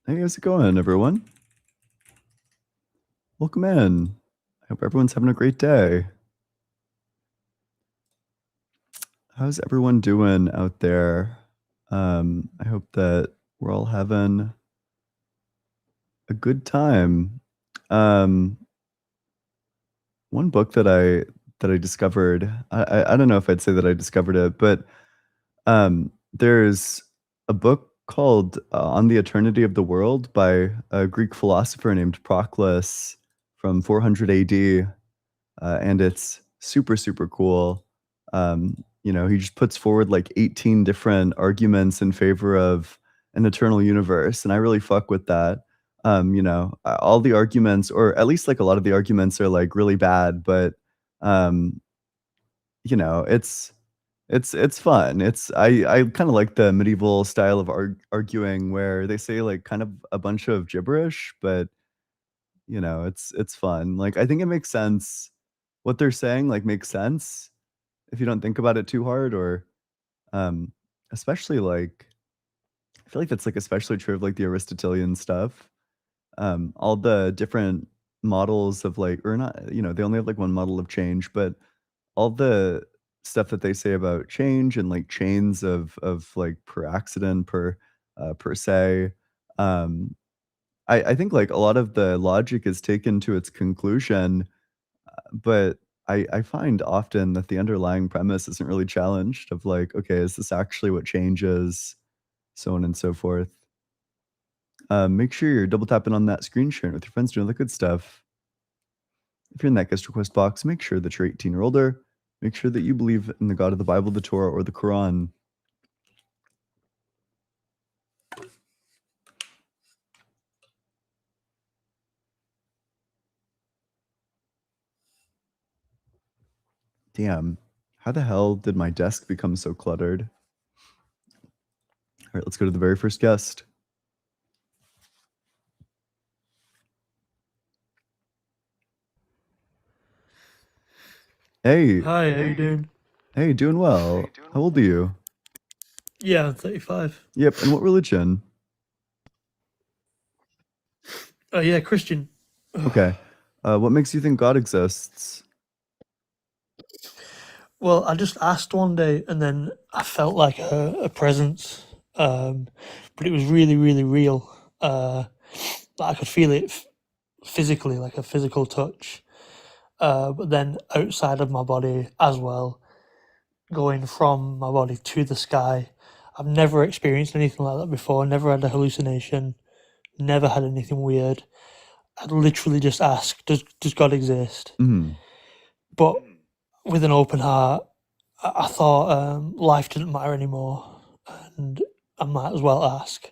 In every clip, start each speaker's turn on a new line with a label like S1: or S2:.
S1: Hey, how's it going, everyone? Welcome in. I hope everyone's having a great day. How's everyone doing out there? I hope that we're all having a good time. Um, One book that I discovered, I don't know if I'd say that I discovered it, but there's a book called On the Eternity of the World by a Greek philosopher named Proclus from 400 AD. And it's super, super cool. He just puts forward like 18 different arguments in favor of an eternal universe, and I really fuck with that. All the arguments, or at least like a lot of the arguments, are like really bad, but um, it's fun. I kind of like the medieval style of arguing where they say like kind of a bunch of gibberish, but it's fun. Like, I think it makes sense. What they're saying, like, makes sense if you don't think about it too hard or, um, especially, like I feel like that's, like, especially true of, like, the Aristotelian stuff. All the different models of, like or not they only have, like, one model of change, but all the stuff that they say about change and, like, chains of, like, per accident, per se, um, I think, like, a lot of the logic is taken to its conclusion, but I find often that the underlying premise isn't really challenged of like, okay, is this actually what change is? So on and so forth. Make sure you're double tapping on that screen, sharing with your friends, doing the good stuff. If you're in that guest request box, make sure that you're 18 or older. Make sure that you believe in the God of the Bible, the Torah, or the Quran. Damn, how the hell did my desk become so cluttered? All right, let's go to the very first guest. Hey,
S2: Hi, how you doing?
S1: hey, doing well. How old are you?
S2: Yeah, I'm 35.
S1: Yep, and what religion?
S2: Oh yeah, Christian.
S1: Okay. What makes you think God exists?
S2: Well, I just asked one day, and then I felt like a presence, um, but it was really, really real. Like I could feel it physically, like a physical touch. But then outside of my body as well, going from my body to the sky. I've never experienced anything like that before. Never had a hallucination. Never had anything weird. I'd literally just ask, "Does God exist?"
S1: Mhm.
S2: But with an open heart, I thought life didn't matter anymore, and I might as well ask.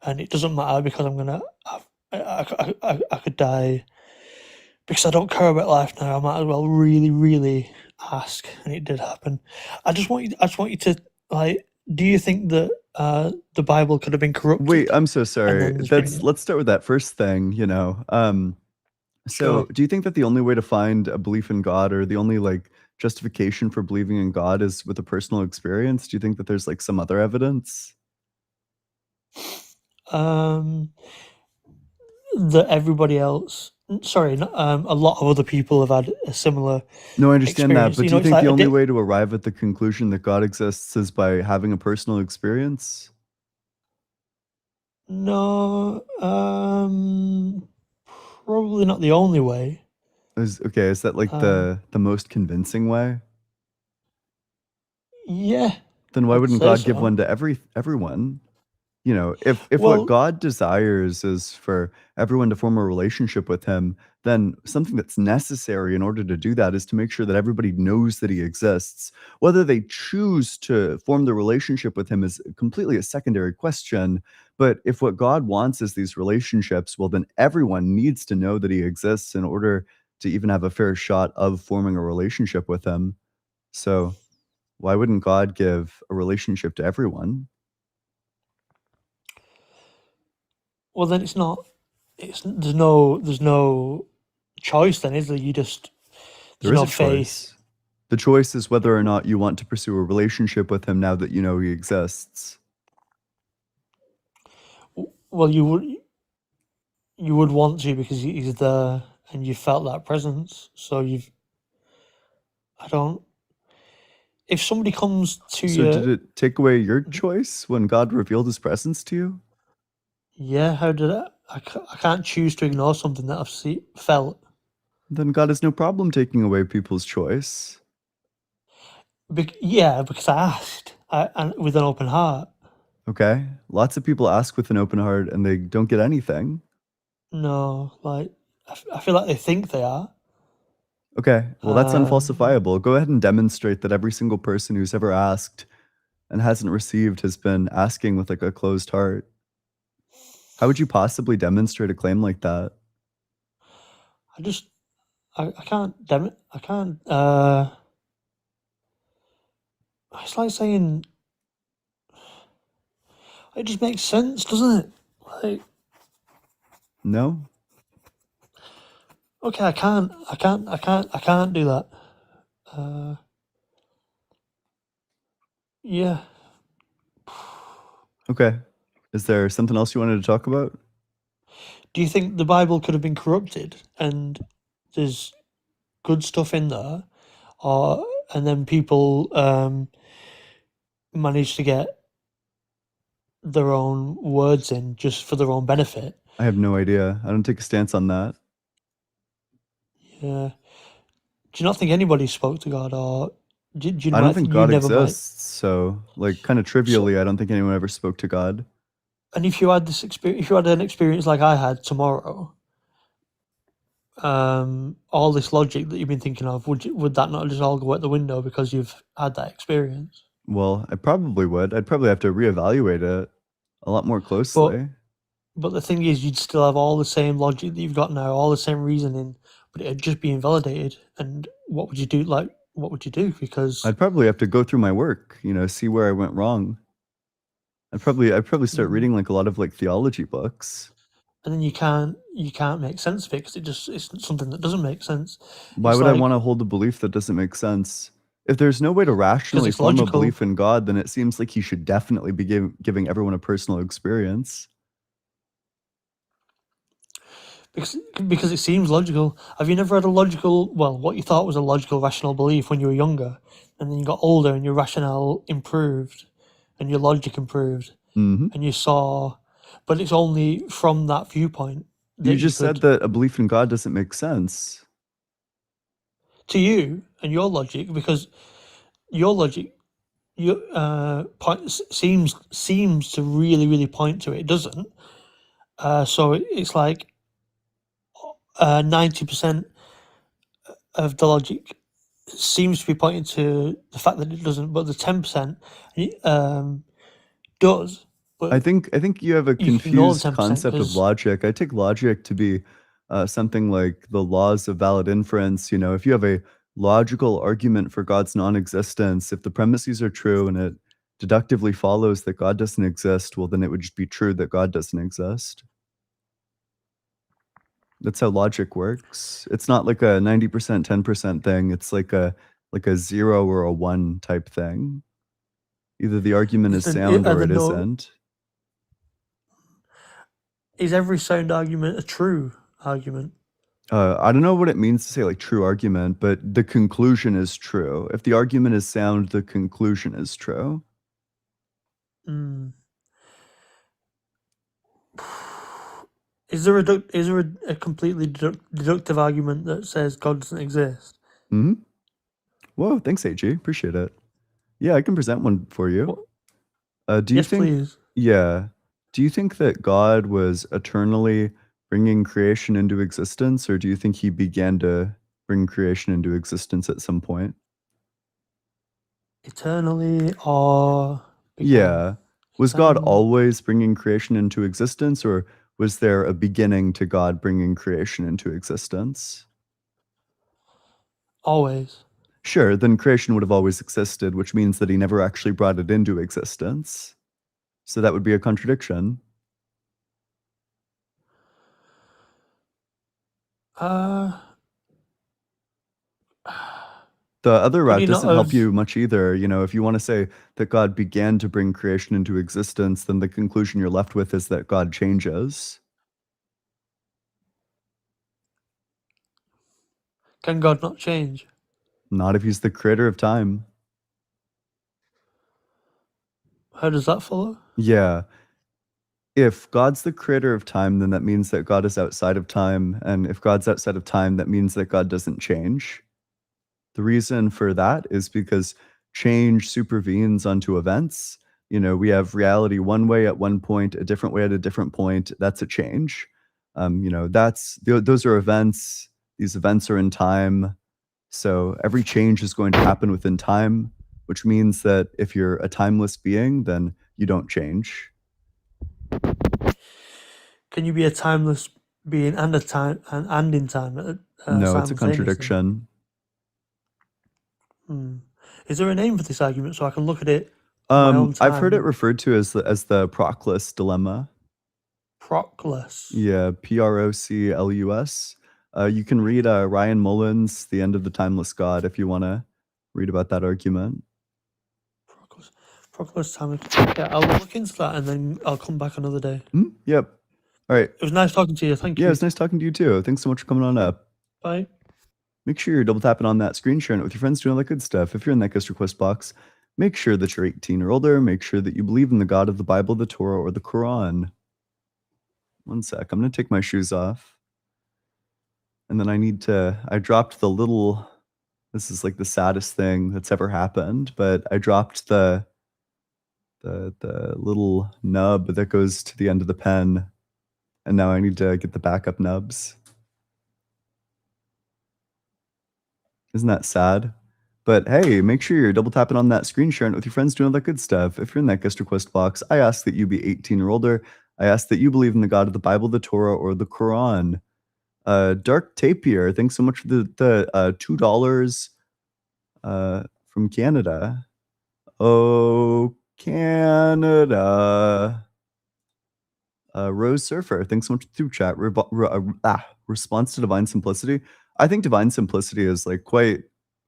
S2: And it doesn't matter because I'm gonna, I could die because I don't care about life now. I might as well really, really ask, and it did happen. I just want you to like. Do you think that the Bible could have been
S1: Wait,
S2: corrupted,
S1: I'm so
S2: and
S1: sorry.
S2: then there's
S1: That's
S2: been
S1: Let's start with that first thing, so
S2: sure?
S1: do you think that the only way to find a belief in God or the only, like, justification for believing in God is with a personal experience? Do you think that there's, like, some other evidence?
S2: Um, that everybody else, sorry, a lot of other people have had a similar
S1: No, I understand that,
S2: experience.
S1: but
S2: You
S1: do
S2: know,
S1: you
S2: it's
S1: think
S2: like
S1: the
S2: a
S1: only
S2: di-
S1: way to arrive at the conclusion that God exists is by having a personal experience?
S2: no, probably not the only way.
S1: Is that, like,
S2: Um,
S1: the most convincing way?
S2: yeah,
S1: Then why
S2: I'd
S1: wouldn't
S2: say
S1: God give
S2: so.
S1: one to everyone? If what
S2: Well,
S1: God desires is for everyone to form a relationship with him, then something that's necessary in order to do that is to make sure that everybody knows that he exists. Whether they choose to form the relationship with him is completely a secondary question. But if what God wants is these relationships, well, then everyone needs to know that he exists in order to even have a fair shot of forming a relationship with him. So why wouldn't God give a relationship to everyone?
S2: well, then it's not. It's there's no choice. Then is there? You just
S1: There
S2: there's
S1: is
S2: no
S1: a
S2: faith.
S1: choice. The choice is whether or not you want to pursue a relationship with him now that you know he exists.
S2: Well, you would. you would want to because he's there and you felt that presence. So you've, I don't. If somebody comes to
S1: So did
S2: you,
S1: it take away your choice when God revealed his presence to you?
S2: yeah, how did I can't choose to ignore something that felt.
S1: Then God has no problem taking away people's choice.
S2: Yeah, because I asked, and with an open heart.
S1: Okay? Lots of people ask with an open heart and they don't get anything.
S2: No, like I feel like they think they are.
S1: Okay, well, that's
S2: Um,
S1: unfalsifiable. Go ahead and demonstrate that every single person who's ever asked and hasn't received has been asking with like a closed heart. How would you possibly demonstrate a claim like that?
S2: I just I can't I can't. It's like saying it just makes sense, doesn't it? Like,
S1: No?
S2: okay, I can't do that. Uh, yeah.
S1: Okay. Is there something else you wanted to talk about?
S2: Do you think the Bible could have been corrupted and there's good stuff in there, or and then people manage to get their own words in just for their own benefit?
S1: I have no idea. I don't take a stance on that.
S2: Yeah. Do you not think anybody spoke to God, or
S1: I don't think
S2: you
S1: God
S2: never might?
S1: exists, so like kind of
S2: So,
S1: trivially, I don't think anyone ever spoke to God.
S2: and if you had this experience, if you had an experience like I had tomorrow, all this logic that you've been thinking of, would that not just all go out the window because you've had that experience?
S1: Well, I probably would. I'd probably have to reevaluate it a lot more
S2: But
S1: closely.
S2: the thing is, you'd still have all the same logic that you've got now, all the same reasoning, but it'd just be invalidated. And what would you do? Like, what would you do? Because
S1: I'd probably have to go through my work, see where I went wrong. I'd probably start
S2: mm,
S1: reading like a lot of like theology books.
S2: and then you can't make sense of it because it's something that doesn't make sense.
S1: Why
S2: It's
S1: would I
S2: like
S1: want to hold a belief that doesn't make sense? If there's no way to
S2: because
S1: rationally
S2: it's
S1: form a
S2: logical.
S1: belief in God, then it seems like he should definitely be giving everyone a personal experience.
S2: Because it seems logical. Have you never had a logical, well, what you thought was a logical, rational belief when you were younger, and then you got older and your rationale improved, and your logic improved,
S1: Hmm.
S2: and you saw, but it's only from that viewpoint
S1: You
S2: that you
S1: just said
S2: could,
S1: that a belief in God doesn't make sense.
S2: to you and your logic, because your logic, your seems to really point to it. It doesn't. So it's like 90% of the logic seems to be pointing to the fact that it doesn't, but the 10% um, does.
S1: I
S2: But
S1: think I think you have a
S2: you can ignore the
S1: confused
S2: 10%
S1: concept of
S2: because
S1: logic. I take logic to be something like the laws of valid inference. If you have a logical argument for God's non-existence, if the premises are true and it deductively follows that God doesn't exist, well, then it would just be true that God doesn't exist. That's how logic works. It's not like a 90%, 10% thing. It's like a 0 or a 1 type thing. Either the argument is sound
S2: are
S1: or
S2: there
S1: it
S2: no
S1: isn't.
S2: is every sound argument a true argument?
S1: I don't know what it means to say like true argument, but the conclusion is true. If the argument is sound, the conclusion is true.
S2: Mm. Is there a completely deductive argument that says God doesn't exist?
S1: Hmm. Whoa, thanks, AG. Appreciate it. Yeah, I can present one for you.
S2: What?
S1: Do you
S2: Yes,
S1: think,
S2: please.
S1: yeah, do you think that God was eternally bringing creation into existence, or do you think he began to bring creation into existence at some point?
S2: Eternally or began?
S1: Yeah. Was God
S2: Eternally,
S1: always bringing creation into existence, or was there a beginning to God bringing creation into existence?
S2: always.
S1: Sure, then creation would have always existed, which means that he never actually brought it into existence. So that would be a contradiction.
S2: Uh,
S1: The other
S2: could
S1: route
S2: he not
S1: doesn't help
S2: have?
S1: you much either. If you want to say that God began to bring creation into existence, then the conclusion you're left with is that God changes.
S2: Can God not change?
S1: Not if he's the creator of time.
S2: How does that follow?
S1: Yeah. If God's the creator of time, then that means that God is outside of time. And if God's outside of time, that means that God doesn't change. The reason for that is because change supervenes onto events. You know, we have reality one way at one point, a different way at a different point. That's a change. You know, those are events. These events are in time. So every change is going to happen within time, which means that if you're a timeless being, then you don't change.
S2: Can you be a timeless being and a time and in time
S1: No, it's a
S2: simultaneously?
S1: contradiction.
S2: Is there a name for this argument so I can look at it in my own
S1: I've heard it
S2: time?
S1: referred to as the Proclus dilemma.
S2: Proclus.
S1: Yeah, Proclus. You can read Ryan Mullins' The End of the Timeless God if you want to read about that argument.
S2: Proclus time. Yeah, I'll look into that and then I'll come back another day.
S1: Yep. All right.
S2: It was nice talking to you. Thank you.
S1: Yeah, it's nice talking to you too. Thanks so much for coming on up.
S2: Bye.
S1: Make sure you're double tapping on that screen, sharing it with your friends, doing all that good stuff. If you're in that guest request box, make sure that you're 18 or older. Make sure that you believe in the God of the Bible, the Torah, or the Quran. One sec. I'm going to take my shoes off. And then I dropped the little, this is like the saddest thing that's ever happened, but I dropped the little nub that goes to the end of the pen. And now I need to get the backup nubs. Isn't that sad? But hey, make sure you're double tapping on that screen, sharing it with your friends, doing all that good stuff. If you're in that guest request box, I ask that you be 18 or older. I ask that you believe in the God of the Bible, the Torah, or the Quran. Dark Tapier, thanks so much for the $2 from Canada. Oh, Canada. Rose Surfer, thanks so much through chat. Response to divine simplicity. I think divine simplicity is like quite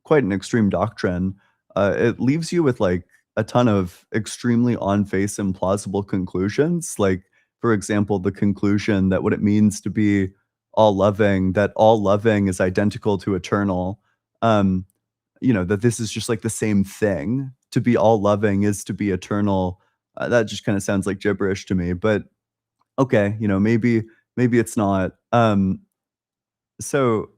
S1: an extreme doctrine. It leaves you with like a ton of extremely on face implausible conclusions. Like, for example, the conclusion that what it means to be all loving, that all loving is identical to eternal. You know, that this is just like the same thing. To be all loving is to be eternal. That just kind of sounds like gibberish to me. But okay, you know, maybe it's not. So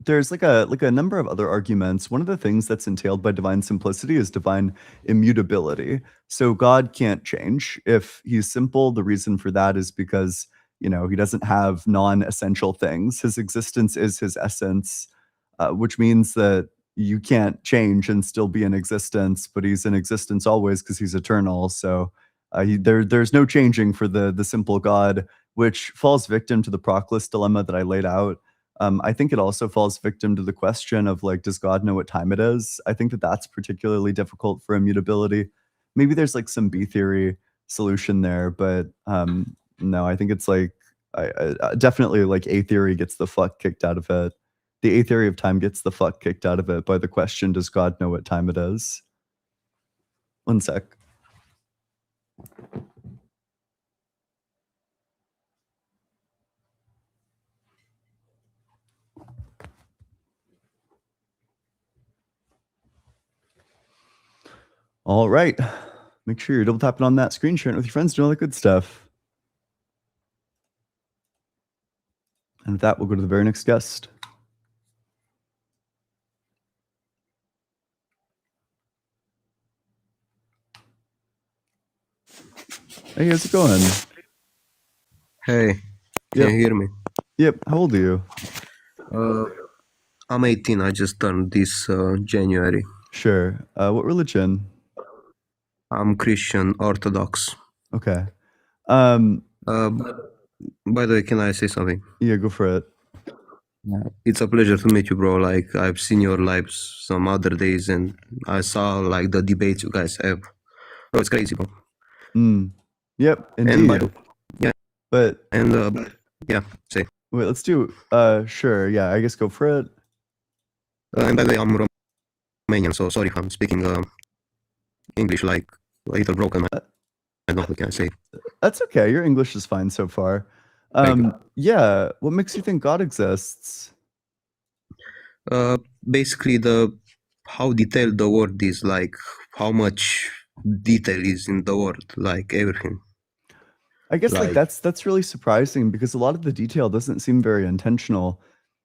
S1: there's like a number of other arguments. One of the things that's entailed by divine simplicity is divine immutability. So God can't change. If he's simple, the reason for that is because, you know, he doesn't have non-essential things. His existence is his essence, which means that you can't change and still be in existence, but he's in existence always because he's eternal. So there's no changing for the simple God, which falls victim to the Proclus dilemma that I laid out. I think it also falls victim to the question of like, does God know what time it is? I think that that's particularly difficult for immutability. Maybe there's like some B theory solution there, but no, I think it's like definitely like A theory gets the fuck kicked out of it. The A theory of time gets the fuck kicked out of it by the question, does God know what time it is? One sec. All right. Make sure you're double tapping on that screen, sharing it with your friends, doing all that good stuff. And with that, we'll go to the very next guest. Hey, how's it going?
S3: Hey, can you hear me?
S1: Yep. How old are you?
S3: I'm 18. I just turned this January.
S1: Sure. What religion?
S3: I'm Christian Orthodox.
S1: Okay.
S3: By the way, can I say something?
S1: Yeah, go for it.
S3: It's a pleasure to meet you, bro. Like, I've seen your lives some other days, and I saw like the debates you guys have. Bro, it's crazy, bro.
S1: Yep, indeed.
S3: And by the, yeah.
S1: But
S3: yeah, say.
S1: Wait, let's do. Sure. Yeah, I guess go for it.
S3: And by the way, I'm Romanian, so sorry if I'm speaking English like a little broken. I don't know what can I say.
S1: That's okay. Your English is fine so far. Yeah. What makes you think God exists?
S3: Basically, how detailed the word is, like how much detail is in the word, like everything.
S1: I guess like
S3: Like
S1: that's really surprising because a lot of the detail doesn't seem very intentional.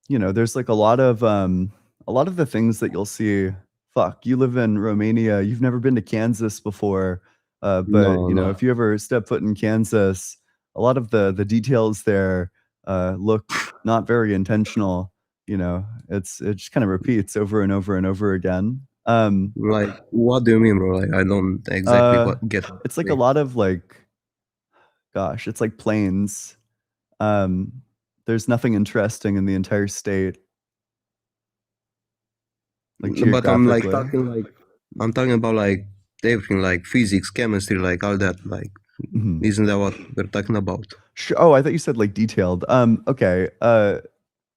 S1: You know, there's like a lot of the things that you'll see. Fuck, you live in Romania, you've never been to Kansas before, but
S3: no,
S1: you know,
S3: no,
S1: if you ever step foot in Kansas, a lot of the details there look not very intentional. You know, it just kind of repeats over and over and over again.
S3: like what do you mean, bro? Like I don't exactly
S1: Uh,
S3: what get what
S1: it's like
S3: you
S1: a
S3: say.
S1: lot of like, gosh, it's like plains. Um, there's nothing interesting in the entire state, like
S3: But I'm like
S1: geographically.
S3: I'm talking about like everything, like physics, chemistry, like all that. Like,
S1: Mhm.
S3: isn't that what we're talking about?
S1: Oh, I thought you said like detailed. Okay.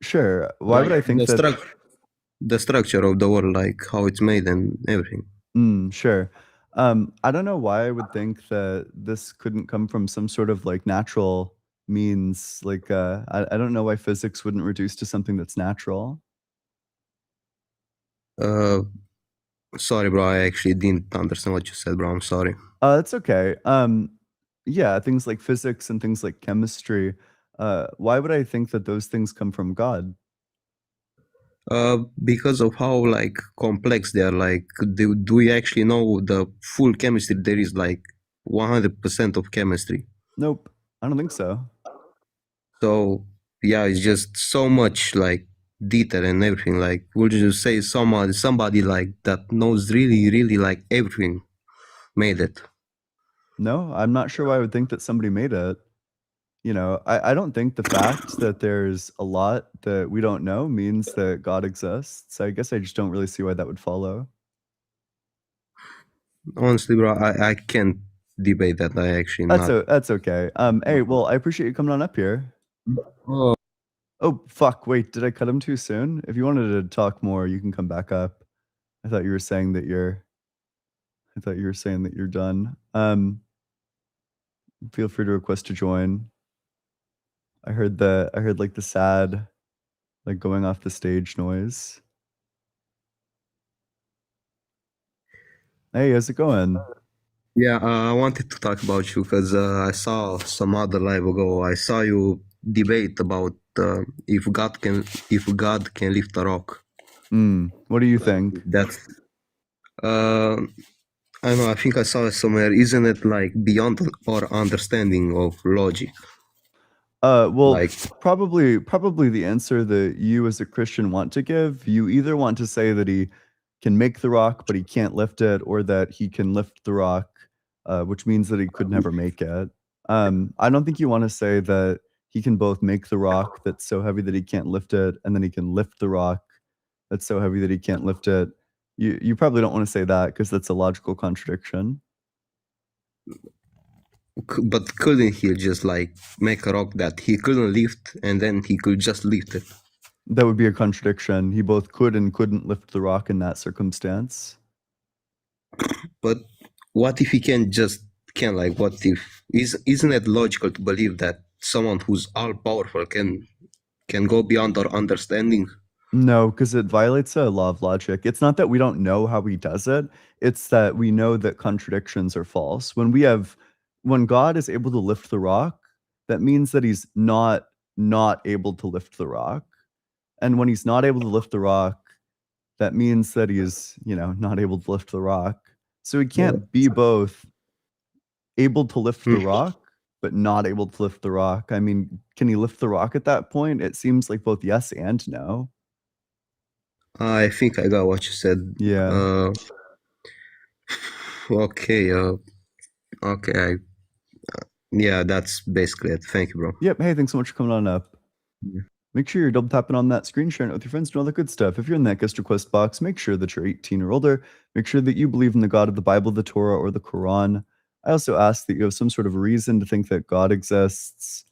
S1: Sure. Why would
S3: Like
S1: I think that?
S3: the structure of the world, like how it's made and everything.
S1: Sure. I don't know why I would think that this couldn't come from some sort of like natural means. Like, I don't know why physics wouldn't reduce to something that's natural.
S3: Uh, Sorry, bro. I actually didn't understand what you said, bro. I'm sorry.
S1: It's okay. Yeah, things like physics and things like chemistry. Why would I think that those things come from God?
S3: Because of how like complex they are. Like, do we actually know the full chemistry? There is like 100% of chemistry.
S1: Nope, I don't think so.
S3: So yeah, it's just so much like detail and everything. Like, would you say somebody like that knows really like everything made it?
S1: No, I'm not sure why I would think that somebody made it. You know, I don't think the fact that there's a lot that we don't know means that God exists. I guess I just don't really see why that would follow.
S3: Honestly, bro, I can't debate that. I actually not.
S1: That's okay. Hey, well, I appreciate you coming on up here.
S3: Oh,
S1: Oh, fuck, wait, did I cut him too soon? If you wanted to talk more, you can come back up. I thought you were saying that you're done. Feel free to request to join. I heard like the sad, like going off the stage noise. Hey, how's it going?
S3: yeah, I wanted to talk about you because I saw some other live ago. I saw you debate about if God can lift a rock.
S1: What do you think?
S3: That's uh, I don't know. I think I saw it somewhere. Isn't it like beyond our understanding of logic?
S1: Well,
S3: Like,
S1: probably the answer that you as a Christian want to give. You either want to say that he can make the rock, but he can't lift it, or that he can lift the rock, which means that he could never make it. I don't think you want to say that he can both make the rock that's so heavy that he can't lift it, and then he can lift the rock that's so heavy that he can't lift it. You probably don't want to say that because that's a logical contradiction.
S3: but couldn't he just like make a rock that he couldn't lift and then he could just lift it?
S1: That would be a contradiction. He both could and couldn't lift the rock in that circumstance.
S3: But what if he can like what if isn't it logical to believe that someone who's all powerful can go beyond our understanding?
S1: No, because it violates a law of logic. It's not that we don't know how he does it, it's that we know that contradictions are false. When God is able to lift the rock, that means that he's not able to lift the rock. And when he's not able to lift the rock, that means that he's, you know, not able to lift the rock. So he
S3: Yeah.
S1: can't be both able to lift the
S3: Hmm.
S1: rock, but not able to lift the rock. I mean, can he lift the rock at that point? It seems like both yes and no.
S3: I think I got what you said.
S1: Yeah.
S3: Okay, okay, yeah, that's basically it. Thank you, bro.
S1: Yep. Hey, thanks so much for coming on up.
S3: Yeah.
S1: Make sure you're double tapping on that screen, sharing it with your friends, and all that good stuff. If you're in that guest request box, make sure that you're 18 or older. Make sure that you believe in the God of the Bible, the Torah, or the Quran. I also ask that you have some sort of reason to think that God exists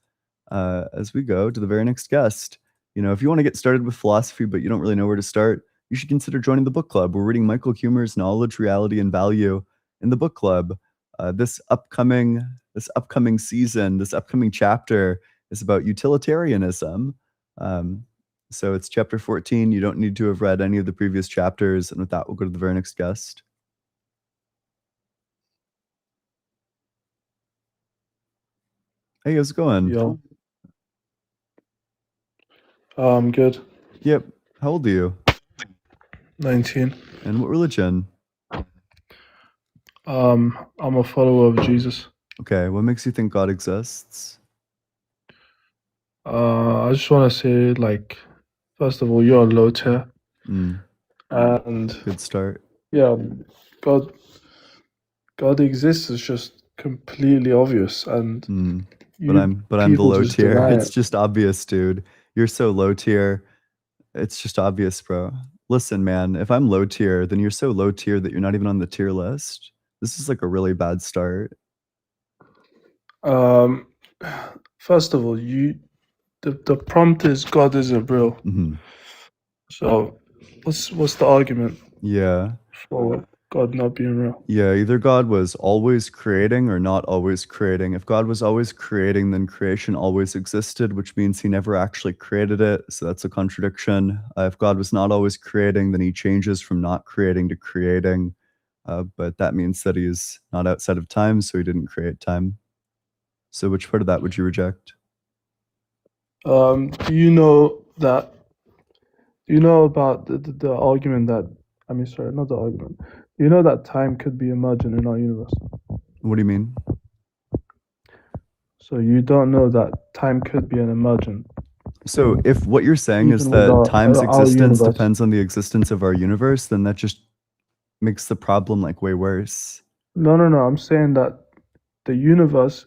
S1: as we go to the very next guest. You know, if you want to get started with philosophy, but you don't really know where to start, you should consider joining the book club. We're reading Michael Humer's Knowledge, Reality, and Value in the book club. This upcoming season, this upcoming chapter is about utilitarianism. Um, So it's chapter 14. You don't need to have read any of the previous chapters. And with that, we'll go to the very next guest. Hey, how's it going?
S4: Yo. Good.
S1: Yep. How old are you?
S4: 19.
S1: And what religion?
S4: I'm a follower of Jesus.
S1: Okay, what makes you think God exists?
S4: I just want to say, like, first of all, you're a low tier,
S1: Mm,
S4: and
S1: good start.
S4: yeah, God exists is just completely obvious, and
S1: Mm,
S4: you
S1: I'm the
S4: people
S1: low
S4: just
S1: tier.
S4: deny
S1: It's
S4: it.
S1: just obvious, dude. You're so low tier. It's just obvious, bro. Listen, man, if I'm low tier, then you're so low tier that you're not even on the tier list. This is like a really bad start.
S4: First of all, the prompt is God isn't real.
S1: Hmm.
S4: So, what's the argument
S1: Yeah.
S4: for God not being real?
S1: Yeah, either God was always creating or not always creating. If God was always creating, then creation always existed, which means he never actually created it. So that's a contradiction. If God was not always creating, then he changes from not creating to creating. But that means that he's not outside of time, so he didn't create time. So which part of that would you reject?
S4: Do you know that? Do you know about the argument that? I mean, sorry, not the argument. Do you know that time could be emergent in our universe?
S1: What do you mean?
S4: So you don't know that time could be an emergent
S1: So
S4: thing,
S1: if what you're saying is
S4: even with
S1: that time's
S4: our
S1: existence
S4: universe.
S1: depends on the existence of our universe, then that just makes the problem like way worse.
S4: No. I'm saying that the universe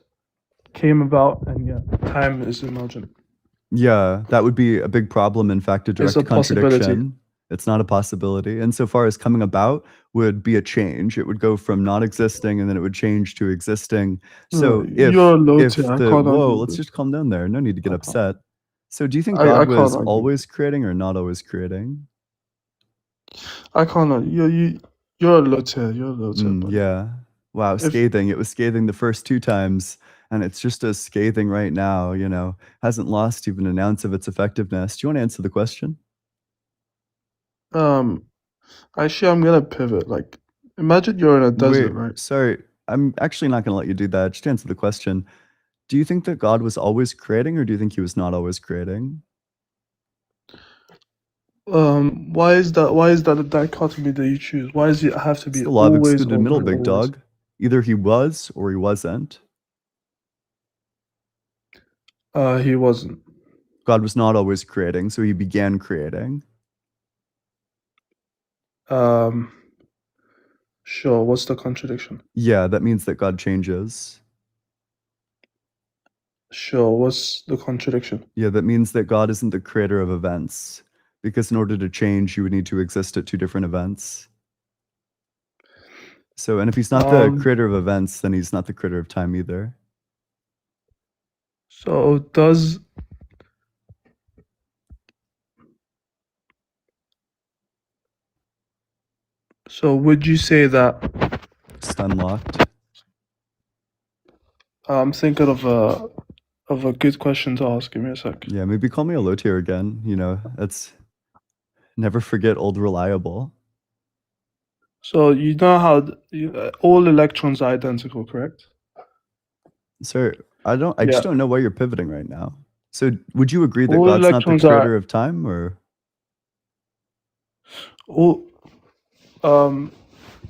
S4: came about, and yeah, time is emergent.
S1: Yeah, that would be a big problem. In fact, a
S4: It's
S1: direct
S4: a possibility.
S1: contradiction. It's not a possibility. Insofar as coming about would be a change. It would go from not existing and then it would change to existing. So
S4: No, you're a low tier. I can't
S1: whoa,
S4: argue with
S1: let's
S4: this.
S1: just calm down there. No need to get
S4: I can't.
S1: upset. So do you think
S4: I
S1: God
S4: can't
S1: was
S4: argue.
S1: always creating or not always creating?
S4: I can't argue. You're a low tier. You're a low tier, buddy.
S1: Yeah. Wow,
S4: If
S1: scathing. It was scathing the first two times, and it's just as scathing right now, hasn't lost even an ounce of its effectiveness. Do you want to answer the question?
S4: actually, I'm gonna pivot. Like, imagine you're in a desert,
S1: Wait,
S4: right?
S1: sorry. I'm actually not gonna let you do that. Just answer the question. Do you think that God was always creating, or do you think he was not always creating?
S4: Why is that? Why is that a dichotomy that you choose? Why does it have to
S1: It's
S4: be
S1: the law of
S4: always
S1: excluded
S4: or
S1: middle,
S4: not
S1: big
S4: always?
S1: dog. Either he was or he wasn't.
S4: He wasn't.
S1: God was not always creating, so he began creating.
S4: Sure. What's the contradiction?
S1: Yeah, that means that God changes.
S4: Sure. What's the contradiction?
S1: Yeah, that means that God isn't the creator of events. Because in order to change, you would need to exist at two different events. So, and if he's not the creator of events, then he's not the creator of time either.
S4: So does so would you say that
S1: Just unlocked.
S4: I'm thinking of a good question to ask? Give me a sec.
S1: Yeah, maybe call me a low tier again. That's never forget old reliable.
S4: So you know how all electrons are identical, correct?
S1: Sir, I
S4: Yeah.
S1: just don't know why you're pivoting right now. So would you agree that
S4: All
S1: God's not the
S4: electrons are-
S1: creator of time, or?
S4: All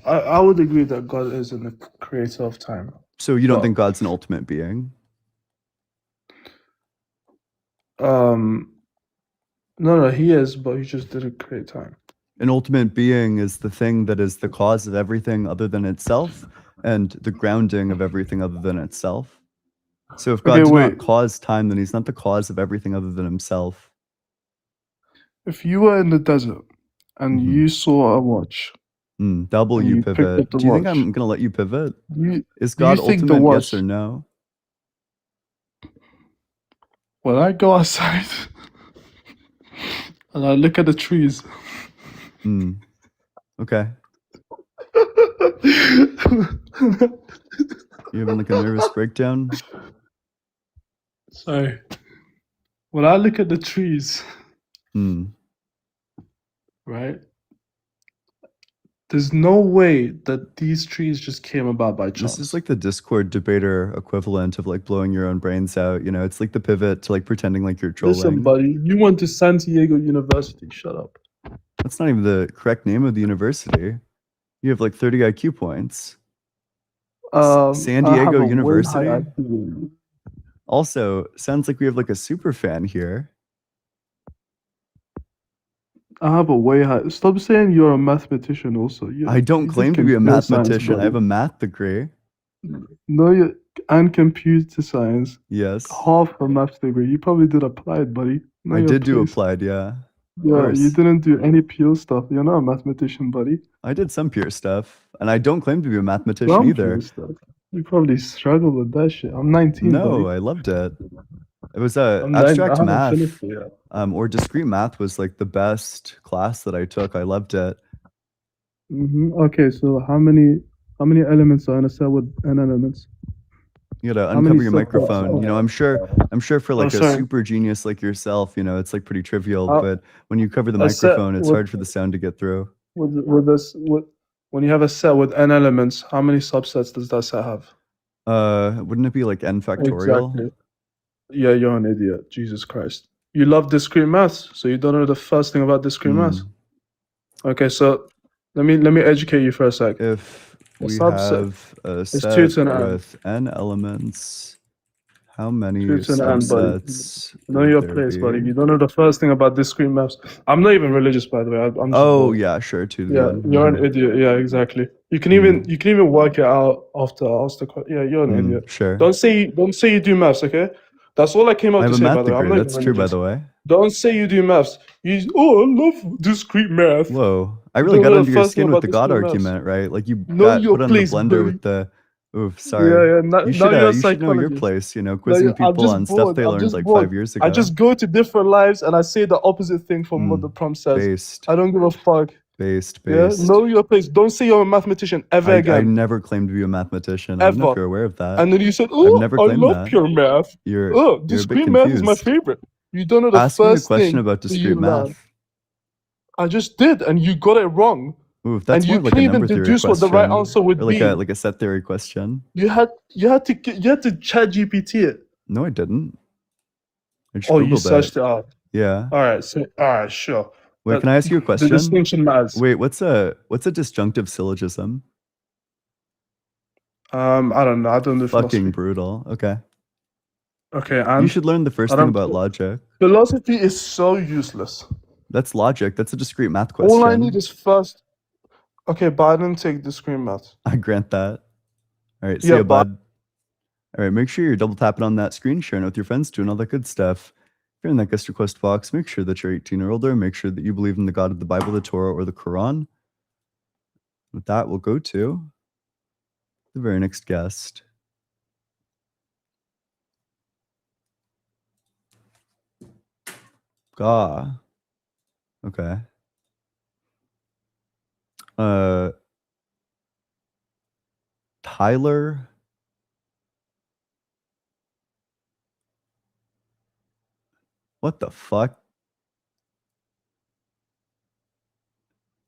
S4: I would agree that God isn't the creator of time.
S1: So you don't
S4: Well-
S1: think God's an ultimate being?
S4: No, he is, but he just didn't create time.
S1: An ultimate being is the thing that is the cause of everything other than itself and the grounding of everything other than itself. So if God
S4: Okay,
S1: did not
S4: wait.
S1: cause time, then he's not the cause of everything other than himself.
S4: If you were in the desert and
S1: Mhm.
S4: you saw a watch,
S1: Double
S4: and
S1: you
S4: you picked
S1: pivot.
S4: up the
S1: Do you think
S4: watch.
S1: I'm gonna let you pivot? Is
S4: do you
S1: God
S4: think the
S1: ultimate, yes
S4: watch-
S1: or no?
S4: when I go outside and I look at the trees,
S1: Okay. You having like a nervous breakdown?
S4: sorry. When I look at the trees,
S1: Hmm.
S4: right? There's no way that these trees just came about by chance.
S1: This is like the Discord debater equivalent of like blowing your own brains out. You know, it's like the pivot to like pretending like you're trolling.
S4: Listen, buddy, you went to San Diego University. Shut up.
S1: That's not even the correct name of the university. You have like 30 IQ points. San
S4: I have
S1: Diego
S4: a way
S1: University.
S4: high IQ than you.
S1: Also, sounds like we have like a super fan here.
S4: I have a way high. Stop saying you're a mathematician. Also,
S1: I don't
S4: you did
S1: claim to be a
S4: computer science,
S1: mathematician. I have a
S4: buddy.
S1: math degree.
S4: No, you and computer science.
S1: Yes.
S4: Half a math degree. You probably did applied, buddy. Know
S1: I
S4: your
S1: did do
S4: place.
S1: applied, yeah. Of
S4: Yeah,
S1: course.
S4: you didn't do any pure stuff. You're not a mathematician, buddy.
S1: I did some pure stuff. And I don't claim to be a mathematician
S4: Some
S1: either.
S4: pure stuff. You probably struggled with that shit. I'm 19,
S1: No,
S4: buddy.
S1: I loved it. It was
S4: I'm 9.
S1: abstract
S4: I haven't
S1: math.
S4: finished it yet.
S1: Or discrete math was like the best class that I took. I loved it.
S4: Okay, so how many elements are in a cell with n elements?
S1: You gotta
S4: How many
S1: uncover your
S4: subclasses?
S1: microphone. You know, I'm sure for like a
S4: sorry.
S1: super genius like yourself, you know, it's like pretty trivial,
S4: Uh,
S1: but when you cover the
S4: a set
S1: microphone, it's
S4: with-
S1: hard for the sound to get through.
S4: When you have a set with n elements, how many subsets does that set have?
S1: Wouldn't it be like n factorial?
S4: Exactly. Yeah, you're an idiot. Jesus Christ. You love discrete maths, so you don't know the first thing about discrete maths. Okay, so let me educate you for a sec.
S1: If
S4: A
S1: we
S4: subset
S1: have a
S4: is 2
S1: set
S4: to an n.
S1: with n elements, how many
S4: 2 to an n, buddy.
S1: subsets
S4: Know
S1: would
S4: your
S1: there
S4: place,
S1: be?
S4: buddy. You don't know the first thing about discrete maths. I'm not even religious, by the way. I'm just
S1: Oh
S4: bored.
S1: yeah, sure. To the
S4: Yeah,
S1: end.
S4: you're an idiot. Yeah, exactly. You can even work it out after I asked the question. Yeah, you're an idiot.
S1: Sure.
S4: Don't say you do maths, okay? That's all I came
S1: I
S4: out
S1: have
S4: to
S1: a
S4: say, by
S1: math
S4: the way. I'm
S1: degree.
S4: not
S1: That's
S4: even
S1: true, by
S4: religious.
S1: the way.
S4: Don't say you do maths. I love discrete math.
S1: Whoa, I
S4: You
S1: really
S4: don't
S1: got
S4: know the
S1: under your
S4: first thing
S1: skin with
S4: about
S1: the God
S4: discrete maths.
S1: argument, right? Like you
S4: Know
S1: got
S4: your
S1: put on
S4: place,
S1: the blender
S4: buddy.
S1: with the. Oof, sorry.
S4: Yeah,
S1: You
S4: now you're a
S1: should you should know your
S4: psychologist.
S1: place. You know,
S4: No,
S1: quizzing
S4: I'm
S1: people
S4: just
S1: on stuff
S4: bored.
S1: they
S4: I'm
S1: learned
S4: just
S1: like
S4: bored.
S1: 5 years ago.
S4: I just go to different lives and I say the opposite thing from what the prompt says.
S1: Based.
S4: I don't give a fuck.
S1: Based.
S4: Yeah, know your place. Don't say you're a mathematician ever
S1: I
S4: again.
S1: never claimed to be a mathematician. I don't know if
S4: Ever.
S1: you're aware of that.
S4: And then you said,
S1: I've never
S4: I
S1: claimed
S4: love
S1: that.
S4: pure math.
S1: You're a bit
S4: Discrete math is my
S1: confused.
S4: favorite. You don't know the
S1: Ask me a
S4: first
S1: question
S4: thing
S1: about
S4: that
S1: discrete
S4: you learn.
S1: math.
S4: I just did, and you got it wrong.
S1: Oof, that's
S4: And
S1: more
S4: you
S1: like
S4: couldn't
S1: a
S4: even
S1: number theory
S4: deduce what the
S1: question.
S4: right answer would
S1: or like
S4: be.
S1: a set theory question.
S4: You had to chat GPT it.
S1: No, I didn't. I just
S4: Oh,
S1: Googled
S4: you searched
S1: it.
S4: it out.
S1: Yeah.
S4: All right, sure.
S1: Wait, can I ask you a question?
S4: The distinction matters.
S1: Wait, what's a disjunctive syllogism?
S4: I don't know. I don't do philosophy.
S1: Fucking brutal. Okay.
S4: Okay, and
S1: You should learn the first thing about logic.
S4: Philosophy is so useless.
S1: That's logic. That's a discrete math question.
S4: All I need is first. Okay, but I didn't take discrete math.
S1: I grant that. All right, see
S4: Yeah,
S1: ya, bud. All right, make sure you're double tapping on that screen, sharing it with your friends, doing all that good stuff. If you're in that guest request box, make sure that you're 18 or older. Make sure that you believe in the God of the Bible, the Torah, or the Quran. With that, we'll go to the very next guest. Gah. Okay. Tyler. What the fuck?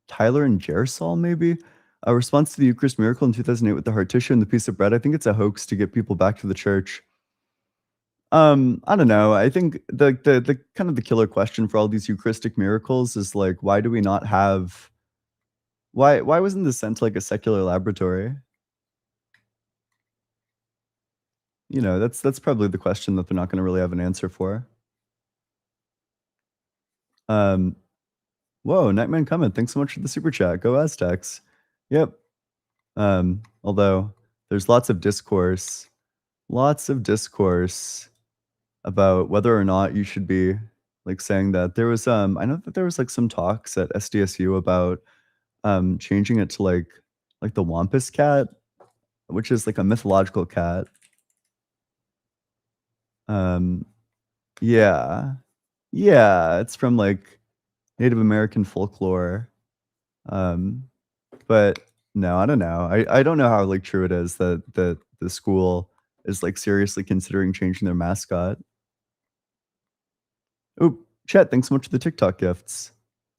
S1: Tyler and Jersol, maybe? A response to the Eucharist miracle in 2008 with the heart tissue and the piece of bread. I think it's a hoax to get people back to the church. I don't know. I think the kind of the killer question for all these Eucharistic miracles is like, why do we not have? Why wasn't this sent to like a secular laboratory? You know, that's probably the question that they're not going to really have an answer for. Whoa, Nightman coming. Thanks so much for the super chat. Go Aztecs. Yep. Although there's lots of discourse about whether or not you should be like saying that. There was I know that there was like some talks at SDSU about changing it to like the Wampus cat, which is like a mythological cat. Yeah, it's from like Native American folklore. But no, I don't know. I don't know how like true it is that the school is like seriously considering changing their mascot. Oop, Chet, thanks so much for the TikTok gifts.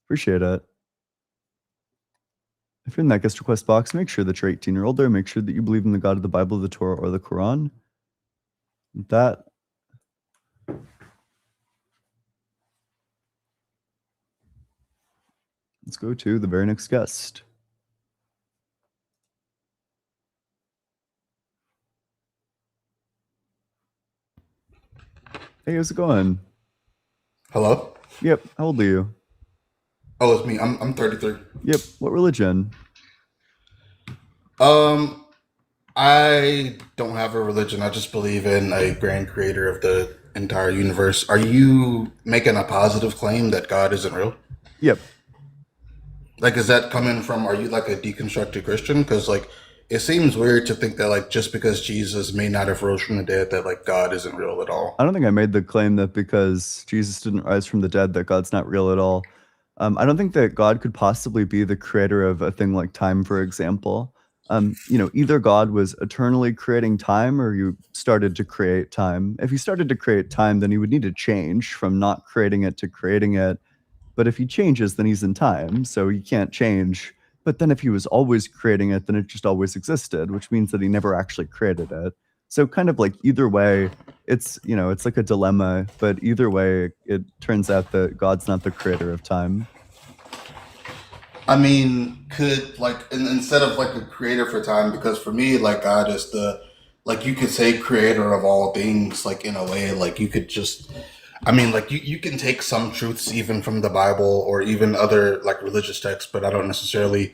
S1: Appreciate it. If you're in that guest request box, make sure that you're 18 or older. Make sure that you believe in the God of the Bible, the Torah, or the Quran. With that, let's go to the very next guest. Hey, how's it going?
S5: Hello?
S1: Yep, how old are you?
S5: Oh, it's me. I'm 33.
S1: Yep, what religion?
S5: I don't have a religion. I just believe in a grand creator of the entire universe. Are you making a positive claim that God isn't real?
S1: Yep.
S5: Like, is that coming from, are you like a deconstructed Christian? Because, like, it seems weird to think that, like, just because Jesus may not have rose from the dead, that, like, God isn't real at all.
S1: I don't think I made the claim that because Jesus didn't rise from the dead, that God's not real at all. I don't think that God could possibly be the creator of a thing like time, for example. Either God was eternally creating time or you started to create time. If you started to create time, then he would need to change from not creating it to creating it. But if he changes, then he's in time, so he can't change. But then if he was always creating it, then it just always existed, which means that he never actually created it. So kind of like either way, it's like a dilemma, but either way, it turns out that God's not the creator of time.
S5: I mean, could, like, instead of like a creator for time, because for me, like, God is the, like, you could say creator of all things, like, in a way, like, you could just, I mean, like, you can take some truths even from the Bible or even other, like, religious texts, but I don't necessarily,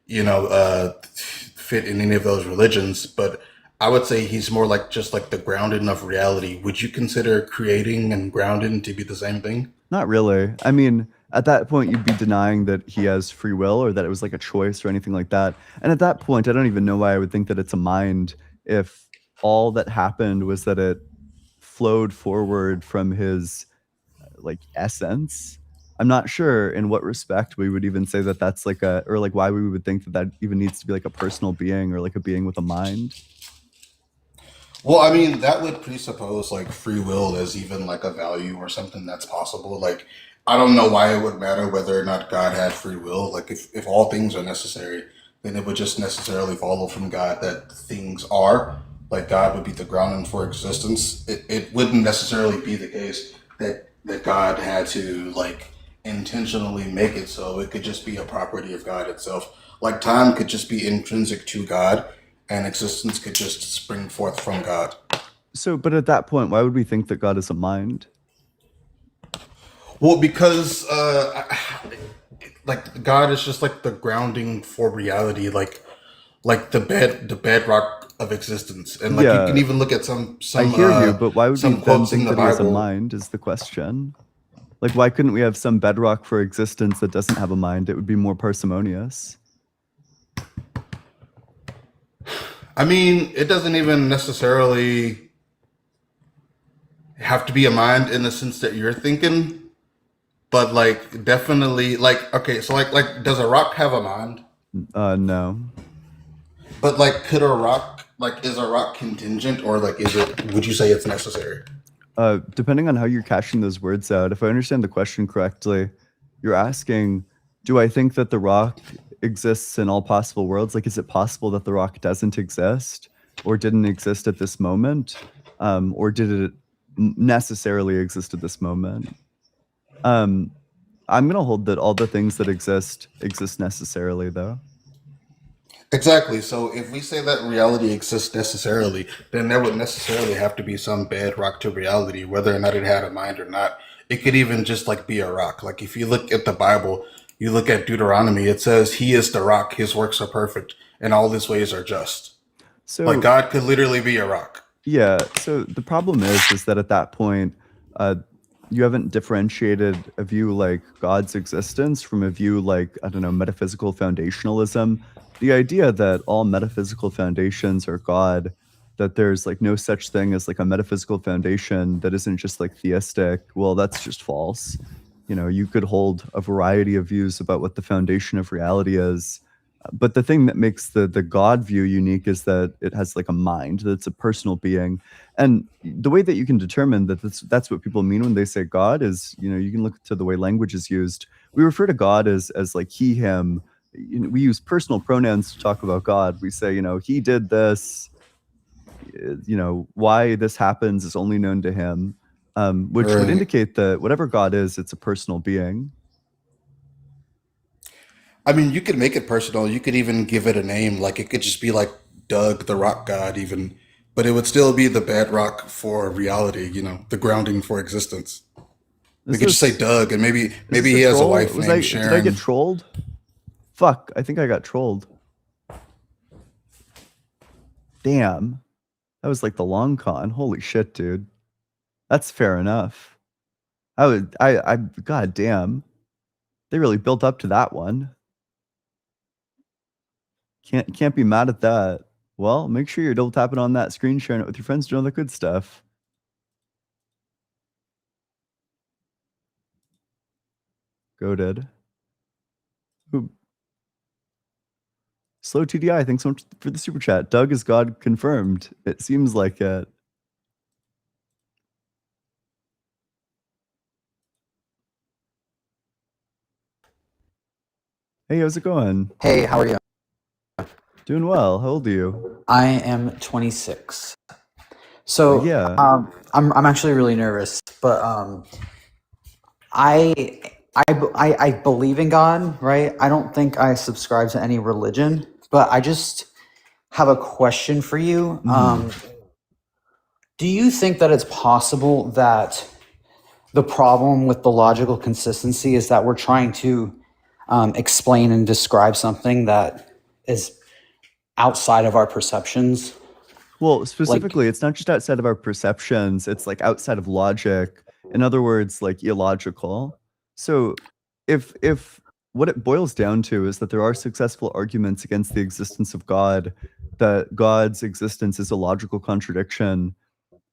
S5: fit in any of those religions. But I would say he's more like just like the grounding of reality. Would you consider creating and grounding to be the same thing?
S1: Not really. I mean, at that point, you'd be denying that he has free will or that it was like a choice or anything like that. And at that point, I don't even know why I would think that it's a mind if all that happened was that it flowed forward from his like essence. I'm not sure in what respect we would even say that that's like or like why we would think that that even needs to be like a personal being or like a being with a mind.
S5: Well, I mean, that would presuppose like free will as even like a value or something that's possible. Like, I don't know why it would matter whether or not God had free will. Like, if all things are necessary, then it would just necessarily follow from God that things are. Like, God would be the grounding for existence. It wouldn't necessarily be the case that God had to like intentionally make it so. It could just be a property of God itself. Like, time could just be intrinsic to God and existence could just spring forth from God.
S1: So, but at that point, why would we think that God is a mind?
S5: Well, because like God is just like the grounding for reality, like the bedrock of existence, and like you can
S1: Yeah,
S5: even look at
S1: I hear you, but why would we
S5: some
S1: then
S5: quotes in
S1: think
S5: the
S1: that he has a
S5: Bible.
S1: mind is the question. Like, why couldn't we have some bedrock for existence that doesn't have a mind? It would be more parsimonious.
S5: I mean, it doesn't even necessarily have to be a mind in the sense that you're thinking, but like definitely like okay, so like does a rock have a mind?
S1: No.
S5: But like, could a rock like is a rock contingent or like is it? Would you say it's necessary?
S1: Depending on how you're cashing those words out, if I understand the question correctly, you're asking, do I think that the rock exists in all possible worlds? Like, is it possible that the rock doesn't exist or didn't exist at this moment? Or did it necessarily exist at this moment? I'm going to hold that all the things that exist necessarily, though.
S5: Exactly. So if we say that reality exists necessarily, then there would necessarily have to be some bedrock to reality, whether or not it had a mind or not. It could even just like be a rock. Like if you look at the Bible, you look at Deuteronomy, it says he is the rock, his works are perfect, and all his ways are just. Like
S1: So,
S5: God could literally be a rock.
S1: yeah, so the problem is that at that point, you haven't differentiated a view like God's existence from a view like, I don't know, metaphysical foundationalism. The idea that all metaphysical foundations are God, that there's like no such thing as like a metaphysical foundation that isn't just like theistic, well, that's just false. You could hold a variety of views about what the foundation of reality is. But the thing that makes the God view unique is that it has like a mind, that it's a personal being. And the way that you can determine that that's what people mean when they say God is, you can look to the way language is used. We refer to God as like he, him. We use personal pronouns to talk about God. We say, he did this, why this happens is only known to him, which would
S5: Right.
S1: indicate that whatever God is, it's a personal being.
S5: I mean, you could make it personal. You could even give it a name. Like it could just be like Doug, the rock god, even, but it would still be the bedrock for reality. The grounding for existence. We
S1: Is
S5: could just say
S1: this
S5: Doug, and maybe
S1: is
S5: maybe
S1: this
S5: he
S1: a
S5: has a
S1: troll?
S5: wife named
S1: Did I get
S5: Sharon.
S1: trolled? Fuck, I think I got trolled. Damn. That was like the long con. Holy shit, dude. That's fair enough. God damn. They really built up to that one. Can't be mad at that. Well, make sure you're double tapping on that screen, sharing it with your friends, doing all the good stuff. Goated. Ooh. Slow TDI, thanks so much for the super chat. Doug is God confirmed. It seems like it. Hey, how's it going?
S6: Hey, how are you?
S1: Doing well. How old are you?
S6: I am 26. So
S1: Yeah.
S6: I'm actually really nervous, but I believe in God, right? I don't think I subscribe to any religion, but I just have a question for you. Do you think that it's possible that the problem with the logical consistency is that we're trying to explain and describe something that is outside of our perceptions?
S1: Well, specifically, it's not just outside of our perceptions, it's like outside of logic. In other words, like illogical. So if what it boils down to is that there are successful arguments against the existence of God, that God's existence is a logical contradiction,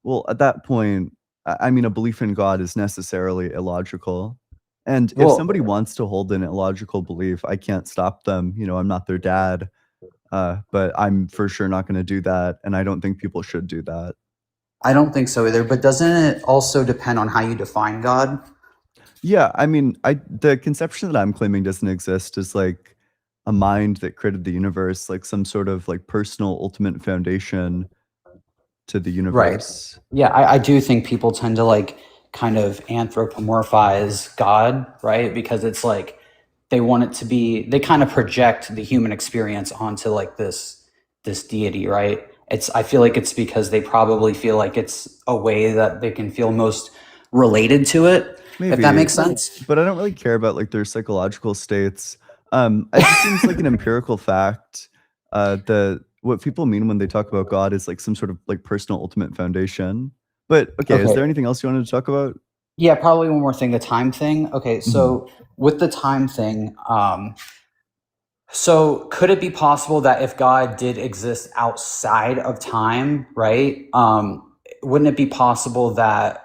S1: well, at that point, I mean, a belief in God is necessarily illogical. And if
S6: Well,
S1: somebody wants to hold an illogical belief, I can't stop them. I'm not their dad. But I'm for sure not going to do that, and I don't think people should do that.
S6: I don't think so either, but doesn't it also depend on how you define God?
S1: Yeah, I mean, the conception that I'm claiming doesn't exist is like a mind that created the universe, like some sort of like personal ultimate foundation to the universe.
S6: Yeah, I do think people tend to like kind of anthropomorphize God, right? Because it's like they want it to be, they kind of project the human experience onto like this deity, right? I feel like it's because they probably feel like it's a way that they can feel most related to it.
S1: Maybe,
S6: if that makes sense.
S1: but I don't really care about like their psychological states. It just seems like an empirical fact that what people mean when they talk about God is like some sort of like personal ultimate foundation. But okay, is
S6: Okay.
S1: there anything else you wanted to talk about?
S6: Yeah, probably one more thing, the time thing. Okay, so with the time thing, so could it be possible that if God did exist outside of time, right? Wouldn't it be possible that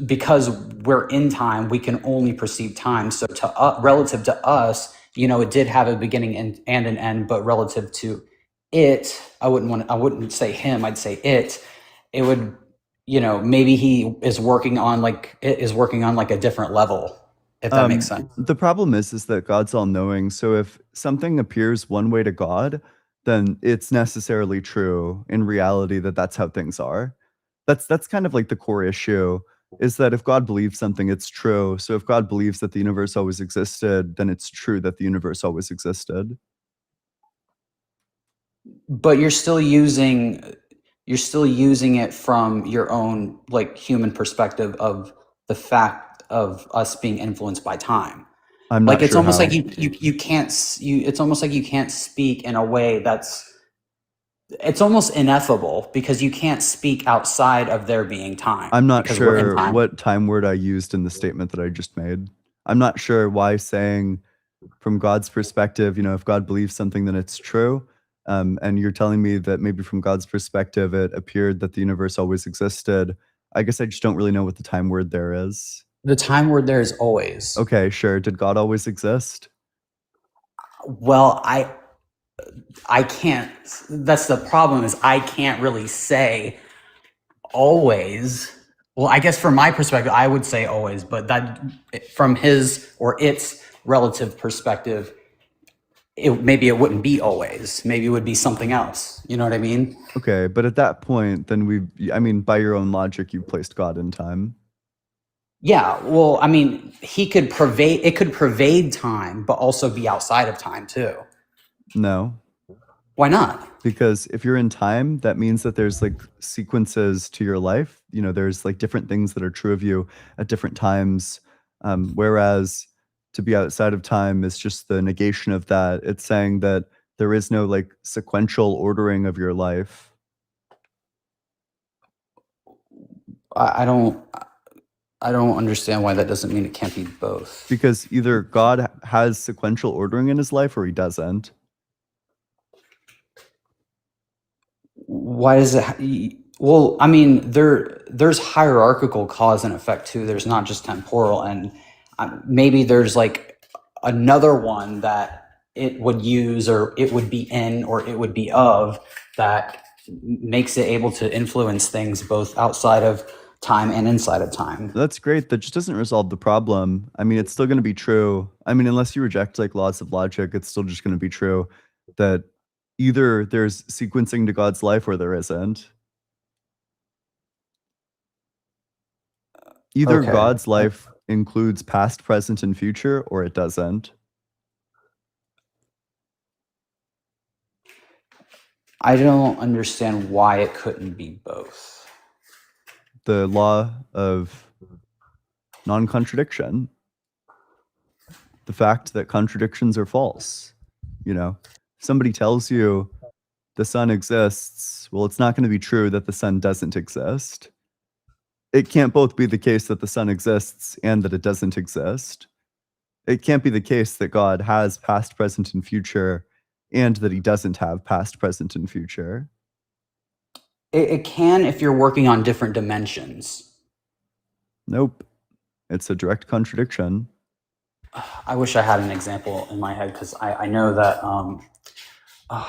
S6: because we're in time, we can only perceive time? So relative to us, it did have a beginning and an end, but relative to it, I wouldn't say him, I'd say it. It would, maybe he is working on like a different level, if that makes sense.
S1: The problem is that God's all-knowing, so if something appears one way to God, then it's necessarily true in reality that that's how things are. That's kind of like the core issue, is that if God believes something, it's true. So if God believes that the universe always existed, then it's true that the universe always existed.
S6: But you're still using it from your own like human perspective of the fact of us being influenced by time.
S1: I'm
S6: Like
S1: not
S6: it's
S1: sure
S6: almost
S1: how.
S6: like you can't it's almost like you can't speak in a way it's almost ineffable because you can't speak outside of there being time.
S1: I'm not
S6: because we're in
S1: sure
S6: time.
S1: what time word I used in the statement that I just made. I'm not sure why saying from God's perspective, if God believes something, then it's true. And you're telling me that maybe from God's perspective, it appeared that the universe always existed. I guess I just don't really know what the time word there is.
S6: The time word there is always.
S1: Okay, sure. Did God always exist?
S6: Well, I can't. That's the problem, is I can't really say always. Well, I guess from my perspective, I would say always, but that from his or its relative perspective, maybe it wouldn't be always. Maybe it would be something else. You know what I mean?
S1: Okay, but at that point, then I mean, by your own logic, you placed God in time.
S6: Yeah. Well, I mean, it could pervade time, but also be outside of time too.
S1: No,
S6: Why not?
S1: because if you're in time, that means that there's like sequences to your life. You know, there's like different things that are true of you at different times. Whereas to be outside of time is just the negation of that. It's saying that there is no like sequential ordering of your life.
S6: I don't understand why that doesn't mean it can't be both.
S1: Because either God has sequential ordering in his life or he doesn't.
S6: Why does it? Well, I mean, there's hierarchical cause and effect too. There's not just temporal, and maybe there's like another one that it would use, or it would be in, or it would be of, that makes it able to influence things both outside of time and inside of time.
S1: That's great. That just doesn't resolve the problem. I mean, it's still going to be true. I mean, unless you reject like laws of logic, it's still just going to be true that either there's sequencing to God's life or there isn't. Either
S6: Okay.
S1: God's life includes past, present, and future, or it doesn't.
S6: I don't understand why it couldn't be both.
S1: The law of non-contradiction. The fact that contradictions are false. You know, if somebody tells you the sun exists, well, it's not going to be true that the sun doesn't exist. It can't both be the case that the sun exists and that it doesn't exist. It can't be the case that God has past, present, and future and that he doesn't have past, present, and future.
S6: It can if you're working on different dimensions.
S1: Nope. It's a direct contradiction.
S6: I wish I had an example in my head, because I know that. All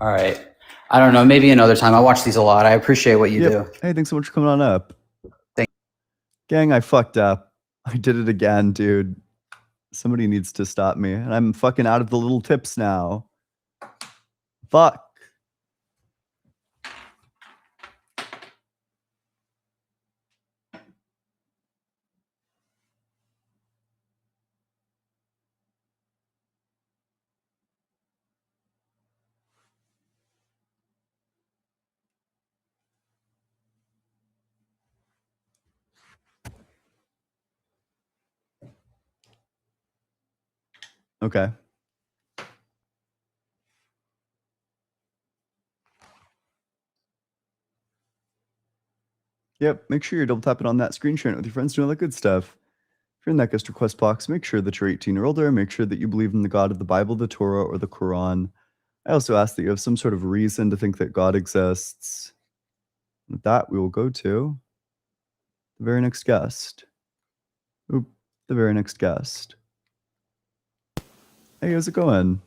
S6: right. I don't know. Maybe another time. I watch these a lot. I appreciate what you do.
S1: Hey, thanks so much for coming on up.
S6: Thank-
S1: Gang, I fucked up. I did it again, dude. Somebody needs to stop me. And I'm fucking out of the little tips now. Fuck. Okay. Yep, make sure you're double tapping on that screen, sharing it with your friends, doing all that good stuff. If you're in that guest request box, make sure that you're 18 or older. Make sure that you believe in the God of the Bible, the Torah, or the Quran. I also ask that you have some sort of reason to think that God exists. With that, we will go to the very next guest. Oop, the very next guest. Hey, how's it going?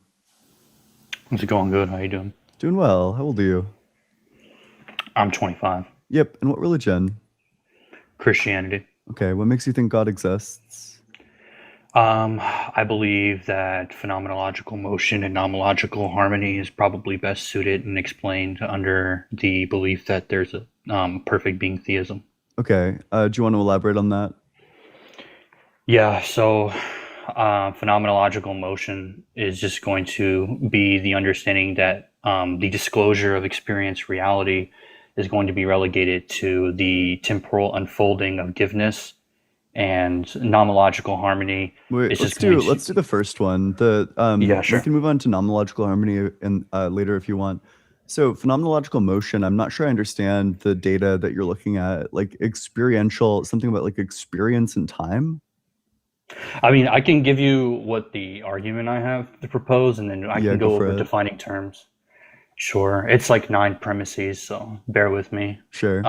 S7: How's it going? Good. How you doing?
S1: Doing well. How old are you?
S7: I'm 25.
S1: Yep, and what religion?
S7: Christianity.
S1: Okay, what makes you think God exists?
S7: I believe that phenomenological motion and nomological harmony is probably best suited and explained under the belief that there's a perfect being theism.
S1: Okay, do you want to elaborate on that?
S7: Yeah, so phenomenological motion is just going to be the understanding that the disclosure of experience reality is going to be relegated to the temporal unfolding of giveness, and nomological harmony.
S1: Wait,
S7: is
S1: let's
S7: just going to,
S1: do the first one.
S7: Yeah, sure.
S1: We can move on to nomological harmony and later if you want. So phenomenological motion, I'm not sure I understand the data that you're looking at, like experiential, something about like experience and time.
S7: I mean, I can give you what the argument I have to propose, and then I
S1: Yeah,
S7: can
S1: go
S7: go
S1: for
S7: over
S1: it.
S7: defining terms. Sure. It's like 9 premises, so bear with me.
S1: Sure.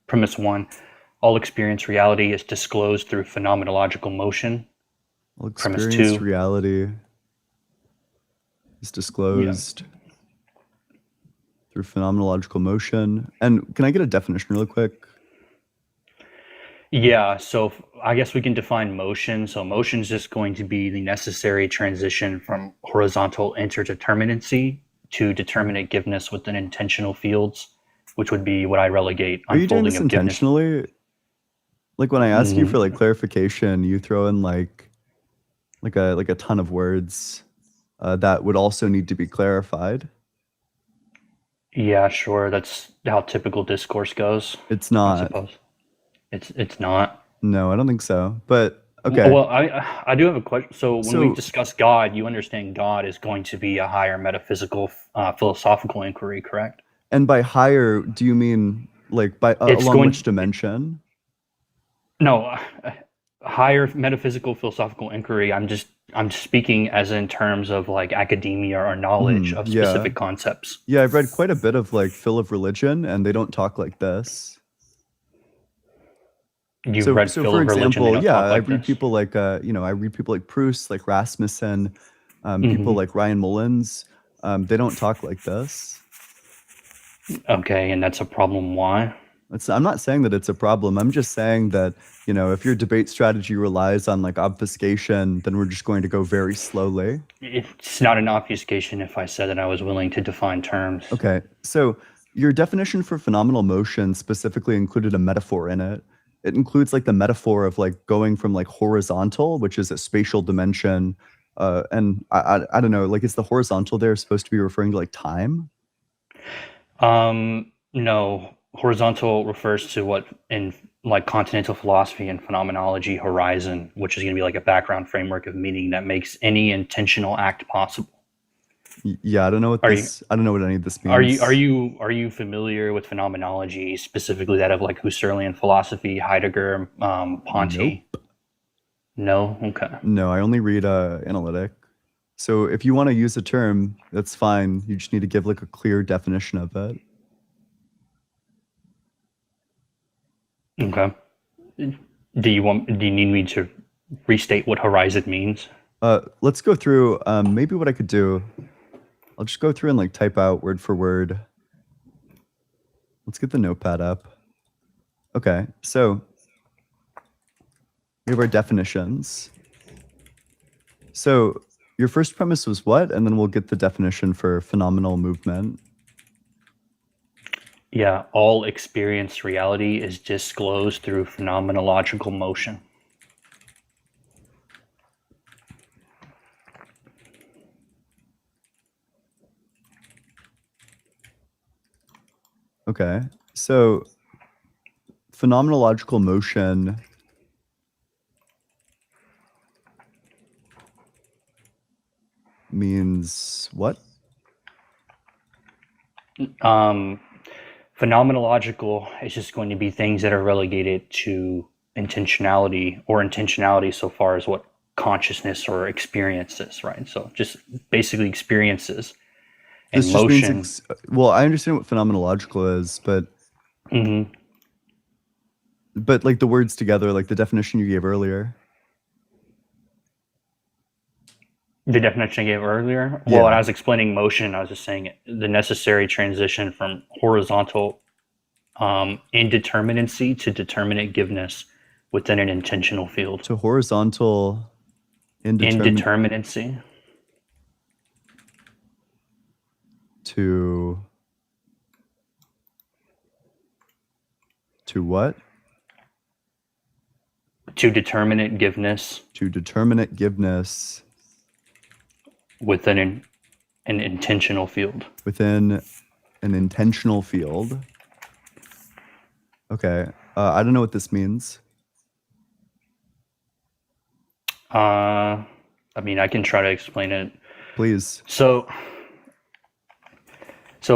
S7: Premise 1, all experience reality is disclosed through phenomenological motion.
S1: Well,
S7: Premise
S1: experienced
S7: 2,
S1: reality is disclosed through phenomenological motion. And can I get a definition really quick?
S7: Yeah, so I guess we can define motion. So motion is just going to be the necessary transition from horizontal interdeterminacy to determinate giveness within intentional fields, which would be what I relegate
S1: Are you doing
S7: unfolding
S1: this
S7: of giveness.
S1: intentionally? Like when I ask you for like clarification, you throw in like a ton of words that would also need to be clarified.
S7: Yeah, sure. That's how typical discourse goes.
S1: It's
S7: I
S1: not.
S7: suppose. It's not.
S1: No, I don't think so. But okay.
S7: Well, I do have a question. So when
S1: So-
S7: we discuss God, you understand God is going to be a higher metaphysical, philosophical inquiry, correct?
S1: And by higher, do you mean like by
S7: It's
S1: along
S7: going-
S1: which dimension?
S7: No, higher metaphysical philosophical inquiry. I'm speaking as in terms of like academia or knowledge of
S1: yeah.
S7: specific concepts.
S1: Yeah, I've read quite a bit of like Phil of Religion, and they don't talk like this.
S7: You've read
S1: so
S7: Phil
S1: for
S7: of Religion.
S1: example,
S7: They don't
S1: yeah,
S7: talk
S1: I
S7: like
S1: read
S7: this.
S1: people like I read people like Proust, like Rasmussen, people like Ryan Mullins. They don't talk like this.
S7: Okay, and that's a problem. Why?
S1: I'm not saying that it's a problem. I'm just saying that, if your debate strategy relies on like obfuscation, then we're just going to go very slowly.
S7: It's not an obfuscation if I said that I was willing to define terms.
S1: Okay, so your definition for phenomenal motion specifically included a metaphor in it. It includes like the metaphor of like going from like horizontal, which is a spatial dimension, and I don't know, like is the horizontal there supposed to be referring to like time?
S7: No. Horizontal refers to what in like continental philosophy and phenomenology, horizon, which is going to be like a background framework of meaning that makes any intentional act possible.
S1: Yeah, I don't know what I don't know what any of this means.
S7: Are you familiar with phenomenology, specifically that of like Husserlian philosophy, Heidegger, Ponty?
S1: Nope.
S7: No? Okay.
S1: No, I only read analytic. So if you want to use a term, that's fine. You just need to give like a clear definition of it.
S7: Okay. Do you need me to restate what horizon means?
S1: Let's go through maybe what I could do. I'll just go through and like type out word for word. Let's get the notepad up. Okay, so we have our definitions. So your first premise was what? And then we'll get the definition for phenomenal movement.
S7: Yeah, all experienced reality is disclosed through phenomenological motion.
S1: Okay, so phenomenological motion means what?
S7: Phenomenological is just going to be things that are relegated to intentionality, or intentionality so far as what consciousness or experience is, right? So just basically experiences. And
S1: This just
S7: motion.
S1: means well, I understand what phenomenological is, but but like the words together, like the definition you gave earlier.
S7: The definition I gave earlier?
S1: Yeah.
S7: Well, when I was explaining motion, I was just saying the necessary transition from horizontal indeterminacy to determinate giveness within an intentional field.
S1: To horizontal
S7: Indeterminacy.
S1: To what?
S7: To determinate giveness
S1: To determinate giveness
S7: within an intentional field.
S1: within an intentional field. Okay, I don't know what this means.
S7: I mean, I can try to explain it.
S1: Please.
S7: So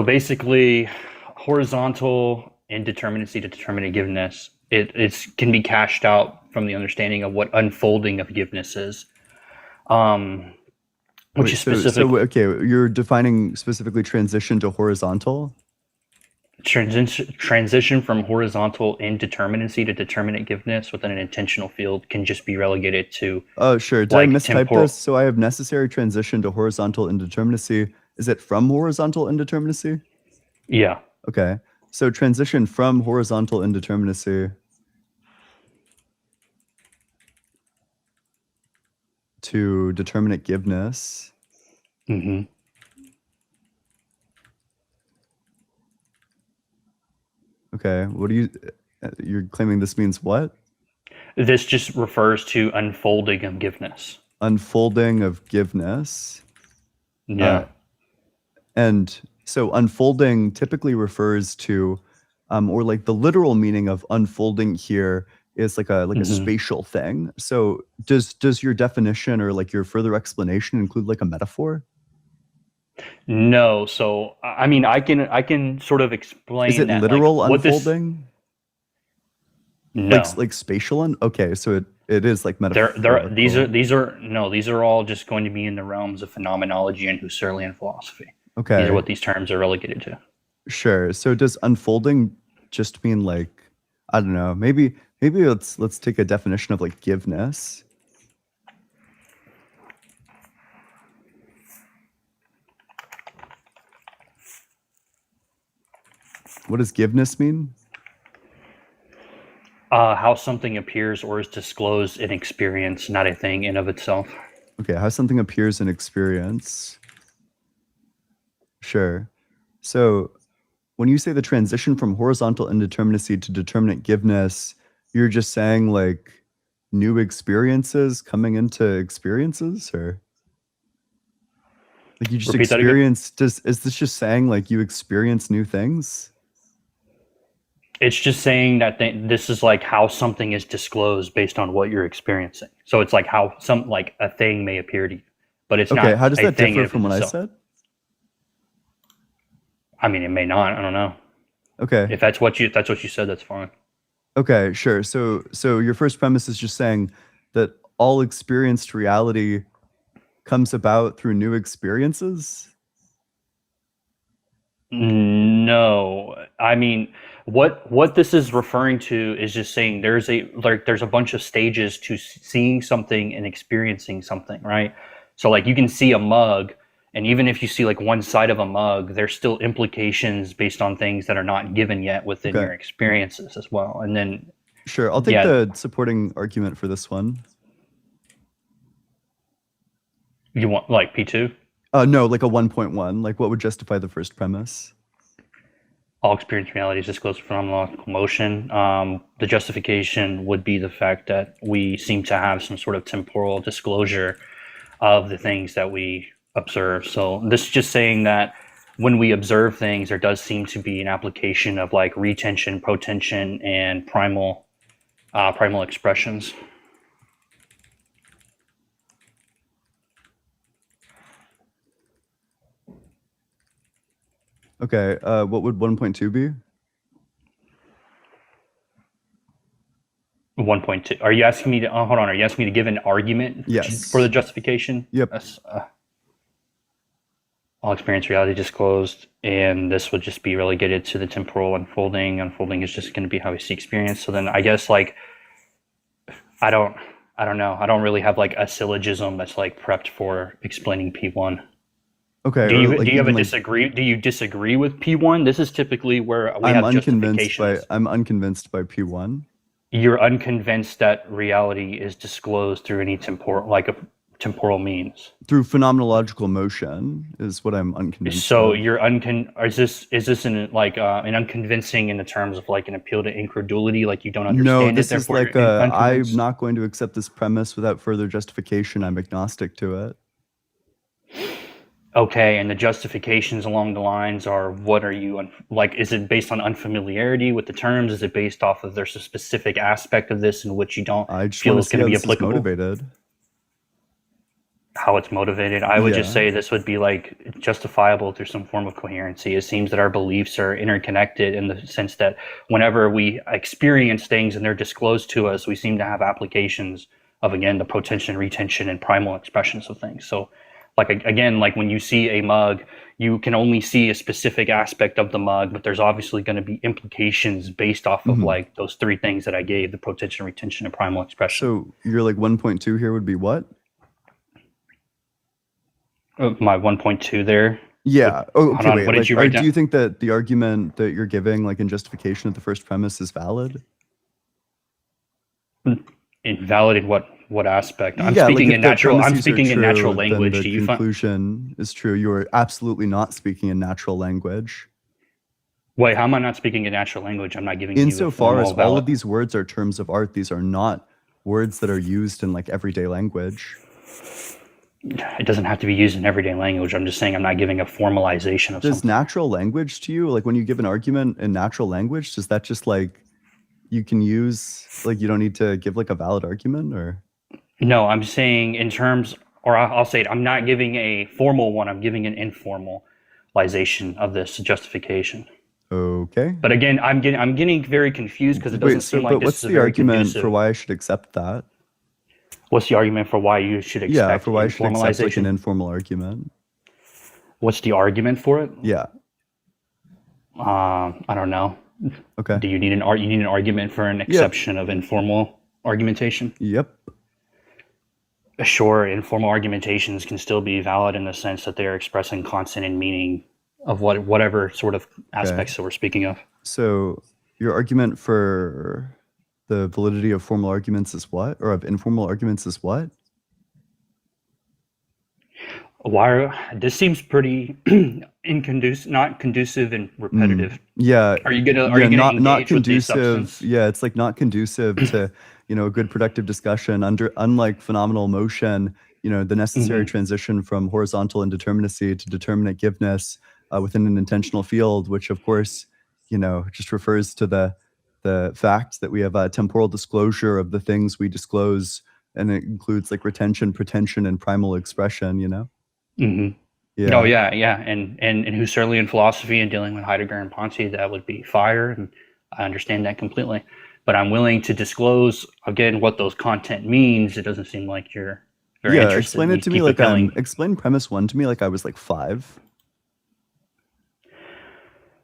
S7: basically, horizontal indeterminacy to determinate giveness, it can be cashed out from the understanding of what unfolding of giveness is. Which is specific.
S1: So, okay, you're defining specifically transition to horizontal?
S7: Transition from horizontal indeterminacy to determinativeness within an intentional field can just be relegated to
S1: Oh, sure. Did I
S7: like
S1: mistype
S7: temporal.
S1: this? So I have necessary transition to horizontal indeterminacy. Is it from horizontal indeterminacy?
S7: Yeah.
S1: Okay. So transition from horizontal indeterminacy to determinate giveness.
S7: Mm-hmm.
S1: Okay. What do you're claiming this means what?
S7: This just refers to unfolding of giveness.
S1: Unfolding of giveness.
S7: Yeah.
S1: And so unfolding typically refers to, or like the literal meaning of unfolding here is like a
S7: Mhm.
S1: spatial thing. So does your definition or like your further explanation include like a metaphor?
S7: No. So I mean, I can sort of explain
S1: Is it
S7: that,
S1: literal
S7: like, what this.
S1: unfolding?
S7: No.
S1: Like spatial okay, so it is like metaphorical.
S7: These are all just going to be in the realms of phenomenology and Husserlian philosophy.
S1: Okay.
S7: These are what these terms are relegated to.
S1: Sure. So does unfolding just mean like, I don't know, maybe let's take a definition of like giveness. What does giveness mean?
S7: How something appears or is disclosed in experience, not a thing in of itself.
S1: Okay, how something appears in experience. Sure. So when you say the transition from horizontal indeterminacy to determinate giveness, you're just saying like new experiences coming into experiences, or like you just
S7: Repeat that again?
S1: experience, is this just saying like you experience new things?
S7: It's just saying that this is like how something is disclosed based on what you're experiencing. So it's like how a thing may appear to you, but it's not.
S1: Okay, how does
S7: a
S1: that
S7: thing
S1: differ
S7: in
S1: from what I
S7: itself.
S1: said?
S7: I mean, it may not. I don't know.
S1: Okay.
S7: If that's what you said, that's fine.
S1: Okay, sure. So your first premise is just saying that all experienced reality comes about through new experiences?
S7: No, I mean, what this is referring to is just saying there's a bunch of stages to seeing something and experiencing something, right? So like you can see a mug, and even if you see like one side of a mug, there's still implications based on things that are not given yet within
S1: Okay.
S7: your experiences as well. And then
S1: Sure, I'll take
S7: Yeah.
S1: the supporting argument for this one.
S7: you want like P2,
S1: No, like a 1.1. Like what would justify the first premise?
S7: all experience reality is disclosed phenomenological motion. The justification would be the fact that we seem to have some sort of temporal disclosure of the things that we observe. So this is just saying that when we observe things, there does seem to be an application of like retention, protension, and primal expressions.
S1: Okay, what would 1.2 be?
S7: 1.2. Are you asking me to hold on? Are you asking me to give an argument
S1: Yes.
S7: for the justification?
S1: Yep.
S7: That's, all experience reality disclosed, and this would just be relegated to the temporal unfolding. Unfolding is just going to be how we see experience. So then I guess like I don't know. I don't really have like a syllogism that's like prepped for explaining P1.
S1: Okay.
S7: Do you
S1: or, like,
S7: do you have a
S1: even, like,
S7: disagree? Do you disagree with P1? This is typically where we
S1: I'm
S7: have justifications.
S1: unconvinced by P1.
S7: You're unconvinced that reality is disclosed through any temporal means.
S1: Through phenomenological motion is what I'm unconvinced
S7: So
S1: of.
S7: you're is this an unconvincing in the terms of like an appeal to incredulity, like you don't understand
S1: No,
S7: it,
S1: this is
S7: therefore
S1: like
S7: you're
S1: I'm
S7: unconvinced?
S1: not going to accept this premise without further justification. I'm agnostic to it.
S7: Okay, and the justifications along the lines are, what are you like? Is it based on unfamiliarity with the terms? Is it based off of there's a specific aspect of this in which you don't
S1: I just
S7: feel
S1: want to
S7: is
S1: see
S7: going to
S1: how
S7: be
S1: this is
S7: applicable?
S1: motivated.
S7: How it's motivated? I would just
S1: Yeah.
S7: say this would be like justifiable through some form of coherency. It seems that our beliefs are interconnected in the sense that whenever we experience things and they're disclosed to us, we seem to have applications of, again, the protension, retention, and primal expressions of things. So Like again, like when you see a mug, you can only see a specific aspect of the mug, but there's obviously going to be implications based off of like those three things that I gave: the protension, retention, and primal expression.
S1: So your like 1.2 here would be what?
S7: My 1.2 there.
S1: Yeah. Oh, okay. Wait.
S7: What did
S1: Like,
S7: you write down?
S1: do you think that the argument that you're giving, like in justification of the first premise, is valid?
S7: Invalid in what aspect? I'm
S1: Yeah,
S7: speaking
S1: like
S7: in
S1: if the
S7: natural. I'm
S1: premises are
S7: speaking in natural
S1: true, then
S7: language.
S1: the
S7: Do you find?
S1: conclusion is true. You are absolutely not speaking in natural language.
S7: Wait, how am I not speaking in natural language? I'm not giving you a
S1: Insofar as
S7: formal
S1: all
S7: valid.
S1: of these words are terms of art, these are not words that are used in like everyday language.
S7: It doesn't have to be used in everyday language. I'm just saying I'm not giving a formalization of
S1: Does
S7: something.
S1: natural language to you, like when you give an argument in natural language, does that just like you can use, like you don't need to give like a valid argument? Or
S7: No, I'm saying in terms, or I'll say it. I'm not giving a formal one. I'm giving an informalization of this justification.
S1: okay.
S7: But again, I'm getting very confused because it doesn't seem like
S1: but
S7: this
S1: what's
S7: is a
S1: the
S7: very
S1: argument
S7: conducive.
S1: for why I should accept that?
S7: What's the argument for why you should expect
S1: Yeah, for why I should accept like an
S7: informalization?
S1: informal argument.
S7: What's the argument for it?
S1: Yeah.
S7: I don't know.
S1: Okay.
S7: Do you need an argument for an exception of informal argumentation?
S1: Yep.
S7: Sure, informal argumentations can still be valid in the sense that they're expressing content and meaning of whatever sort of aspects that we're speaking of.
S1: So your argument for the validity of formal arguments is what? Or of informal arguments is what?
S7: This seems pretty not conducive and repetitive.
S1: Yeah.
S7: Are you gonna
S1: not
S7: engage with the
S1: conducive?
S7: substance?
S1: Yeah, it's like not conducive to a good productive discussion. Unlike phenomenal motion, the necessary transition from horizontal indeterminacy to determinate giveness within an intentional field, which of course just refers to the fact that we have a temporal disclosure of the things we disclose, and it includes like retention, pretension, and primal expression. Yeah.
S7: Oh yeah, and Husserli in philosophy and dealing with Heidegger and Ponti, that would be fire, and I understand that completely. But I'm willing to disclose again what those content means. It doesn't seem like you're very interested.
S1: Explain it to me like explain premise 1 to me like I was like 5.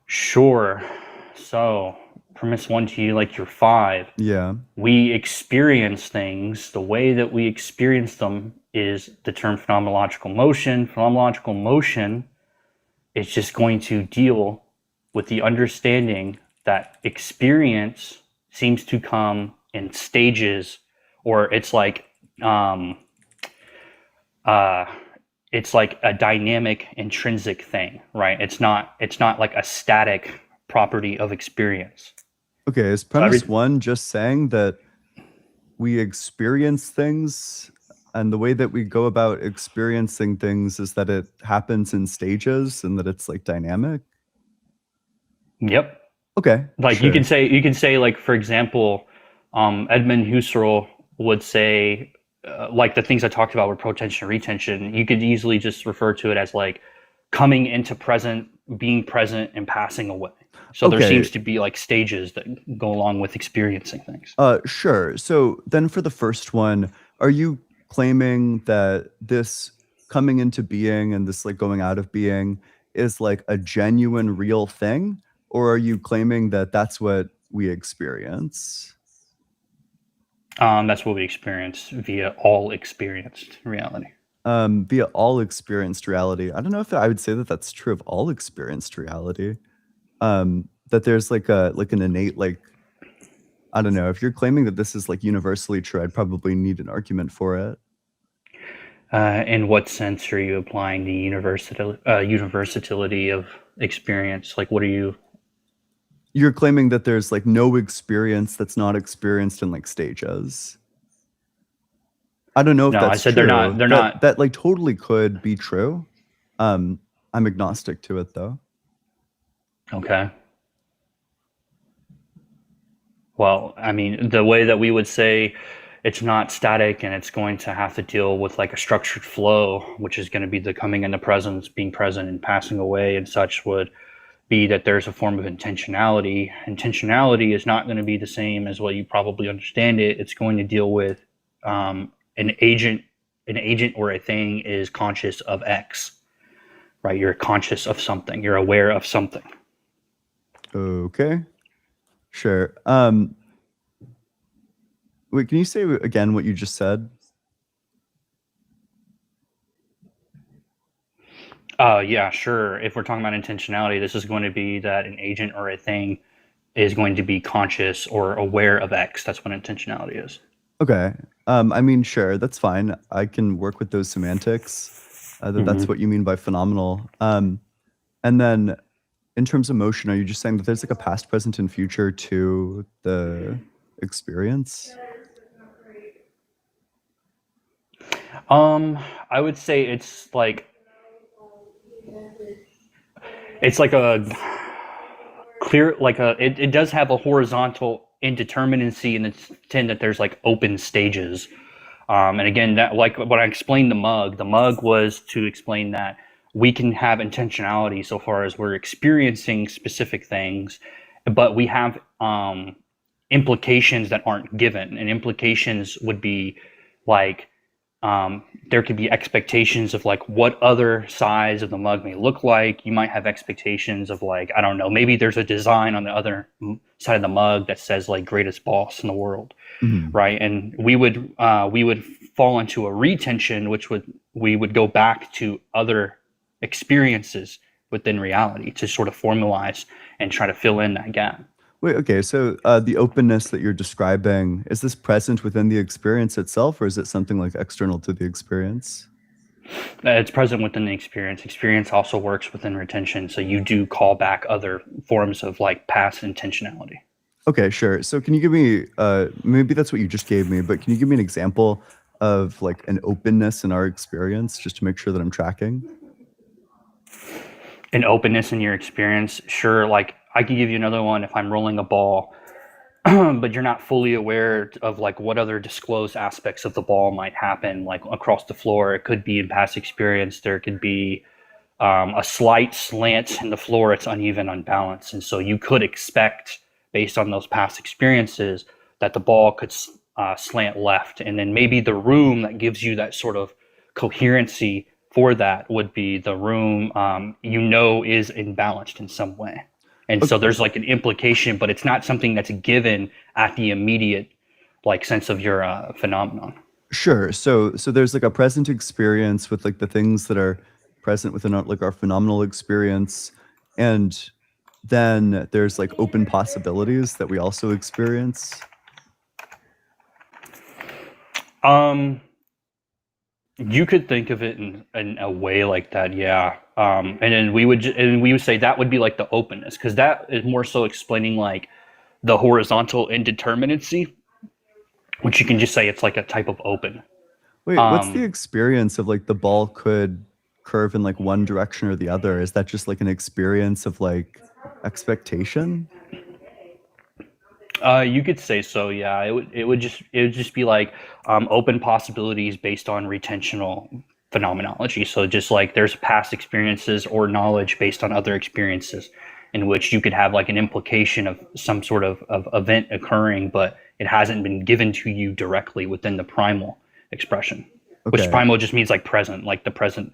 S7: Sure. So premise 1 to you like you're 5.
S1: Yeah.
S7: We experience things. The way that we experience them is the term phenomenological motion. Phenomenological motion is just going to deal with the understanding that experience seems to come in stages, or it's like a dynamic intrinsic thing, right? It's not like a static property of experience.
S1: Okay, is premise 1 just saying that we experience things, and the way that we go about experiencing things is that it happens in stages and that it's like dynamic?
S7: Yep.
S1: Okay.
S7: Like
S1: sure.
S7: you can say like, for example, Edmund Husserl would say like the things I talked about with protension, retention, you could easily just refer to it as like coming into present, being present, and passing away. So there seems to be like stages that go along with experiencing things.
S1: Sure. So then for the first one, are you claiming that this coming into being and this like going out of being is like a genuine real thing? Or are you claiming that that's what we experience?
S7: That's what we experience via all experienced reality.
S1: Via all experienced reality. I don't know if I would say that that's true of all experienced reality. That there's like an innate, like, I don't know, if you're claiming that this is like universally true, I'd probably need an argument for it.
S7: In what sense are you applying the universality of experience? Like, what are you?
S1: You're claiming that there's like no experience that's not experienced in like stages. I don't know if that's
S7: I said
S1: true.
S7: they're not.
S1: That like totally could be true. I'm agnostic to it though.
S7: Okay. Well, I mean, the way that we would say it's not static and it's going to have to deal with like a structured flow, which is going to be the coming into presence, being present and passing away and such, would be that there's a form of intentionality. Intentionality is not going to be the same as what you probably understand it. It's going to deal with an agent an agent or a thing is conscious of X, right? You're conscious of something. You're aware of something.
S1: Okay. Sure. Wait, can you say again what you just said?
S7: Yeah, sure. If we're talking about intentionality, this is going to be that an agent or a thing is going to be conscious or aware of X. That's what intentionality is.
S1: Okay. I mean, sure, that's fine. I can work with those semantics. That's what you mean by phenomenal. And then in terms of motion, are you just saying that there's like a past, present, and future to the experience?
S7: I would say it's like a clear, like it does have a horizontal indeterminacy in the sense that there's like open stages. And again, that, like when I explained the mug was to explain that we can have intentionality so far as we're experiencing specific things, but we have implications that aren't given. And implications would be like there could be expectations of like what other size of the mug may look like. You might have expectations of like, I don't know, maybe there's a design on the other side of the mug that says like greatest boss in the world, right? And we would fall into a retention, which we would go back to other experiences within reality to sort of formalize and try to fill in that gap.
S1: Wait, okay, so the openness that you're describing, is this present within the experience itself, or is it something like external to the experience?
S7: It's present within the experience. Experience also works within retention, so you do call back other forms of like past intentionality.
S1: Okay, sure. So can you give me, maybe that's what you just gave me, but can you give me an example of like an openness in our experience, just to make sure that I'm tracking?
S7: An openness in your experience, sure. Like I can give you another one if I'm rolling a ball, but you're not fully aware of like what other disclosed aspects of the ball might happen, like across the floor. It could be in past experience. There could be a slight slant in the floor. It's uneven, unbalanced, and so you could expect, based on those past experiences, that the ball could slant left, and then maybe the room that gives you that sort of coherency for that would be the room is imbalanced in some way. And so there's like an implication, but it's not something that's given at the immediate like sense of your phenomenon.
S1: Sure. So there's like a present experience with like the things that are present within like our phenomenal experience, and then there's like open possibilities that we also experience.
S7: You could think of it in a way like that, yeah. And then we would say that would be like the openness, because that is more so explaining like the horizontal indeterminacy, which you can just say it's like a type of open.
S1: Wait, what's the experience of like the ball could curve in like one direction or the other? Is that just like an experience of like expectation?
S7: You could say so, yeah. It would just be like open possibilities based on retentional phenomenology. So just like there's past experiences or knowledge based on other experiences, in which you could have like an implication of some sort of event occurring, but it hasn't been given to you directly within the primal expression.
S1: Okay.
S7: Which primal just means like present, like the present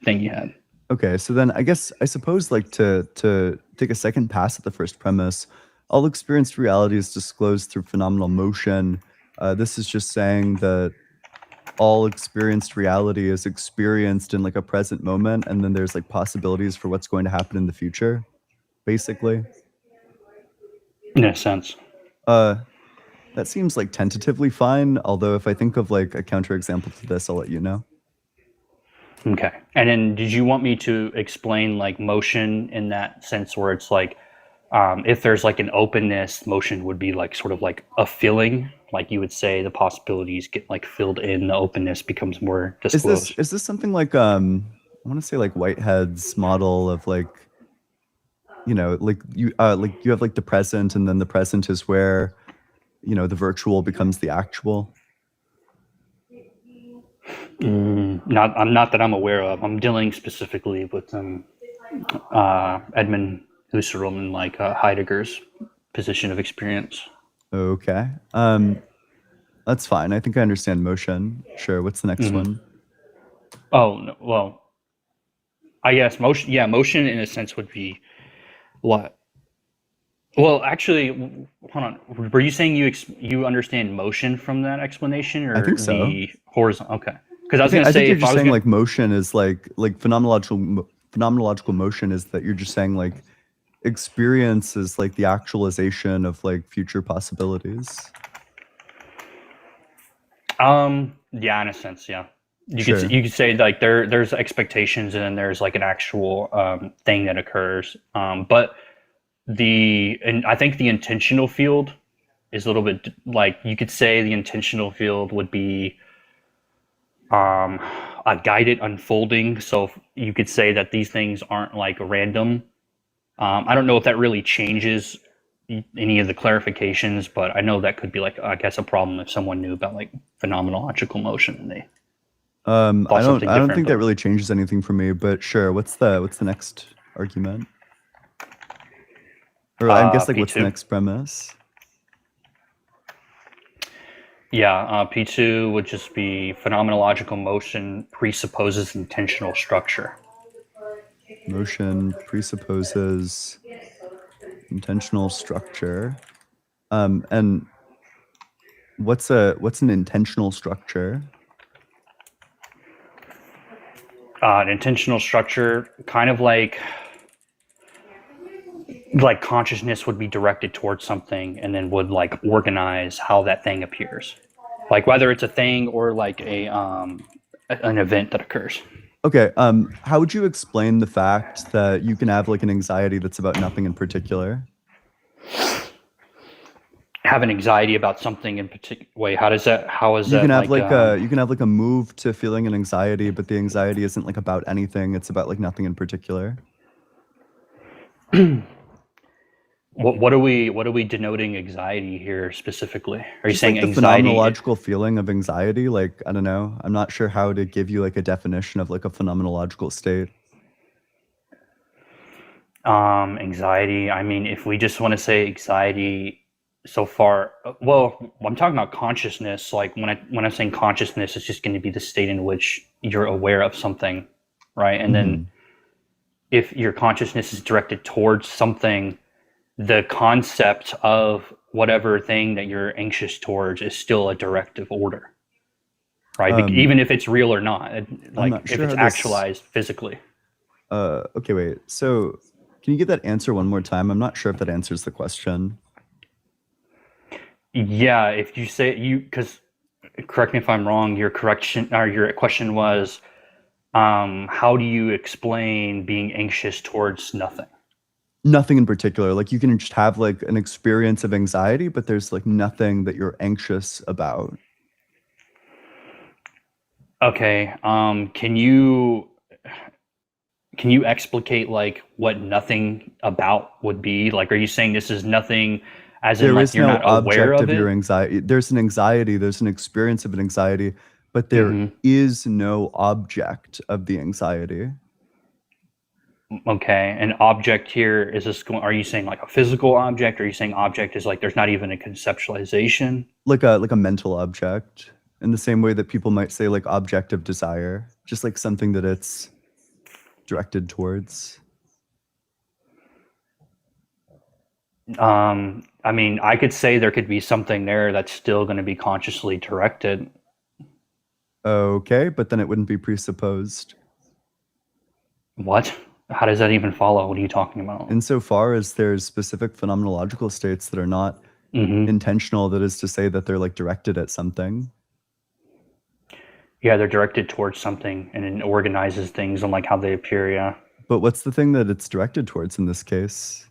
S7: thing you had.
S1: Okay, so then I suppose like to take a second pass at the first premise, all experienced reality is disclosed through phenomenal motion. This is just saying that all experienced reality is experienced in like a present moment, and then there's like possibilities for what's going to happen in the future, basically.
S7: In a sense.
S1: That seems like tentatively fine, although if I think of like a counterexample to this, I'll let you know.
S7: Okay. And then did you want me to explain like motion in that sense, where it's like if there's like an openness, motion would be like sort of like a filling, like you would say the possibilities get like filled in, the openness becomes more disclosed.
S1: Is this something like I want to say like Whitehead's model of like, like you have like the present, and then the present is where the virtual becomes the actual?
S7: Not that I'm aware of. I'm dealing specifically with Edmund Husserl and like Heidegger's position of experience.
S1: Okay. That's fine. I think I understand motion. Sure. What's the next one?
S7: Oh, no, well, I guess motion. Yeah, motion in a sense would be what? Well, actually, hold on. Were you saying you understand motion from that explanation,
S1: I
S7: or
S1: think so.
S7: the horizontal? Okay, because I was
S1: I
S7: going to
S1: think
S7: say
S1: you're
S7: if I
S1: just
S7: was
S1: saying
S7: gonna,
S1: like motion is like phenomenological motion is that you're just saying like experience is like the actualization of like future possibilities.
S7: yeah, in a sense, yeah.
S1: Sure.
S7: You could say like there's expectations and then there's like an actual thing that occurs. But I think the intentional field is a little bit like you could say the intentional field would be a guided unfolding. So you could say that these things aren't like random. I don't know if that really changes any of the clarifications, but I know that could be like I guess a problem if someone knew about like phenomenological motion and they
S1: I don't
S7: something different,
S1: think that
S7: but-
S1: really changes anything for me, but sure. What's the next argument? Or I guess like what's the
S7: P2.
S1: next premise?
S7: Yeah, P2 would just be phenomenological motion presupposes intentional structure.
S1: Motion presupposes intentional structure. And what's an intentional structure?
S7: An intentional structure, kind of like consciousness would be directed towards something and then would like organize how that thing appears, like whether it's a thing or like an event that occurs.
S1: Okay. How would you explain the fact that you can have like an anxiety that's about nothing in particular?
S7: Have an anxiety about something in particular. Wait, how is that
S1: You can have you can have like a move to feeling an anxiety, but the anxiety isn't like about anything. It's about like nothing in particular.
S7: what are we denoting anxiety here specifically? Are you
S1: Just
S7: saying
S1: like the
S7: anxiety?
S1: phenomenological feeling of anxiety? Like, I don't know. I'm not sure how to give you like a definition of like a phenomenological state.
S7: Anxiety. I mean, if we just want to say anxiety so far, well, I'm talking about consciousness. Like when I'm saying consciousness, it's just going to be the state in which you're aware of something, right? And then if your consciousness is directed towards something, the concept of whatever thing that you're anxious towards is still a directive order, right? Even if it's real or not, like
S1: not
S7: if
S1: sure
S7: it's
S1: how this-
S7: actualized physically.
S1: Okay, wait. So, can you get that answer one more time? I'm not sure if that answers the question.
S7: Yeah, if you say because correct me if I'm wrong, your question was, how do you explain being anxious towards nothing?
S1: Nothing in particular. Like you can just have like an experience of anxiety, but there's like nothing that you're anxious about.
S7: Okay, can you explicate like what nothing about would be? Like, are you saying this is nothing as in
S1: There
S7: like
S1: is
S7: you're
S1: no
S7: not aware
S1: object
S7: of
S1: of your
S7: it?
S1: anxiety. There's an anxiety, there's an experience of an anxiety, but there is no object of the anxiety.
S7: Okay, an object here is this going? Are you saying like a physical object? Or are you saying object is like there's not even a conceptualization?
S1: Like a mental object, in the same way that people might say like object of desire, just like something that it's directed towards.
S7: I mean, I could say there could be something there that's still going to be consciously directed.
S1: Okay, but then it wouldn't be presupposed.
S7: What? How does that even follow? What are you talking about?
S1: Insofar as there's specific phenomenological states that are not intentional, that is to say that they're like directed at something.
S7: Yeah, they're directed towards something and it organizes things on like how they appear, yeah.
S1: But what's the thing that it's directed towards in this case?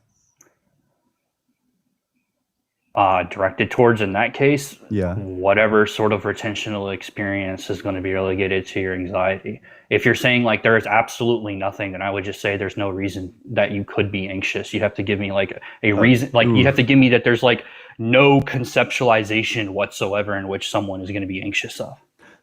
S7: Directed towards in that case,
S1: Yeah.
S7: whatever sort of retentional experience is going to be relegated to your anxiety. If you're saying like there is absolutely nothing, then I would just say there's no reason that you could be anxious. You'd have to give me like a reason, like you'd have to give me that there's like no conceptualization whatsoever in which someone is going to be anxious of.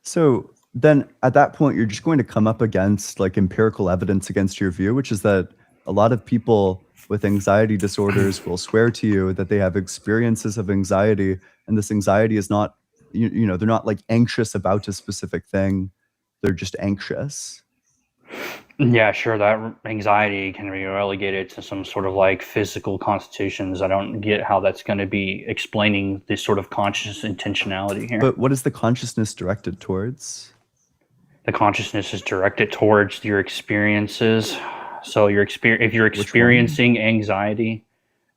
S1: So then at that point, you're just going to come up against like empirical evidence against your view, which is that a lot of people with anxiety disorders will swear to you that they have experiences of anxiety, and this anxiety is not you know, they're not like anxious about a specific thing. They're just anxious.
S7: Yeah, sure. That anxiety can be relegated to some sort of like physical constitutions. I don't get how that's going to be explaining this sort of conscious intentionality here.
S1: But what is the consciousness directed towards?
S7: The consciousness is directed towards your experiences. So if you're experiencing anxiety,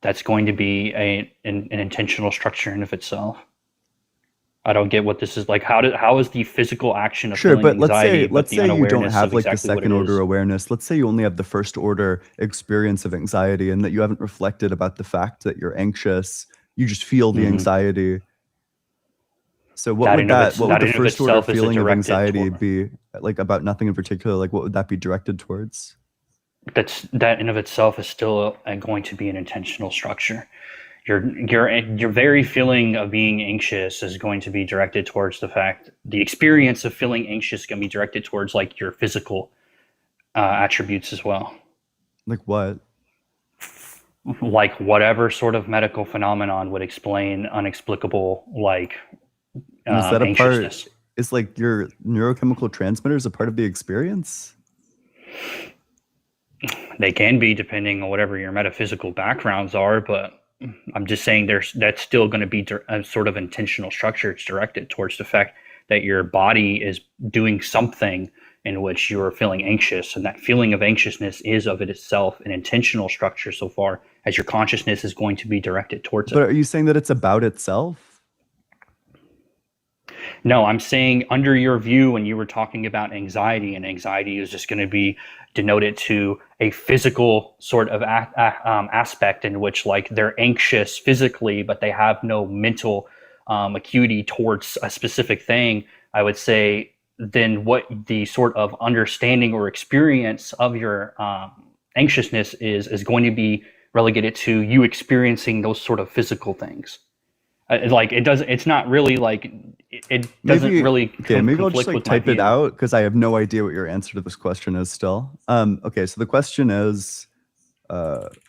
S7: that's going to be an intentional structure in of itself. I don't get what this is like. How is the physical action of
S1: Sure,
S7: feeling
S1: but
S7: anxiety,
S1: let's say you don't
S7: unawareness
S1: have
S7: of
S1: like the
S7: exactly what it
S1: second order
S7: is?
S1: awareness. Let's say you only have the first order experience of anxiety, and that you haven't reflected about the fact that you're anxious. You just feel the anxiety. So what would the first order feeling of anxiety be like about nothing in particular? Like what would that be directed towards?
S7: That in of itself is still going to be an intentional structure. Your very feeling of being anxious is going to be directed towards the experience of feeling anxious can be directed towards like your physical attributes as well.
S1: Like what?
S7: Like whatever sort of medical phenomenon would explain unexplicable like
S1: Is that a
S7: anxiousness.
S1: part? Is like your neurochemical transmitters a part of the experience?
S7: They can be, depending on whatever your metaphysical backgrounds are, but I'm just saying that's still going to be a sort of intentional structure. It's directed towards the fact that your body is doing something in which you're feeling anxious, and that feeling of anxiousness is of it itself an intentional structure so far as your consciousness is going to be directed towards it.
S1: But are you saying that it's about itself?
S7: No, I'm saying under your view, when you were talking about anxiety, and anxiety is just going to be denoted to a physical sort of aspect in which like they're anxious physically, but they have no mental acuity towards a specific thing. I would say then what the sort of understanding or experience of your anxiousness is going to be relegated to you experiencing those sort of physical things. Like it doesn't. It's not really like it doesn't really.
S1: Okay, maybe I'll just like type it out because I have no idea what your answer to this question is still. Okay, so the question is,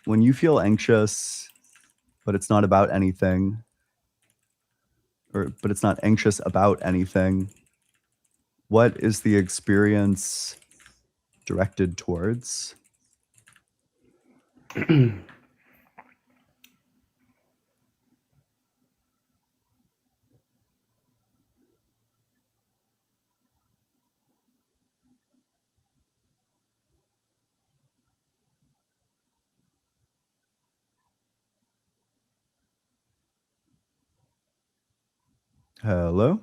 S1: when you feel anxious, but it's not about anything, but it's not anxious about anything, what is the experience directed towards? Hello?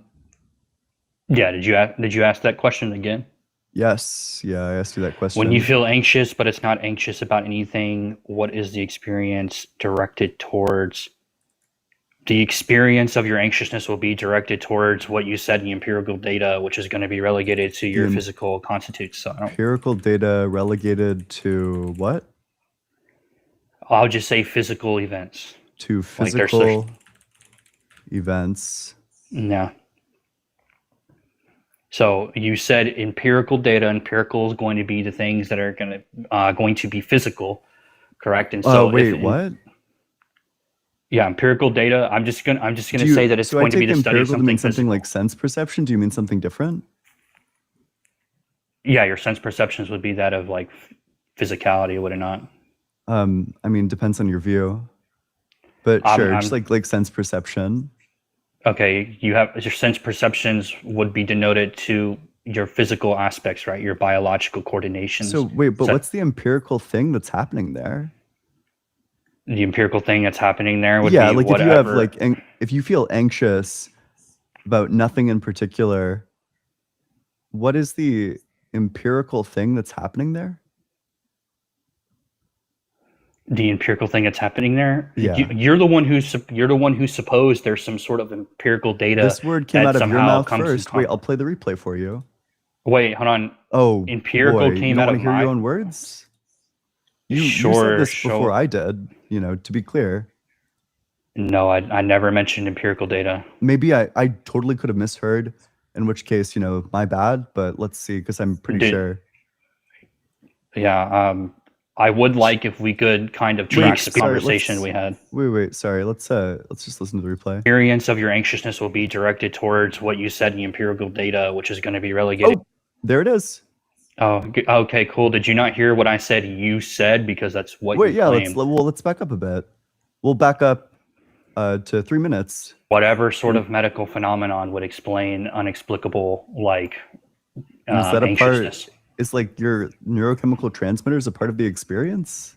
S7: Yeah, did you ask that question again?
S1: Yes. Yeah, I asked you that question.
S7: When you feel anxious, but it's not anxious about anything, what is the experience directed towards? The experience of your anxiousness will be directed towards what you said in the empirical data, which is going to be relegated to your physical constitutes. So
S1: empirical data relegated to what?
S7: I'll just say physical events.
S1: To physical events.
S7: Yeah. So you said empirical data. Empirical is going to be the things that are going to be physical, correct? And so,
S1: wait, what?
S7: Yeah, empirical data. I'm just gonna say that it's going to be the study of
S1: something like sense perception. Do you mean something different?
S7: Yeah, your sense perceptions would be that of like physicality, would it not?
S1: I mean, depends on your view, but sure, just like sense perception.
S7: Okay, your sense perceptions would be denoted to your physical aspects, right? Your biological coordinations.
S1: So wait, but what's the empirical thing that's happening there?
S7: The empirical thing that's happening there would be
S1: like
S7: whatever.
S1: If you have like if you feel anxious about nothing in particular, what is the empirical thing that's happening there?
S7: The empirical thing that's happening there.
S1: Yeah.
S7: You're the one who supposed there's some sort of empirical data.
S1: This word came out of your mouth first. Wait, I'll play the replay for you.
S7: Wait, hold on.
S1: Oh,
S7: empirical
S1: boy.
S7: came out of
S1: my. You want to hear your own words? You said this before I did. You know, to be clear.
S7: No, I never mentioned empirical data.
S1: Maybe I totally could have misheard. In which case, you know, my bad. But let's see, because I'm pretty sure.
S7: Yeah. I would like if we could kind of track the
S1: sorry,
S7: conversation we had.
S1: Wait, sorry. Let's just listen to the replay.
S7: Experience of your anxiousness will be directed towards what you said in the empirical data, which is going to be relegated.
S1: Oh, there it is.
S7: Oh, okay, cool. Did you not hear what I said you said? Because that's what
S1: Wait,
S7: you
S1: yeah,
S7: claimed.
S1: let's back up a bit. We'll back up to 3 minutes.
S7: Whatever sort of medical phenomenon would explain unexplicable, like,
S1: Is that a
S7: anxiousness.
S1: part? Is like your neurochemical transmitters a part of the experience?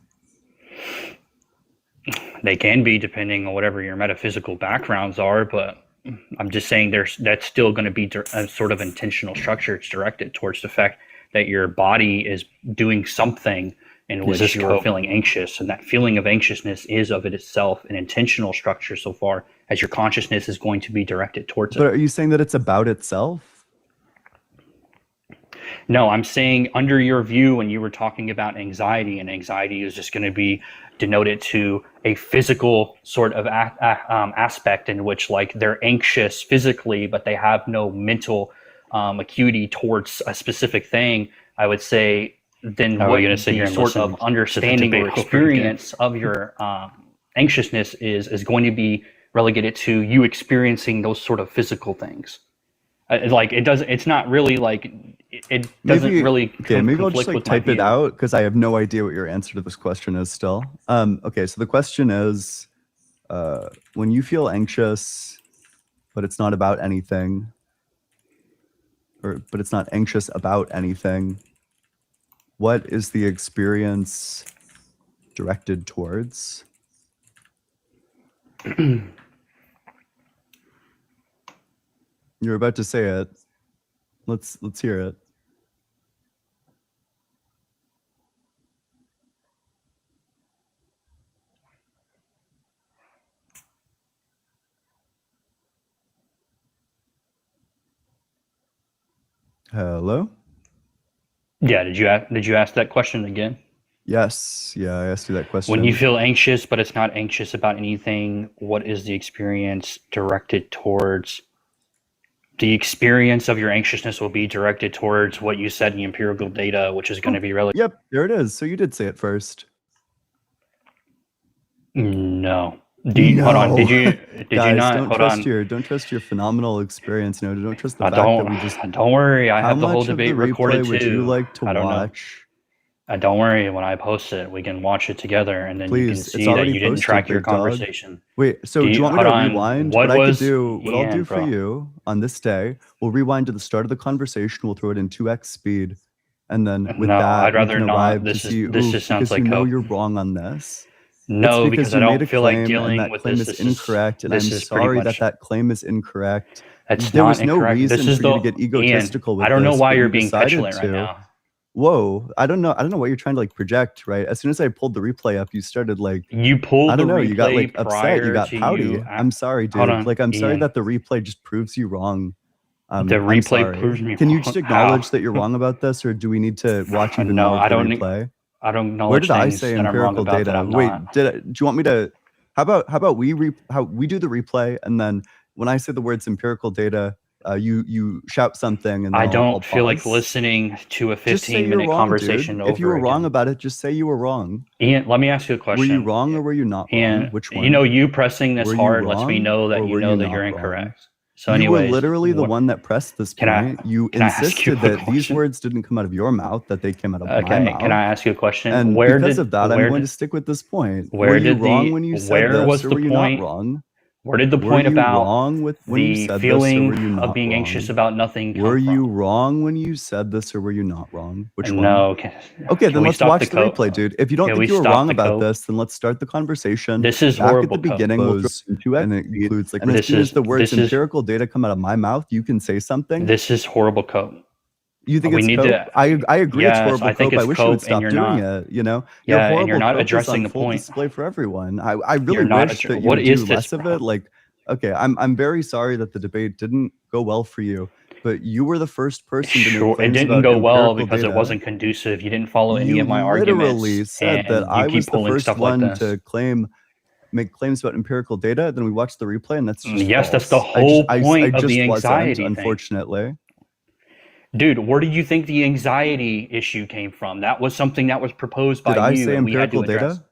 S7: They can be, depending on whatever your metaphysical backgrounds are, but I'm just saying that's still going to be a sort of intentional structure. It's directed towards the fact that your body is doing something in which you're feeling anxious, and that feeling of anxiousness is of it itself an intentional structure so far as your consciousness is going to be directed towards it.
S1: But are you saying that it's about itself?
S7: No, I'm saying under your view, when you were talking about anxiety, and anxiety is just going to be denoted to a physical sort of aspect in which, like, they're anxious physically, but they have no mental acuity towards a specific thing. I would say then what the sort of understanding or experience of your anxiousness is going to be relegated to you experiencing those sort of physical things. Like, it doesn't. It's not really like it doesn't really.
S1: Okay, maybe I'll just like type it out because I have no idea what your answer to this question is still. Okay, so the question is, when you feel anxious, but it's not about anything, but it's not anxious about anything, what is the experience directed towards? You're about to say it. Let's hear it. Hello?
S7: Yeah, did you ask that question again?
S1: Yes. Yeah, I asked you that question.
S7: When you feel anxious, but it's not anxious about anything, what is the experience directed towards? The experience of your anxiousness will be directed towards what you said in the empirical data, which is going to be relevant.
S1: Yep, there it is. So you did say it first.
S7: No. Hold on. Did you
S1: Guys,
S7: not?
S1: Don't trust your phenomenal experience. No, don't trust the fact
S7: don't,
S1: that we just.
S7: Don't worry. I have the whole debate
S1: How much of the
S7: recorded
S1: replay would
S7: too.
S1: you like to
S7: I don't
S1: watch?
S7: know. Don't worry. When I post it, we can watch it together, and then you can see that you didn't track your conversation.
S1: Wait, so do you want me to rewind? What I'll do for you on this day, we'll rewind to the start of the conversation. We'll throw it in 2x speed, and then with that,
S7: I'd rather
S1: we can
S7: not.
S1: arrive
S7: This
S1: to see
S7: just sounds like
S1: you're wrong on this.
S7: No, because I don't feel like dealing
S1: that
S7: with
S1: claim
S7: this.
S1: is incorrect, and I'm
S7: is
S1: sorry that claim is incorrect.
S7: That's
S1: there
S7: not
S1: was no
S7: incorrect.
S1: reason for you to get egotistical with
S7: I don't know
S1: this,
S7: why
S1: but
S7: you're
S1: you
S7: being
S1: decided
S7: petulant right now.
S1: Whoa, I don't know what you're trying to like project, right? As soon as I pulled the replay up, you started like
S7: you pulled.
S1: I don't know.
S7: The
S1: You got like upset. You got
S7: to
S1: pouty. I'm sorry, dude. Like I'm sorry that the replay just proves you wrong.
S7: The replay proves me.
S1: Can you just acknowledge that you're wrong about this, or do we need to watch even more of the replay?
S7: I don't acknowledge.
S1: Where did I say empirical data? Wait, do you want me to? How about we do the replay, and then when I say the words empirical data, you shout something, and then
S7: I don't
S1: I'll
S7: feel like
S1: pause.
S7: listening to a 15-minute
S1: wrong,
S7: conversation.
S1: Dude. If you were wrong about it, just say you were wrong.
S7: Ian, let me ask you a question.
S1: Were you wrong or were you not wrong? Which one?
S7: You pressing this hard lets me know that you know that you're incorrect. So
S1: you were literally the one that pressed this point. You insisted that these words didn't come out of your mouth, that they came out of my mouth.
S7: Can I ask you a question?
S1: And because of that, I'm going to stick with this point. Were you wrong when you said this, or were you not wrong?
S7: Where did the point about
S1: wrong with when you said
S7: feeling
S1: this, or were you not
S7: of being
S1: wrong?
S7: anxious about nothing?
S1: Were you wrong when you said this, or were you not wrong? Which one?
S7: No.
S1: Okay, then let's watch the replay, dude. If you don't think you were wrong about this, then let's start the conversation.
S7: This is
S1: back
S7: horrible.
S1: At the beginning, we'll throw into it, and it includes like as soon as the words empirical data come out of my mouth, you can say something.
S7: This is horrible code.
S1: You think it's cope? I agree. It's horrible cope. I wish you would stop doing it. You know,
S7: yeah, and you're not addressing the point.
S1: Display for everyone. I really wish that you would do less of it. Like. Okay, I'm very sorry that the debate didn't go well for you, but you were the first person to make claims
S7: it didn't
S1: about
S7: go well
S1: empirical
S7: because
S1: data.
S7: it wasn't conducive. You didn't follow any of my arguments.
S1: You literally said that I was the first one to make claims about empirical data. Then we watched the replay, and that's just
S7: yes,
S1: false.
S7: that's the whole point of the anxiety
S1: thing. Unfortunately.
S7: Dude, where do you think the anxiety issue came from? That was something that was proposed by
S1: Did I
S7: you
S1: say
S7: and we had to
S1: empirical
S7: address.
S1: data?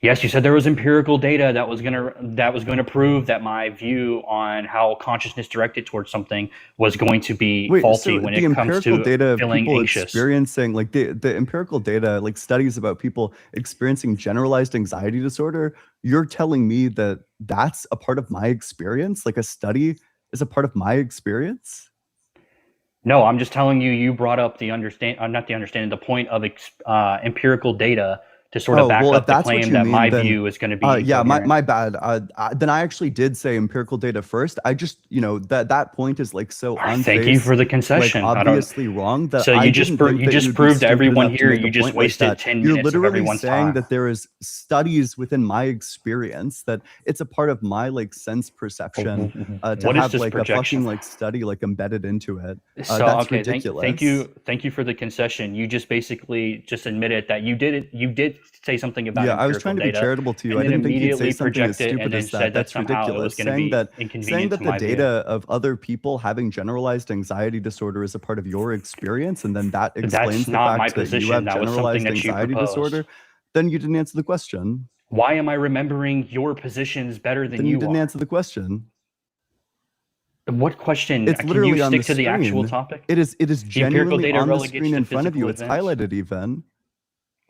S7: Yes, you said there was empirical data that was going to prove that my view on how consciousness directed towards something was going to be
S1: Wait,
S7: faulty
S1: so
S7: when
S1: the
S7: it comes
S1: empirical
S7: to
S1: data of
S7: feeling
S1: people
S7: anxious.
S1: experiencing, like the empirical data, like studies about people experiencing generalized anxiety disorder, you're telling me that that's a part of my experience? Like a study is a part of my experience?
S7: No, I'm just telling you. You brought up the not the understanding, the point of empirical data to sort of
S1: Oh,
S7: back
S1: well, if
S7: up the
S1: that's what
S7: claim
S1: you
S7: that
S1: mean,
S7: my
S1: then
S7: view is going to be
S1: yeah,
S7: incoherent.
S1: my bad. Then I actually did say empirical data first. I just, that point is like so
S7: All right,
S1: on
S7: thank you
S1: face,
S7: for the
S1: like
S7: concession. I don't.
S1: obviously wrong that
S7: So
S1: I
S7: you just
S1: didn't think that you'd be
S7: proved to
S1: stupid
S7: everyone
S1: enough to
S7: here
S1: make a
S7: you just
S1: point like
S7: wasted
S1: that.
S7: 10
S1: You're
S7: minutes of
S1: literally
S7: everyone's
S1: saying
S7: time.
S1: that there is studies within my experience, that it's a part of my like sense perception to
S7: What is
S1: have
S7: this
S1: like
S7: projection?
S1: a fucking like study like embedded into it.
S7: So
S1: That's
S7: okay,
S1: ridiculous.
S7: thank you for the concession. You just basically just admitted that you did say something about
S1: Yeah, I was
S7: empirical
S1: trying to be
S7: data,
S1: charitable to you.
S7: and
S1: I
S7: then
S1: didn't think you'd say
S7: immediately
S1: something as
S7: projected and
S1: stupid
S7: then
S1: as that.
S7: said that
S1: That's
S7: somehow it was
S1: ridiculous.
S7: going to be
S1: Saying
S7: inconvenient
S1: that
S7: to
S1: the
S7: my view.
S1: data of other people having generalized anxiety disorder is a part of your experience, and then that
S7: That's
S1: explains the
S7: not my
S1: fact that you
S7: position.
S1: have
S7: That was something
S1: generalized
S7: that you
S1: anxiety
S7: proposed.
S1: disorder, then you didn't answer the question.
S7: Why am I remembering your positions better than
S1: Then you didn't
S7: are?
S1: answer the question.
S7: What question?
S1: It's
S7: Can you
S1: literally on
S7: stick
S1: the
S7: to the actual
S1: screen.
S7: topic?
S1: It is
S7: The empirical
S1: genuinely
S7: data
S1: on the
S7: relegates
S1: screen
S7: to
S1: in front of you.
S7: physical
S1: It's
S7: events.
S1: highlighted even.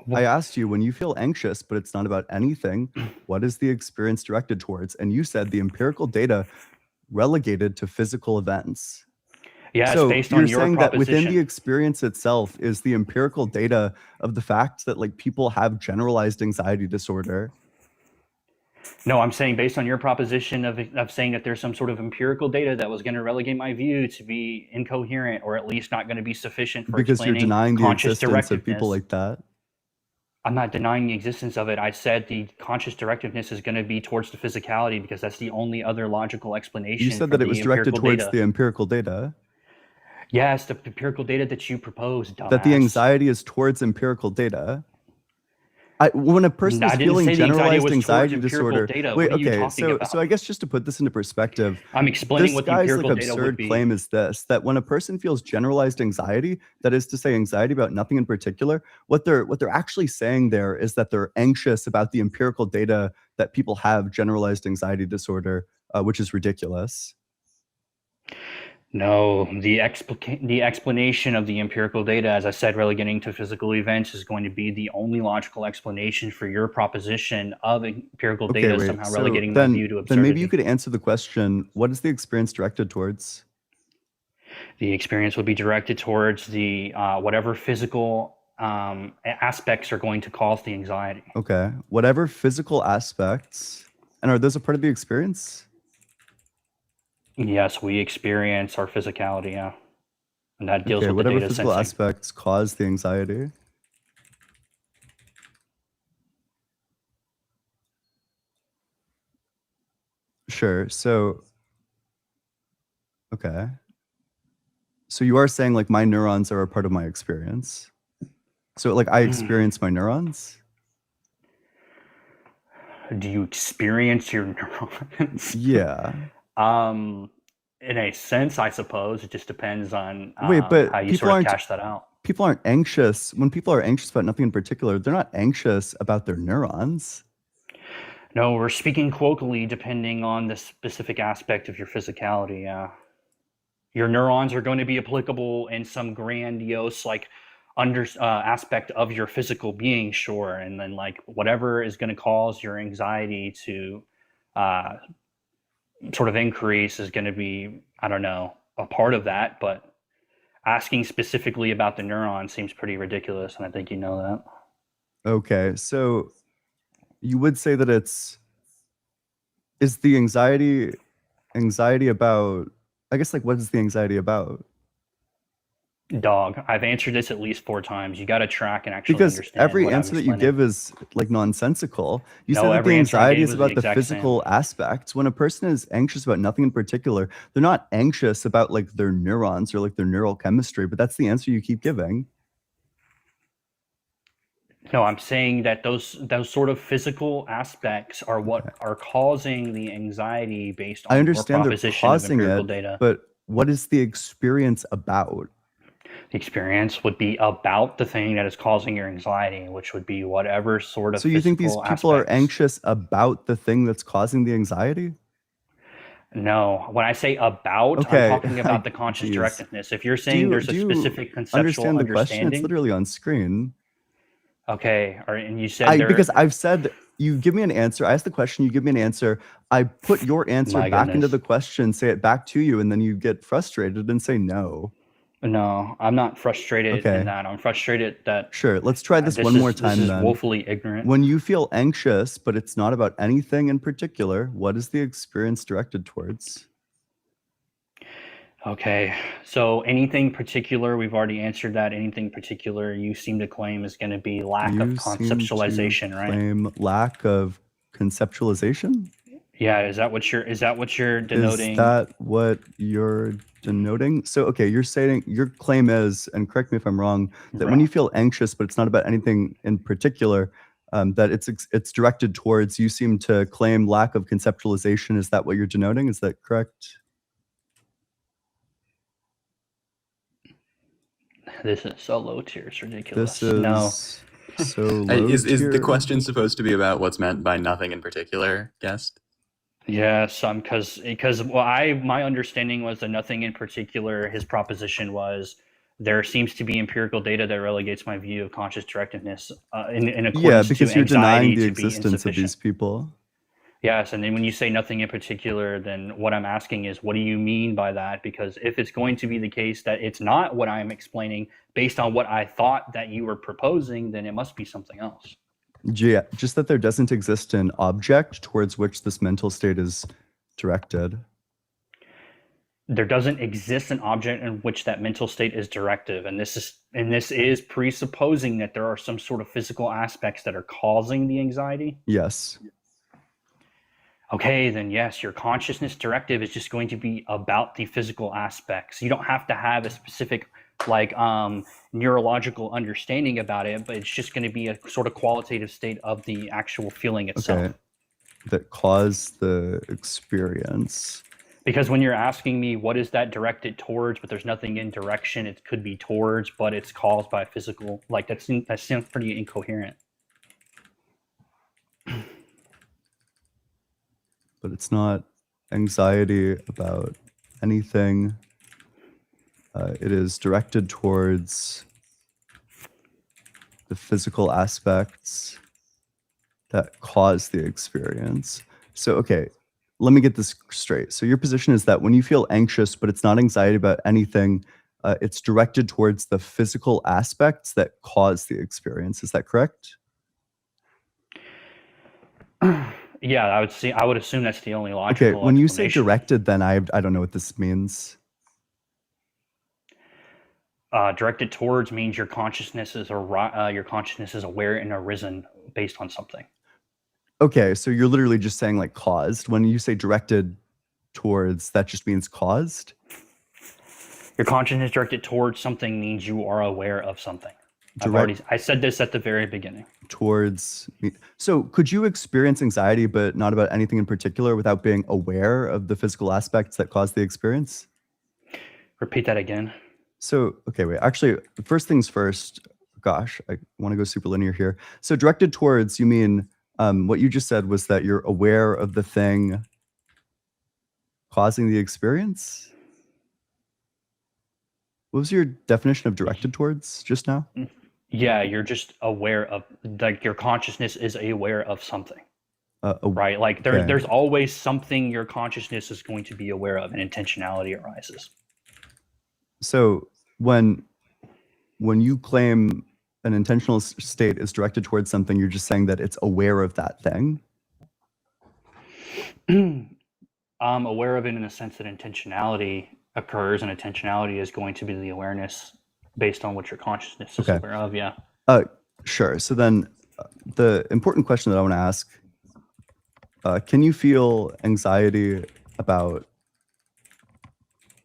S7: Well,
S1: I asked you, when you feel anxious, but it's not about anything, what is the experience directed towards? And you said the empirical data relegated to physical events.
S7: yeah, it's
S1: So
S7: based
S1: you're
S7: on your
S1: saying that within the
S7: proposition.
S1: experience itself is the empirical data of the fact that like people have generalized anxiety disorder.
S7: No, I'm saying based on your proposition of saying that there's some sort of empirical data that was going to relegate my view to be incoherent, or at least not going to be sufficient for
S1: Because you're
S7: explaining
S1: denying the
S7: conscious
S1: existence of people
S7: directiveness.
S1: like that.
S7: I'm not denying the existence of it. I said the conscious directiveness is going to be towards the physicality because that's the only other logical explanation.
S1: You said
S7: for
S1: that it was directed
S7: empirical
S1: towards
S7: data.
S1: the empirical data.
S7: Yes, the empirical data that you proposed, dumbass.
S1: That the anxiety is towards empirical data. When a person is
S7: I didn't
S1: feeling
S7: say the anxiety
S1: generalized
S7: was
S1: anxiety
S7: towards empirical
S1: disorder,
S7: data.
S1: wait,
S7: What are you
S1: okay,
S7: talking about?
S1: so I guess just to put this into perspective,
S7: I'm explaining
S1: this
S7: what the
S1: guy's like
S7: empirical data would
S1: absurd
S7: be.
S1: claim is this: that when a person feels generalized anxiety, that is to say, anxiety about nothing in particular, what they're actually saying there is that they're anxious about the empirical data that people have generalized anxiety disorder, which is ridiculous.
S7: No, the explanation of the empirical data, as I said, relegating to physical events, is going to be the only logical explanation for your proposition of empirical
S1: Okay,
S7: data
S1: wait.
S7: somehow
S1: So
S7: relegating my view to absurdity.
S1: then maybe you could answer the question: what is the experience directed towards?
S7: The experience would be directed towards the whatever physical aspects are going to cause the anxiety.
S1: Okay, whatever physical aspects, and are those a part of the experience?
S7: Yes, we experience our physicality, yeah. And that deals
S1: Okay,
S7: with the
S1: whatever
S7: data
S1: physical
S7: sensing.
S1: aspects cause the anxiety. Sure. So, okay. So you are saying like my neurons are a part of my experience. So like I experience my neurons?
S7: Do you experience your neurons?
S1: Yeah.
S7: In a sense, I suppose it just depends on
S1: Wait, but
S7: how you
S1: people
S7: sort of
S1: aren't
S7: cash that out.
S1: people aren't anxious. When people are anxious about nothing in particular, they're not anxious about their neurons.
S7: No, we're speaking colloquially depending on the specific aspect of your physicality. Your neurons are going to be applicable in some grandiose aspect of your physical being, sure, and then like whatever is going to cause your anxiety to sort of increase is going to be, I don't know, a part of that. But asking specifically about the neuron seems pretty ridiculous, and I think you know that.
S1: Okay, so you would say that is the anxiety about, I guess, like, what is the anxiety about?
S7: Dog, I've answered this at least 4 times. You got to track and actually
S1: Because
S7: understand
S1: every
S7: what I'm
S1: answer that you
S7: explaining.
S1: give is like nonsensical. You
S7: No,
S1: said that the
S7: every answer I
S1: anxiety
S7: gave
S1: is
S7: was
S1: about
S7: the
S1: the
S7: exact
S1: physical aspects. When a person is anxious about nothing in particular, they're not anxious about like their neurons or like their neural chemistry, but that's the answer you keep giving.
S7: No, I'm saying that those sort of physical aspects are what are causing the anxiety based on
S1: I
S7: your
S1: understand they're
S7: proposition of
S1: causing
S7: empirical
S1: it,
S7: data.
S1: but what is the experience about?
S7: The experience would be about the thing that is causing your anxiety, which would be whatever sort of
S1: So you think these
S7: physical
S1: people are
S7: aspects.
S1: anxious about the thing that's causing the anxiety?
S7: No, when I say about,
S1: Okay,
S7: I'm talking about the conscious
S1: geez.
S7: directiveness. If you're saying there's a specific conceptual
S1: understand the question? It's
S7: understanding,
S1: literally on screen.
S7: okay, and you said there.
S1: Because I've said you give me an answer. I ask the question, you give me an answer. I put your answer
S7: My
S1: back into
S7: goodness.
S1: the question, say it back to you, and then you get frustrated and say no.
S7: No, I'm not frustrated
S1: Okay.
S7: in that. I'm frustrated that
S1: Sure, let's try this one more time
S7: this is
S1: then.
S7: woefully ignorant.
S1: When you feel anxious, but it's not about anything in particular, what is the experience directed towards?
S7: Okay, so anything particular, we've already answered that. Anything particular you seem to claim is going to be lack of conceptualization, right?
S1: Claim lack of conceptualization?
S7: Yeah, is that what you're denoting?
S1: Is that what you're denoting? So okay, you're saying your claim is, and correct me if I'm wrong, that when you feel anxious, but it's not about anything in particular, that it's directed towards, you seem to claim lack of conceptualization. Is that what you're denoting? Is that correct?
S7: This is so low tier, it's ridiculous.
S1: This is
S7: No.
S1: so low
S8: Is
S1: tier.
S8: the question supposed to be about what's meant by nothing in particular, guest?
S7: Yes, because my understanding was that nothing in particular. His proposition was there seems to be empirical data that relegates my view of conscious directiveness in accordance
S1: because
S7: to
S1: you're denying
S7: anxiety
S1: the
S7: to be
S1: existence of
S7: insufficient.
S1: these people.
S7: Yes, and then when you say nothing in particular, then what I'm asking is, what do you mean by that? Because if it's going to be the case that it's not what I'm explaining based on what I thought that you were proposing, then it must be something else.
S1: Yeah, just that there doesn't exist an object towards which this mental state is directed.
S7: There doesn't exist an object in which that mental state is directive, and this is presupposing that there are some sort of physical aspects that are causing the anxiety.
S1: Yes.
S7: Okay, then yes, your consciousness directive is just going to be about the physical aspects. You don't have to have a specific neurological understanding about it, but it's just going to be a sort of qualitative state of the actual feeling itself.
S1: Okay. That cause the experience.
S7: Because when you're asking me what is that directed towards, but there's nothing in direction, it could be towards, but it's caused by physical, that sounds pretty incoherent.
S1: But it's not anxiety about anything. It is directed towards the physical aspects that cause the experience. So, okay, let me get this straight. So your position is that when you feel anxious, but it's not anxiety about anything, it's directed towards the physical aspects that cause the experience. Is that correct?
S7: Yeah, I would assume that's the only logical
S1: Okay, when you say
S7: explanation.
S1: directed, then I don't know what this means.
S7: Directed towards means your consciousness is aware and arisen based on something.
S1: Okay, so you're literally just saying like caused. When you say directed towards, that just means caused?
S7: Your consciousness directed towards something means you are aware of something. I said this at the very beginning.
S1: Towards me. So could you experience anxiety but not about anything in particular without being aware of the physical aspects that cause the experience?
S7: Repeat that again.
S1: So, okay, wait. Actually, first things first. Gosh, I want to go super linear here. So directed towards, you mean what you just said was that you're aware of the thing causing the experience? What was your definition of directed towards just now?
S7: Yeah, you're just aware of, like, your consciousness is aware of something. Right? Like there's always something your consciousness is going to be aware of, and intentionality arises.
S1: So when you claim an intentional state is directed towards something, you're just saying that it's aware of that thing?
S7: I'm aware of it in the sense that intentionality occurs, and intentionality is going to be the awareness based on what your consciousness is aware of. Yeah.
S1: Sure. So then the important question that I want to ask, can you feel anxiety about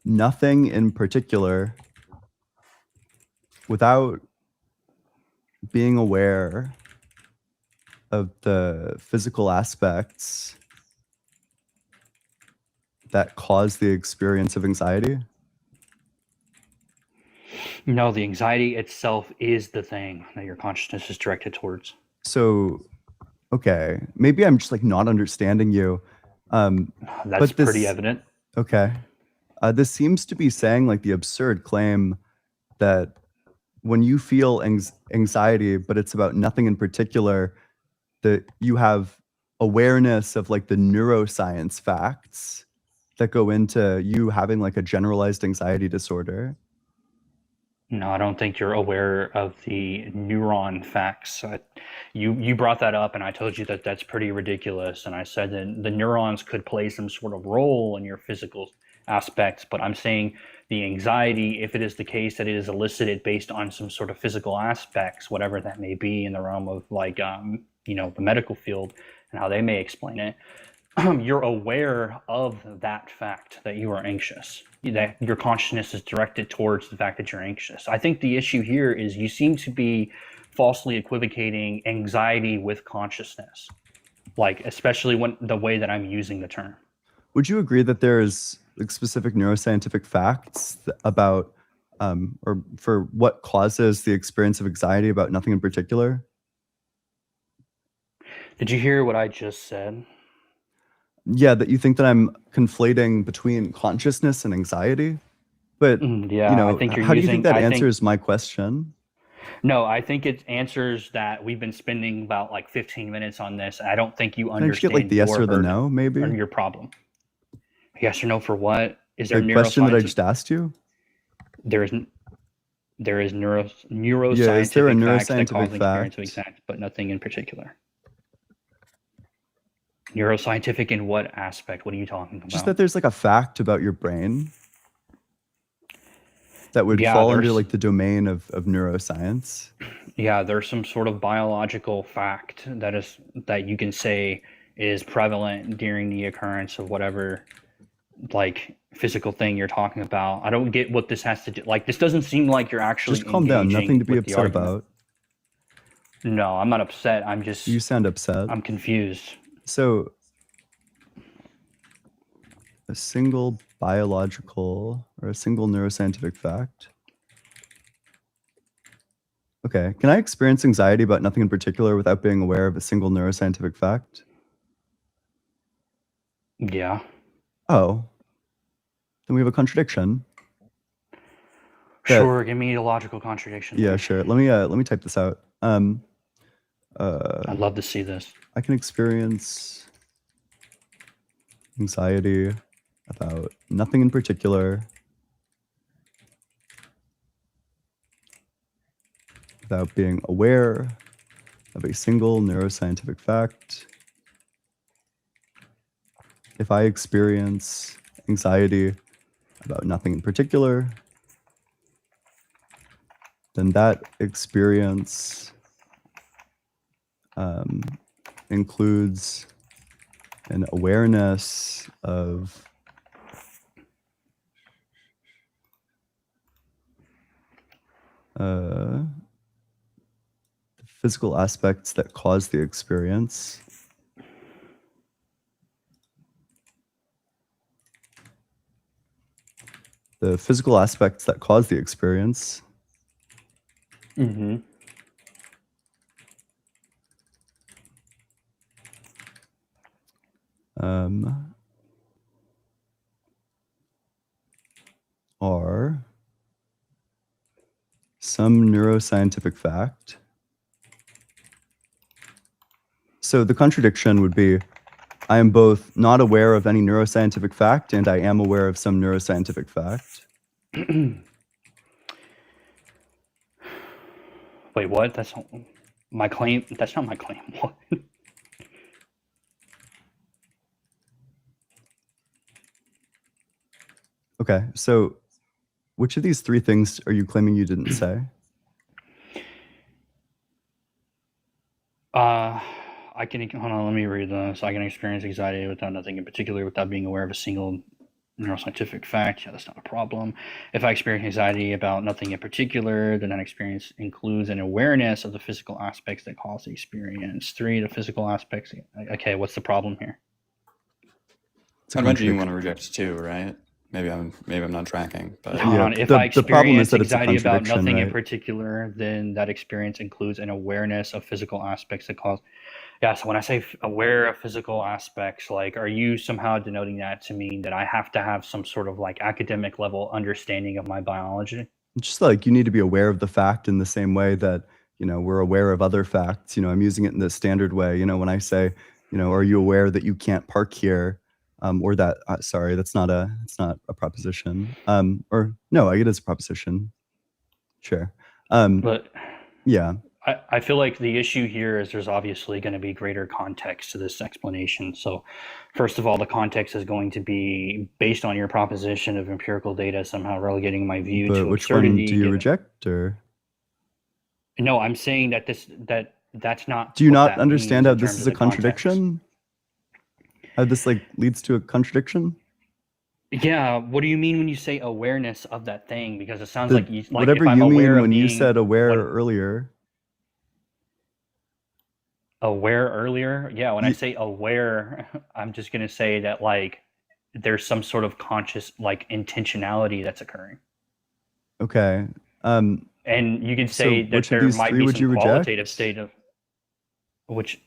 S1: nothing in particular without being aware of the physical aspects that cause the experience of anxiety?
S7: No, the anxiety itself is the thing that your consciousness is directed towards.
S1: So, okay, maybe I'm just like not understanding you.
S7: That's
S1: But
S7: pretty
S1: this,
S7: evident.
S1: okay, this seems to be saying like the absurd claim that when you feel anxiety, but it's about nothing in particular, that you have awareness of like the neuroscience facts that go into you having like a generalized anxiety disorder.
S7: No, I don't think you're aware of the neuron facts. You brought that up, and I told you that that's pretty ridiculous. And I said that the neurons could play some sort of role in your physical aspects, but I'm saying the anxiety, if it is the case that it is elicited based on some sort of physical aspects, whatever that may be in the realm of like, the medical field and how they may explain it, you're aware of that fact that you are anxious, that your consciousness is directed towards the fact that you're anxious. I think the issue here is you seem to be falsely equivocating anxiety with consciousness, like especially when the way that I'm using the term.
S1: Would you agree that there's like specific neuroscientific facts about or for what causes the experience of anxiety about nothing in particular?
S7: Did you hear what I just said?
S1: Yeah, that you think that I'm conflating between consciousness and anxiety, but
S7: Yeah, I think you're
S1: how do you think
S7: using.
S1: that
S7: I think
S1: answers my question?
S7: no, I think it answers that we've been spending about like 15 minutes on this. I don't think you
S1: Can I just get like
S7: understand
S1: the yes
S7: your
S1: or the
S7: burden
S1: no, maybe?
S7: or your problem. Yes or no for what? Is there
S1: The question that I
S7: neuroscience?
S1: just asked you?
S7: There is
S1: Yeah, is there a
S7: neuroscientific facts that cause
S1: neuroscientific
S7: the experience of
S1: fact?
S7: exact, but nothing in particular. Neuroscientific in what aspect? What are you talking
S1: Just
S7: about?
S1: that there's like a fact about your brain that would
S7: Yeah,
S1: fall under
S7: there's
S1: like the domain of neuroscience.
S7: there's some sort of biological fact that you can say is prevalent during the occurrence of whatever like physical thing you're talking about. I don't get what this has to do. Like this doesn't seem like you're actually
S1: Just calm down. Nothing
S7: engaging
S1: to be
S7: with the
S1: upset
S7: argument.
S1: about.
S7: No, I'm not upset. I'm just
S1: You sound upset.
S7: I'm confused.
S1: So, a single biological or a single neuroscientific fact. Okay. Can I experience anxiety about nothing in particular without being aware of a single neuroscientific fact?
S7: Yeah.
S1: Oh, then we have a contradiction.
S7: Sure, give me a logical contradiction.
S1: Yeah,
S7: there.
S1: sure. Let me type this out.
S7: I'd love to see this.
S1: I can experience anxiety about nothing in particular without being aware of a single neuroscientific fact. If I experience anxiety about nothing in particular, then that experience includes an awareness of the physical aspects that cause the experience. The physical aspects that cause the experience.
S7: Mm-hmm.
S1: Are some neuroscientific fact. So the contradiction would be, I am both not aware of any neuroscientific fact and I am aware of some neuroscientific fact.
S7: Wait, what? That's not my claim. That's not my claim. What?
S1: Okay, so which of these three things are you claiming you didn't say?
S7: I can hold on. Let me read this. I can experience anxiety without nothing in particular, without being aware of a single neuroscientific fact. Yeah, that's not a problem. If I experience anxiety about nothing in particular, then that experience includes an awareness of the physical aspects that cause the experience. 3, the physical aspects. Okay, what's the problem here?
S8: I imagine you want to reject 2, right? maybe I'm not tracking, but
S7: Hold
S1: Yeah,
S7: on. If
S1: the-
S7: I
S1: the problem is
S7: experience
S1: that it's a
S7: anxiety about
S1: contradiction,
S7: nothing in
S1: right?
S7: particular, then that experience includes an awareness of physical aspects that cause. Yeah. So when I say aware of physical aspects, like, are you somehow denoting that to mean that I have to have some sort of like academic level understanding of my biology?
S1: Just like you need to be aware of the fact in the same way that, we're aware of other facts. I'm using it in the standard way. When I say, are you aware that you can't park here? Or that, sorry, it's not a proposition. Or no, I get it's a proposition. Sure.
S7: But
S1: Yeah.
S7: I feel like the issue here is there's obviously going to be greater context to this explanation. So, first of all, the context is going to be based on your proposition of empirical data somehow relegating my view
S1: But
S7: to
S1: which
S7: absurdity.
S1: one do you reject, or?
S7: No, I'm saying that that's not.
S1: Do you
S7: what
S1: not
S7: that
S1: understand
S7: means
S1: how
S7: in
S1: this
S7: terms
S1: is
S7: of
S1: a
S7: the context.
S1: contradiction? How this leads to a contradiction?
S7: Yeah, what do you mean when you say awareness of that thing? Because it sounds like
S1: Whatever
S7: if I'm
S1: you
S7: aware
S1: mean
S7: of
S1: when you
S7: being
S1: said aware
S7: when-
S1: earlier.
S7: aware earlier. Yeah, when I
S1: Ye-
S7: say aware, I'm just gonna say that there's some sort of conscious intentionality that's occurring.
S1: Okay.
S7: And you can say
S1: So
S7: that
S1: which of
S7: there
S1: these
S7: might
S1: three
S7: be
S1: would you
S7: some
S1: reject?
S7: qualitative state of which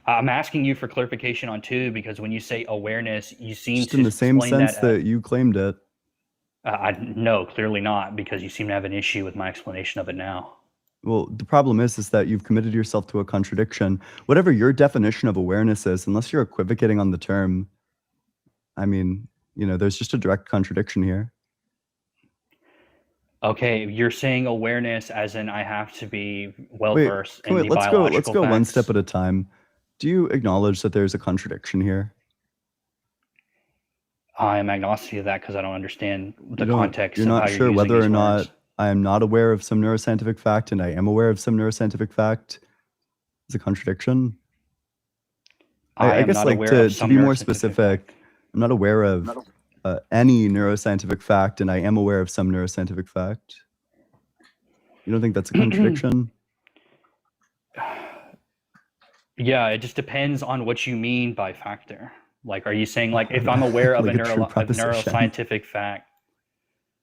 S7: I'm asking you for clarification on two, because when you say awareness, you seem
S1: Just
S7: to
S1: in the same
S7: explain
S1: sense that you claimed it.
S7: no, clearly not, because you seem to have an issue with my explanation of it now.
S1: Well, the problem is that you've committed yourself to a contradiction. Whatever your definition of awareness is, unless you're equivocating on the term, I mean, there's just a direct contradiction here.
S7: Okay, you're saying awareness as in I have to be well
S1: Wait,
S7: versed in the
S1: let's
S7: biological
S1: go one
S7: facts?
S1: step at a time. Do you acknowledge that there's a contradiction here?
S7: I am agnostic to that because I don't understand the context
S1: You're
S7: of
S1: not
S7: how
S1: sure
S7: you're using
S1: whether
S7: these
S1: or not
S7: words.
S1: I am not aware of some neuroscientific fact and I am aware of some neuroscientific fact is a contradiction? I
S7: am
S1: guess
S7: not
S1: to
S7: aware of
S1: to
S7: some
S1: be more
S7: neuroscientific
S1: specific,
S7: fact.
S1: I'm not aware of any neuroscientific fact, and I am aware of some neuroscientific fact. You don't think that's a contradiction?
S7: Yeah, it just depends on what you mean by factor. Like, are you saying if I'm aware of
S1: Like
S7: a
S1: a true proposition.
S7: neuroscientific fact?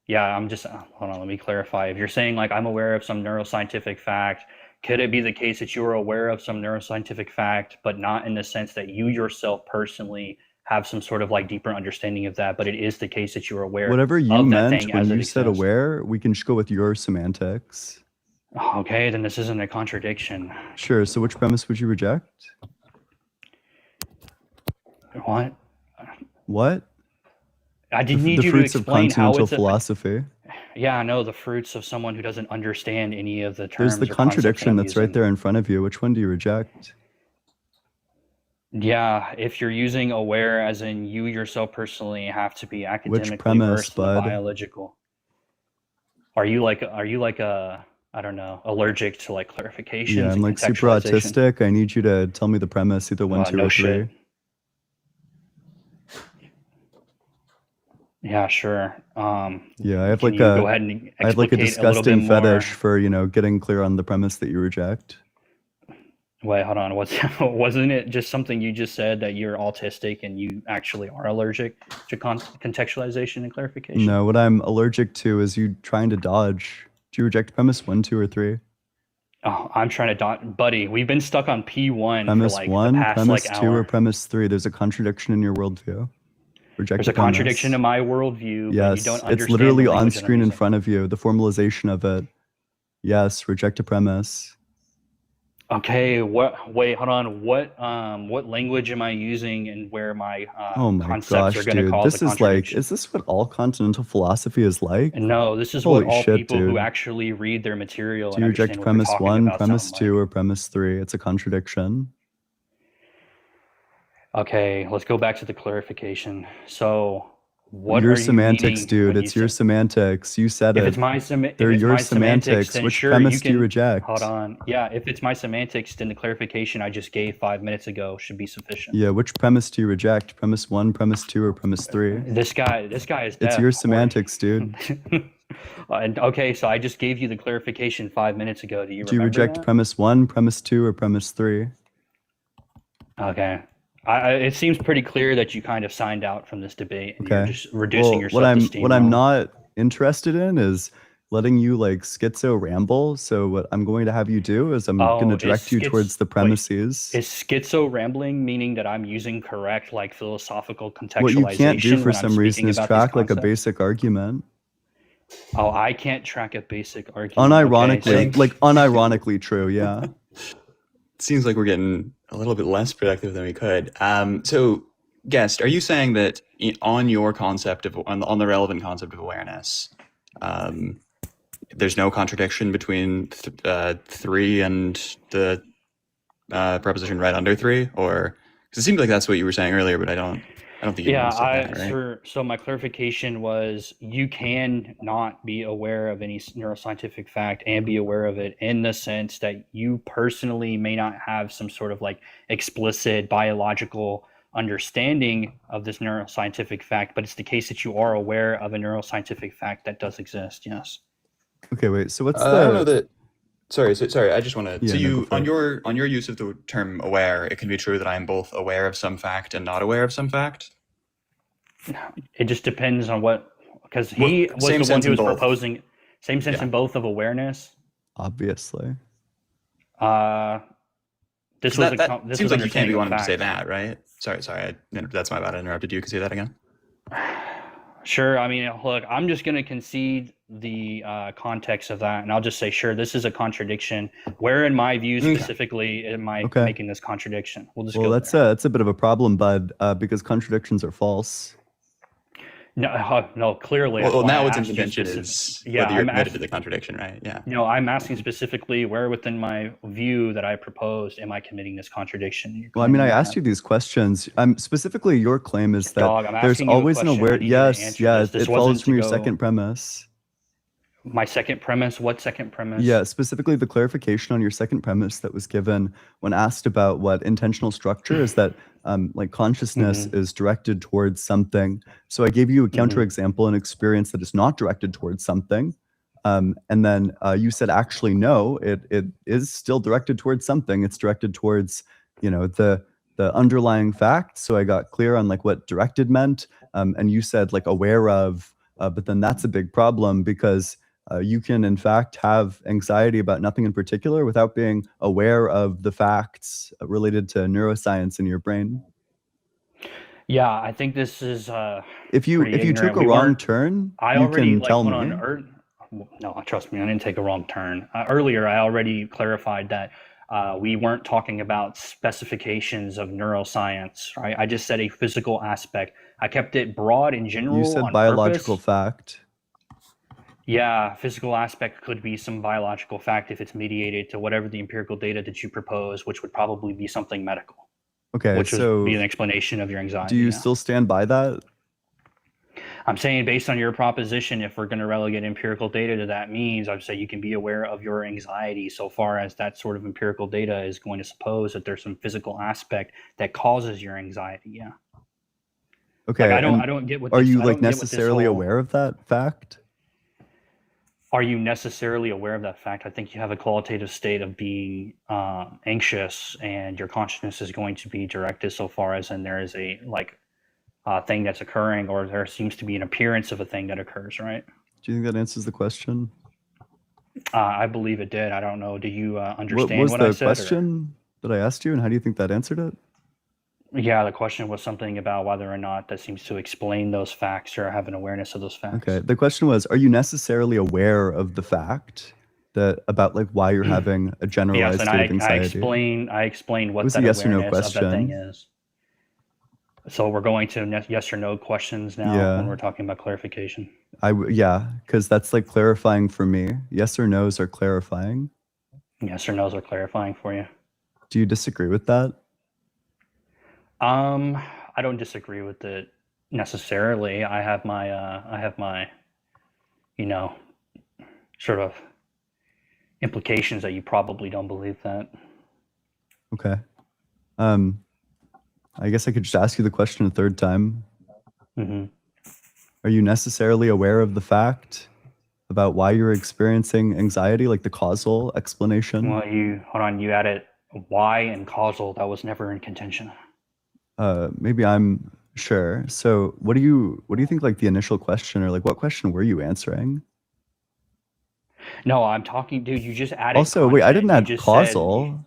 S7: Yeah, I'm just hold on. Let me clarify. If you're saying I'm aware of some neuroscientific fact, could it be the case that you are aware of some neuroscientific fact, but not in the sense that you yourself personally have some sort of deeper understanding of that, but it is the case that you are aware
S1: Whatever you
S7: of that
S1: meant
S7: thing
S1: when
S7: as it
S1: you said
S7: exists?
S1: aware, we can just go with your semantics.
S7: Okay, then this isn't a contradiction.
S1: Sure. So which premise would you reject?
S7: What?
S1: What?
S7: I did need
S1: The
S7: you to
S1: fruits of
S7: explain how
S1: continental
S7: it's
S1: philosophy.
S7: Yeah, I know the fruits of someone who doesn't understand any of the terms.
S1: There's the
S7: or concepts that
S1: contradiction
S7: I'm
S1: that's right
S7: using.
S1: there in front of you. Which one do you reject?
S7: Yeah, if you're using aware as in you yourself personally have to be academically
S1: premise,
S7: versed in the
S1: bud?
S7: biological. Are you like a I don't know, allergic to clarifications
S1: Yeah, I'm
S7: and
S1: super
S7: contextualization?
S1: autistic. I need you to tell me the premise, either one, two,
S7: No
S1: or three.
S7: shit. Yeah, sure.
S1: Yeah, I have
S7: Can you go ahead and
S1: I have a
S7: explicate a little bit
S1: disgusting
S7: more?
S1: fetish for getting clear on the premise that you reject.
S7: Wait, hold on. Wasn't it just something you just said that you're autistic and you actually are allergic to contextualization and clarification?
S1: No, what I'm allergic to is you trying to dodge. Do you reject premise 1, 2, or 3?
S7: Oh, I'm trying to dot, buddy. We've been stuck on P1
S1: Premise
S7: for
S1: 1,
S7: the past
S1: premise 2,
S7: hour.
S1: or premise 3? There's a contradiction in your worldview. Reject
S7: There's
S1: the
S7: a contradiction in
S1: premise.
S7: my worldview, but you
S1: Yes,
S7: don't understand
S1: it's literally
S7: the
S1: on
S7: language that I'm
S1: screen in
S7: using.
S1: front of you. The formalization of it. Yes, reject a premise.
S7: Okay, wait, hold on. What language am I using and where my
S1: Oh my
S7: concepts
S1: gosh,
S7: are going to
S1: dude.
S7: cause
S1: This
S7: a
S1: is
S7: contradiction?
S1: is this what all continental philosophy is like?
S7: And no, this is
S1: Holy
S7: what all
S1: shit,
S7: people who
S1: dude.
S7: actually read their material
S1: Do
S7: and
S1: you
S7: understand
S1: reject
S7: what they're
S1: premise
S7: talking
S1: 1,
S7: about
S1: premise
S7: sound
S1: 2, or premise 3? It's a contradiction.
S7: Okay, let's go back to the clarification. So, what
S1: Your
S7: are you
S1: semantics,
S7: meaning
S1: dude.
S7: when
S1: It's
S7: you
S1: your
S7: say?
S1: semantics. You said
S7: If
S1: it.
S7: it's my
S1: They're
S7: if it's
S1: your
S7: my semantics, then
S1: Which
S7: sure
S1: premise
S7: you
S1: do you
S7: can.
S1: reject?
S7: Hold on. Yeah, if it's my semantics, then the clarification I just gave 5 minutes ago should be sufficient.
S1: Yeah, which premise do you reject? Premise 1, premise 2, or premise 3?
S7: This guy is deaf.
S1: It's your
S7: or-
S1: semantics, dude.
S7: And okay, so I just gave you the clarification 5 minutes ago. Do you
S1: Do you
S7: remember
S1: reject
S7: that?
S1: premise 1, premise 2, or premise 3?
S7: Okay. It seems pretty clear that you kind of signed out from this debate and you're
S1: Okay.
S7: just reducing
S1: Well,
S7: yourself to steamroll.
S1: what I'm not interested in is letting you like schizo ramble. So what I'm going to have you do is I'm going to direct you towards the premises.
S7: Is schizo rambling meaning that I'm using correct like philosophical contextualization?
S1: What you can't do for
S7: when
S1: some
S7: I'm
S1: reason
S7: speaking
S1: is
S7: about
S1: track
S7: these
S1: like a
S7: concepts?
S1: basic argument.
S7: Oh, I can't track a basic argument.
S1: Unironically,
S7: Okay, so-
S1: like unironically true, yeah.
S8: It seems like we're getting a little bit less productive than we could. So, guest, are you saying that on your concept of on the relevant concept of awareness, there's no contradiction between 3 and the preposition right under 3, or because it seemed like that's what you were saying earlier, but I don't think you understood that, right?
S7: So my clarification was you can not be aware of any neuroscientific fact and be aware of it in the sense that you personally may not have some sort of like explicit biological understanding of this neuroscientific fact, but it's the case that you are aware of a neuroscientific fact that does exist. Yes.
S1: Okay, wait. So what's
S8: I don't know that. Sorry. I just want to.
S1: Yeah,
S8: so
S1: no,
S8: you
S1: go for
S8: on your use of the term aware, it can be true that I'm both aware of some fact and not aware of some fact.
S7: It just depends on what, because he was
S8: same
S7: the one
S8: sense
S7: who
S8: in
S7: was
S8: both.
S7: proposing same sense
S8: Yeah.
S7: in both of awareness.
S1: Obviously.
S7: This
S8: So
S7: was
S8: that
S7: this
S8: seems
S7: was
S8: like you can't be
S7: understanding of
S8: wanting to say
S7: fact.
S8: that, right? Sorry. That's my bad. I interrupted you. Can you say that again?
S7: Sure. I mean, look, I'm just going to concede the context of that, and I'll just say, sure, this is a contradiction. Where, in my view, specifically, am I making this contradiction? We'll just go
S1: that's
S7: there.
S1: that's a bit of a problem, bud, because contradictions are false.
S7: No, clearly.
S8: Well, now what's in
S7: asked you
S8: contention is whether you're committed to the contradiction, right? Yeah.
S7: No, I'm asking specifically where within my view that I proposed am I committing this contradiction?
S1: Well, I mean, I asked you these questions. Specifically, your claim is that
S7: Dog, I'm
S1: there's
S7: asking you a
S1: always an
S7: question. I
S1: aware.
S7: need you to
S1: Yes,
S7: answer
S1: yeah,
S7: this. This
S1: it follows
S7: wasn't
S1: from
S7: to
S1: your
S7: go-
S1: second premise.
S7: My second premise? What second premise?
S1: Yeah, specifically the clarification on your second premise that was given when asked about what intentional structure is, that like consciousness is directed towards something. So I gave you a counterexample, an experience that is not directed towards something. And then you said, actually, no, it is still directed towards something. It's directed towards, the underlying fact. So I got clear on like what directed meant. And you said like aware of, but then that's a big problem because you can, in fact, have anxiety about nothing in particular without being aware of the facts related to neuroscience in your brain.
S7: Yeah, I think this is
S1: if you took a wrong turn, you can tell me.
S7: No, trust me, I didn't take a wrong turn. Earlier, I already clarified that we weren't talking about specifications of neuroscience, right? I just said a physical aspect. I kept it broad in general.
S1: You said
S7: on
S1: biological
S7: purpose.
S1: fact.
S7: Yeah, physical aspect could be some biological fact if it's mediated to whatever the empirical data that you propose, which would probably be something medical.
S1: Okay,
S7: which
S1: so
S7: would be an explanation of your anxiety.
S1: Do you still stand by that?
S7: I'm saying based on your proposition, if we're going to relegate empirical data to that means, I'd say you can be aware of your anxiety so far as that sort of empirical data is going to suppose that there's some physical aspect that causes your anxiety. Yeah.
S1: Okay.
S7: Like, I don't get what.
S1: Are you like necessarily aware of that fact?
S7: Are you necessarily aware of that fact? I think you have a qualitative state of being anxious, and your consciousness is going to be directed so far as in there is a thing that's occurring, or there seems to be an appearance of a thing that occurs, right?
S1: Do you think that answers the question?
S7: I believe it did. I don't know. Do you understand
S1: what
S7: I
S1: was
S7: said?
S1: the question that I asked you, and how do you think that answered it?
S7: Yeah, the question was something about whether or not that seems to explain those facts or have an awareness of those facts.
S1: Okay. The question was, are you necessarily aware of the fact that about like why you're having a generalized
S7: yes, and
S1: state of anxiety?
S7: I explained what
S1: it was
S7: that
S1: a yes or no
S7: awareness of that thing
S1: question.
S7: is. So we're going to yes or no questions now when we're talking about clarification.
S1: Yeah, because that's like clarifying for me. Yes or no's are clarifying.
S7: Yes or no's are clarifying for you.
S1: Do you disagree with that?
S7: I don't disagree with it necessarily. I have my sort of implications that you probably don't believe that.
S1: Okay. I guess I could just ask you the question a third time. Are you necessarily aware of the fact about why you're experiencing anxiety, like the causal explanation?
S7: Well, you added why and causal. That was never in contention.
S1: Maybe I'm sure. So what do you think like the initial question, or like what question were you answering?
S7: No, I'm talking, dude. You just added
S1: Also, wait, I didn't
S7: content. You
S1: add
S7: just said
S1: causal.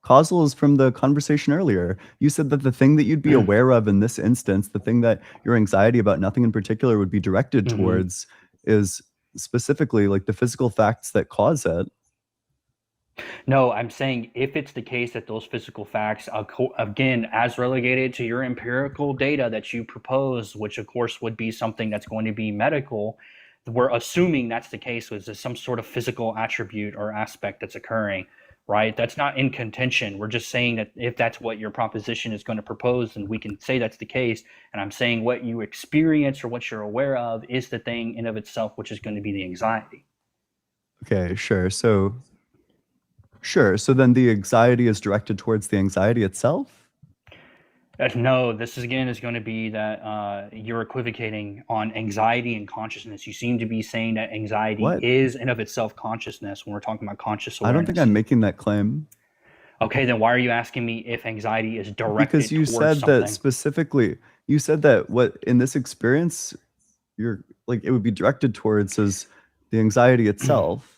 S1: Causal is from the conversation earlier. You said that the thing that you'd be aware of in this instance, the thing that your anxiety about nothing in particular would be directed towards, is specifically like the physical facts that cause it.
S7: No, I'm saying if it's the case that those physical facts, again, as relegated to your empirical data that you propose, which of course would be something that's going to be medical, we're assuming that's the case, was some sort of physical attribute or aspect that's occurring, right? That's not in contention. We're just saying that if that's what your proposition is going to propose, then we can say that's the case. And I'm saying what you experience or what you're aware of is the thing in of itself, which is going to be the anxiety.
S1: Okay, sure. So then the anxiety is directed towards the anxiety itself?
S7: No, this is again is going to be that you're equivocating on anxiety and consciousness. You seem to be saying that anxiety is in of itself consciousness when we're talking about conscious awareness.
S1: I don't think I'm making that claim.
S7: Okay, then why are you asking me if anxiety is directed
S1: because you
S7: towards
S1: said
S7: something?
S1: that specifically. You said that what in this experience you're like it would be directed towards is the anxiety itself.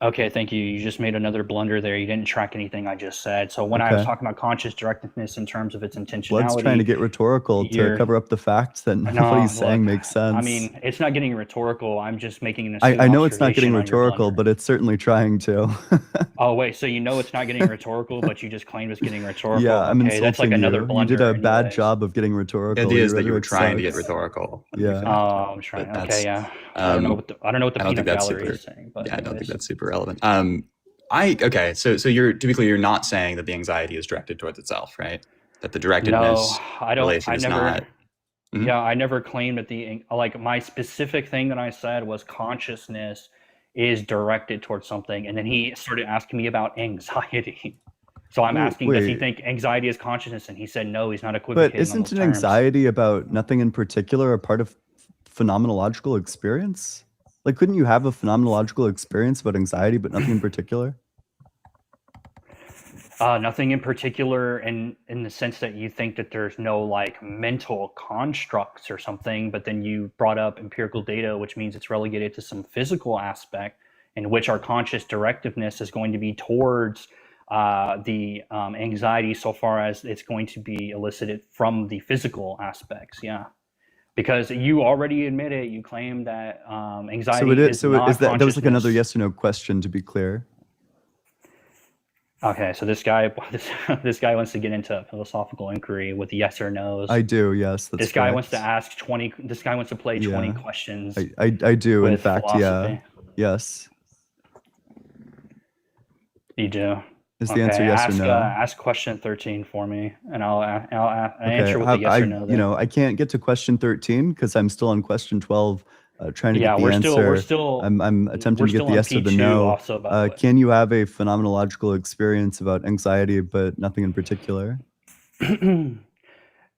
S7: Okay, thank you. You just made another blunder there. You didn't track anything I just said. So when I was talking about conscious directiveness in terms of its intentionality,
S1: Blood's trying to get rhetorical to cover up the fact that nobody's saying makes sense.
S7: I mean, it's not getting rhetorical. I'm just making an astute
S1: I know it's not getting
S7: observation on your
S1: rhetorical,
S7: blunder.
S1: but it's certainly trying to.
S7: Oh wait, so you know it's not getting rhetorical, but you just claimed it's getting rhetorical.
S1: Yeah, I'm
S7: okay, that's like
S1: insulting
S7: another
S1: you.
S7: blunder.
S1: You did a bad
S7: anyways.
S1: job of getting rhetorical.
S8: The idea is that you were
S1: rhetoric
S8: trying to get
S1: sucks.
S8: rhetorical.
S1: Yeah.
S7: Oh, I'm trying. Okay, yeah. I don't know what the peanut gallery is saying, but
S8: Yeah, I don't think
S7: anyways.
S8: that's super relevant. Okay, so you're to be clear, you're not saying that the anxiety is directed towards itself, right? That the directedness relation is not.
S7: Yeah, I never claimed that my specific thing that I said was consciousness is directed towards something, and then he started asking me about anxiety. So I'm asking, does he think anxiety is consciousness? And he said no, he's not equivocating.
S1: But isn't an anxiety about nothing in particular a part of phenomenological experience? Like, couldn't you have a phenomenological experience about anxiety, but nothing in particular?
S7: Nothing in particular in the sense that you think that there's no like mental constructs or something, but then you brought up empirical data, which means it's relegated to some physical aspect in which our conscious directiveness is going to be towards the anxiety so far as it's going to be elicited from the physical aspects. Yeah. Because you already admitted, you claim that anxiety is not
S1: that was like another yes or no question, to be clear.
S7: Okay, so this guy wants to get into philosophical inquiry with yes or no's.
S1: I do, yes. That's
S7: this guy wants to ask 20. This guy wants to play 20 questions.
S1: I do, in fact,
S7: philosophy.
S1: yeah. Yes.
S7: You do.
S1: Is the answer yes or no?
S7: Ask question 13 for me, and I'll answer with a yes or no.
S1: You know, I can't get to question 13 because I'm still on question 12, trying to get the answer. I'm attempting to get the yes or the no. Can you have a phenomenological experience about anxiety, but nothing in particular?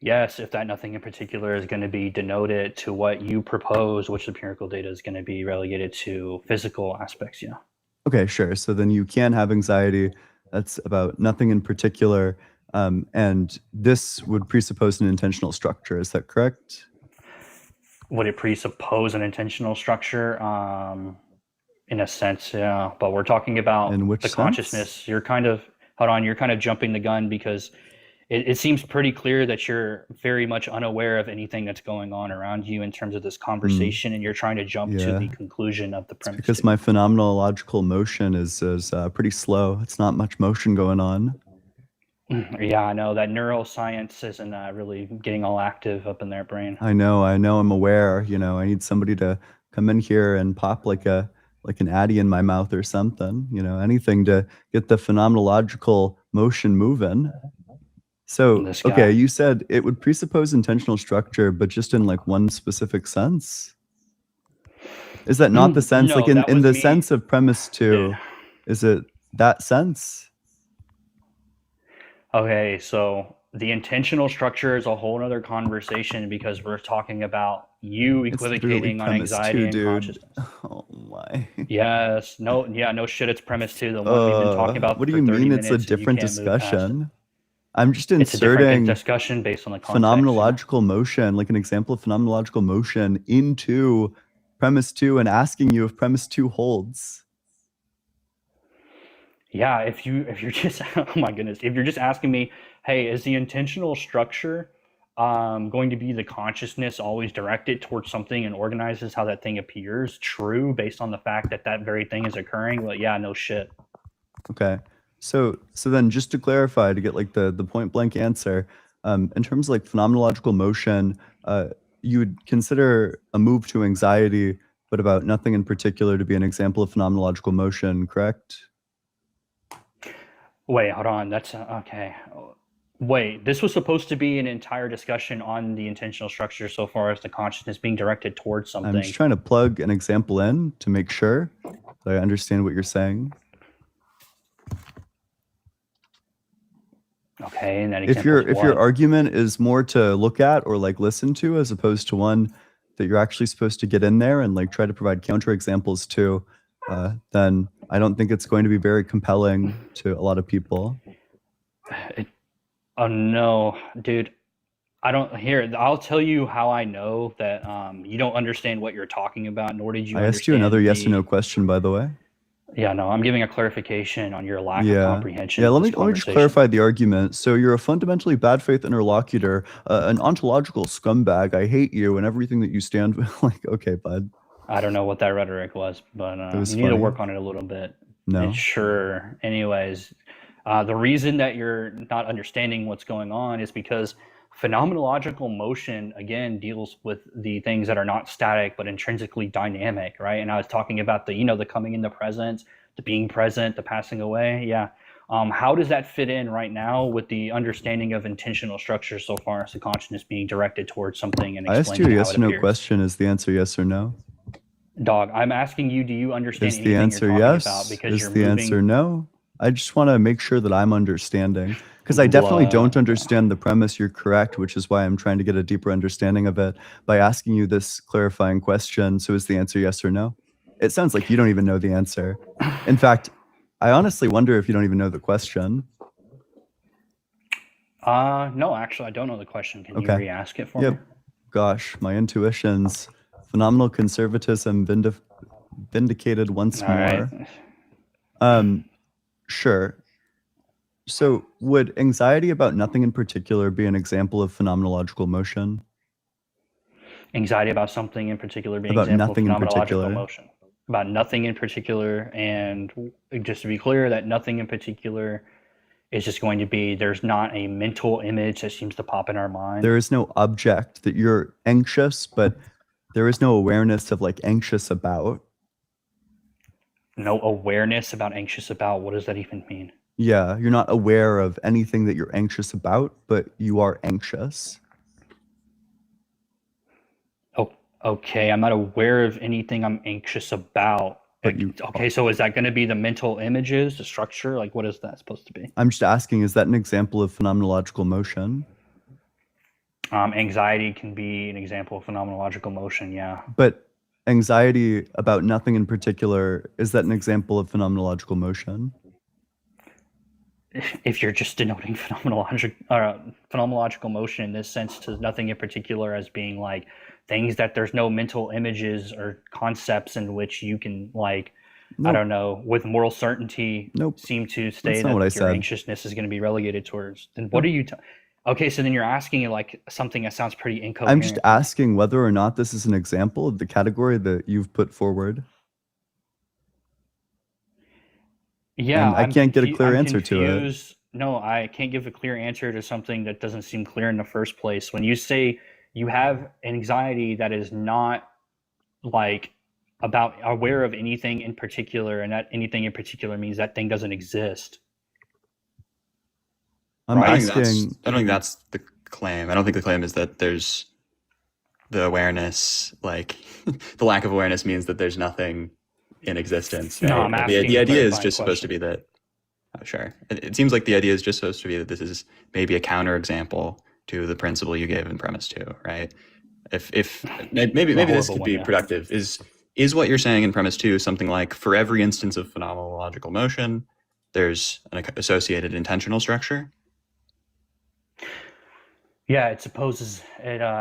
S7: Yes, if that nothing in particular is going to be denoted to what you propose, which empirical data is going to be relegated to physical aspects. Yeah.
S1: Okay, sure. So then you can have anxiety that's about nothing in particular, and this would presuppose an intentional structure. Is that correct?
S7: Would it presuppose an intentional structure? In a sense, yeah. But we're talking about the consciousness. You're kind of jumping the gun because it seems pretty clear that you're very much unaware of anything that's going on around you in terms of this conversation, and you're trying to jump to the conclusion of the premise.
S1: Because my phenomenological motion is pretty slow. It's not much motion going on.
S7: Yeah, I know that neuroscience isn't really getting all active up in their brain.
S1: I know. I'm aware. You know, I need somebody to come in here and pop like an addy in my mouth or something. You know, anything to get the phenomenological motion moving. So, okay, you said it would presuppose intentional structure, but just in like one specific sense. Is that not the sense?
S7: No,
S1: like in the sense of premise 2, is it that sense?
S7: Okay, so the intentional structure is a whole other conversation because we're talking about you equivocating on anxiety and consciousness.
S1: Oh my.
S7: Yes. No shit, it's premise 2, the one we've been talking about.
S1: What do you mean it's a different discussion? I'm just
S7: It's a different
S1: inserting
S7: discussion based on the context.
S1: phenomenological motion, like an example of phenomenological motion, into premise 2 and asking you if premise 2 holds.
S7: Yeah, if you're just oh my goodness, if you're just asking me, hey, is the intentional structure going to be the consciousness always directed towards something and organizes how that thing appears true based on the fact that that very thing is occurring? Well, yeah, no shit.
S1: Okay. So then just to clarify, to get like the point blank answer, in terms of like phenomenological motion, you would consider a move to anxiety, but about nothing in particular, to be an example of phenomenological motion, correct?
S7: Wait, hold on. That's okay. Wait, this was supposed to be an entire discussion on the intentional structure so far as the consciousness being directed towards something.
S1: I'm just trying to plug an example in to make sure that I understand what you're saying.
S7: Okay, and that
S1: If your argument is more to look at or like listen to, as opposed to one that you're actually supposed to get in there and like try to provide counterexamples to, then I don't think it's going to be very compelling to a lot of people.
S7: Oh no, dude. I'll tell you how I know that you don't understand what you're talking about, nor did you
S1: I asked you another yes or no question, by the way.
S7: Yeah, no, I'm giving a clarification on your lack of comprehension.
S1: Yeah, let me just clarify the argument. So you're a fundamentally bad faith interlocutor, an ontological scumbag. I hate you and everything that you stand for. Like, okay, bud.
S7: I don't know what that rhetoric was, but you need to work on it a little bit.
S1: No.
S7: Sure. Anyways, the reason that you're not understanding what's going on is because phenomenological motion, again, deals with the things that are not static but intrinsically dynamic, right? And I was talking about the coming into presence, the being present, the passing away. Yeah. How does that fit in right now with the understanding of intentional structure so far as the consciousness being directed towards something and explaining how it appears?
S1: I asked you a yes or no question. Is the answer yes or no?
S7: Dog, I'm asking you, do you understand
S1: anything you're talking about? Because is the answer no? I just want to make sure that I'm understanding, because I definitely don't understand the premise. You're correct, which is why I'm trying to get a deeper understanding of it by asking you this clarifying question. So is the answer yes or no? It sounds like you don't even know the answer. In fact, I honestly wonder if you don't even know the question.
S7: No, actually, I don't know the question. Can you re-ask it for me?
S1: Gosh, my intuitions. Phenomenal conservatism vindicated once more. Right. Sure. So would anxiety about nothing in particular be an example of phenomenological motion?
S7: Anxiety about something in particular being an example of phenomenological motion. About nothing in particular, and just to be clear, that nothing in particular is just going to be, there's not a mental image that seems to pop in our mind.
S1: There is no object that you're anxious, but there is no awareness of like anxious about.
S7: No awareness about anxious about? What does that even mean?
S1: Yeah, you're not aware of anything that you're anxious about, but you are anxious.
S7: Oh, okay. I'm not aware of anything I'm anxious about. Okay, so is that going to be the mental images, the structure? Like, what is that supposed to be?
S1: I'm just asking, is that an example of phenomenological motion?
S7: Anxiety can be an example of phenomenological motion, yeah.
S1: But anxiety about nothing in particular, is that an example of phenomenological motion?
S7: If you're just denoting phenomenological motion in this sense to nothing in particular as being like things that there's no mental images or concepts in which you can like, I don't know, with moral certainty seem to say that your anxiousness is going to be relegated towards, then what are you okay, so then you're asking like something that sounds pretty incoherent.
S1: I'm just asking whether or not this is an example of the category that you've put forward.
S7: Yeah,
S1: and I can't get a clear answer to it.
S7: No, I can't give a clear answer to something that doesn't seem clear in the first place. When you say you have anxiety that is not like about aware of anything in particular, and that anything in particular means that thing doesn't exist.
S8: I don't think that's the claim. I don't think the claim is that there's the awareness, like the lack of awareness means that there's nothing in existence. Right?
S7: No, I'm asking
S8: the idea is just supposed to be that. Oh, sure. It seems like the idea is just supposed to be that this is maybe a counterexample to the principle you gave in premise 2, right? If maybe this could be productive. Is what you're saying in premise 2 something like, for every instance of phenomenological motion, there's an associated intentional structure?
S7: Yeah, it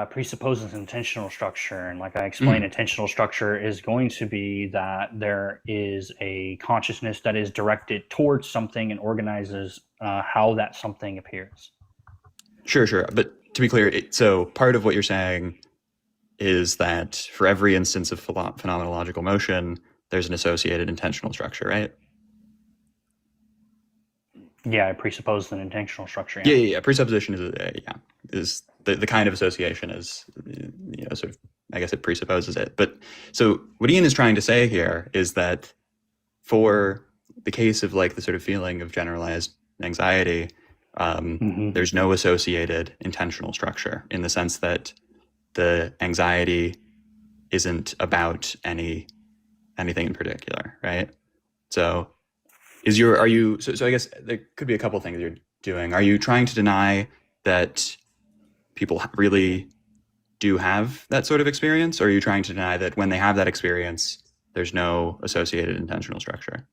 S7: presupposes intentional structure, and like I explained, intentional structure is going to be that there is a consciousness that is directed towards something and organizes how that something appears.
S8: Sure. But to be clear, so part of what you're saying is that for every instance of phenomenological motion, there's an associated intentional structure, right?
S7: Yeah, it presupposes an intentional structure.
S8: Yeah. Presupposition is the kind of association is, sort of, I guess it presupposes it. But so what Ian is trying to say here is that for the case of like the sort of feeling of generalized anxiety, there's no associated intentional structure in the sense that the anxiety isn't about anything in particular, right? So so I guess there could be a couple things you're doing. Are you trying to deny that people really do have that sort of experience, or are you trying to deny that when they have that experience, there's no associated intentional structure?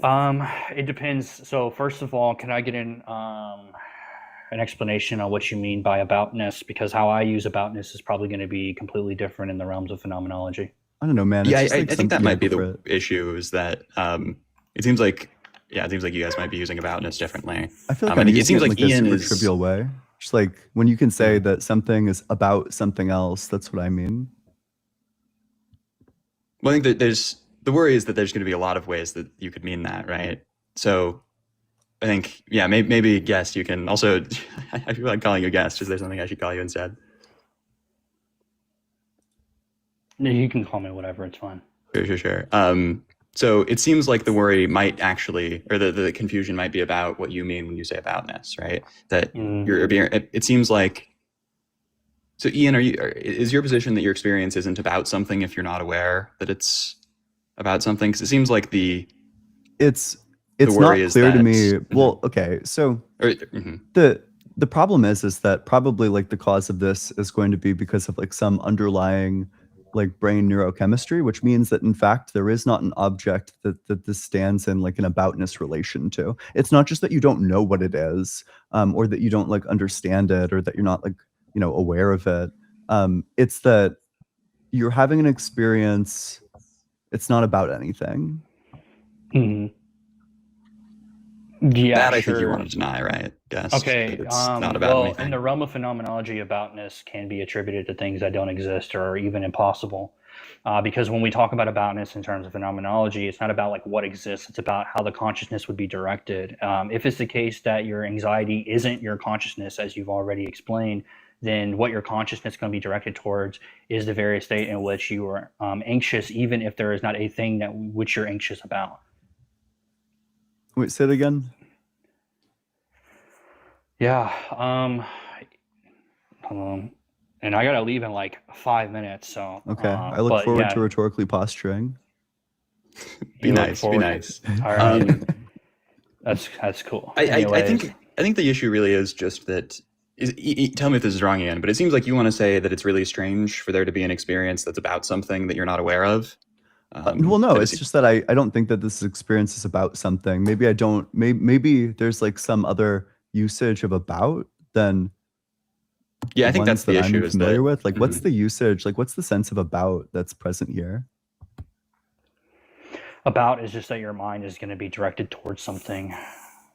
S7: It depends. So first of all, can I get an explanation on what you mean by aboutness? Because how I use aboutness is probably going to be completely different in the realms of phenomenology.
S1: I don't know, man.
S8: Yeah, I think that might be the issue, is that it seems like you guys might be using aboutness differently.
S1: I feel like it seems like Ian is a super trivial way. Just like when you can say that something is about something else, that's what I mean.
S8: Well, I think that the worry is that there's going to be a lot of ways that you could mean that, right? So I think, yeah, maybe guest, you can also, I feel like calling you guest. Is there something I should call you instead?
S7: No, you can call me whatever, it's fine.
S8: Sure. So it seems like the worry might actually, or the confusion might be about what you mean when you say aboutness, right? That it seems like, so Ian, is your position that your experience isn't about something if you're not aware that it's about something? Because it seems like
S1: it's not clear to me. Well, okay, so the problem is that probably like the cause of this is going to be because of like some underlying like brain neurochemistry, which means that in fact there is not an object that this stands in like an aboutness relation to. It's not just that you don't know what it is, or that you don't like understand it, or that you're not like, aware of it. It's that you're having an experience. It's not about anything.
S7: Yeah,
S8: that I think you want to deny, right? Yes.
S7: Okay.
S8: It's not about anything.
S7: In the realm of phenomenology, aboutness can be attributed to things that don't exist or are even impossible. Because when we talk about aboutness in terms of phenomenology, it's not about like what exists. It's about how the consciousness would be directed. If it's the case that your anxiety isn't your consciousness, as you've already explained, then what your consciousness is going to be directed towards is the very state in which you are anxious, even if there is not a thing which you're anxious about.
S1: Wait, say it again.
S7: Yeah. And I gotta leave in like 5 minutes. So
S1: okay. I look forward to rhetorically posturing.
S8: Be nice. All
S7: right. That's cool.
S8: I think the issue really is just that. Tell me if this is wrong, Ian, but it seems like you want to say that it's really strange for there to be an experience that's about something that you're not aware of.
S1: Well, no, it's just that I don't think that this experience is about something. Maybe I don't. Maybe there's like some other usage of about than.
S8: Yeah, I think that's the issue.
S1: I'm familiar with. Like, what's the usage? Like, what's the sense of about that's present here?
S7: About is just that your mind is going to be directed towards something.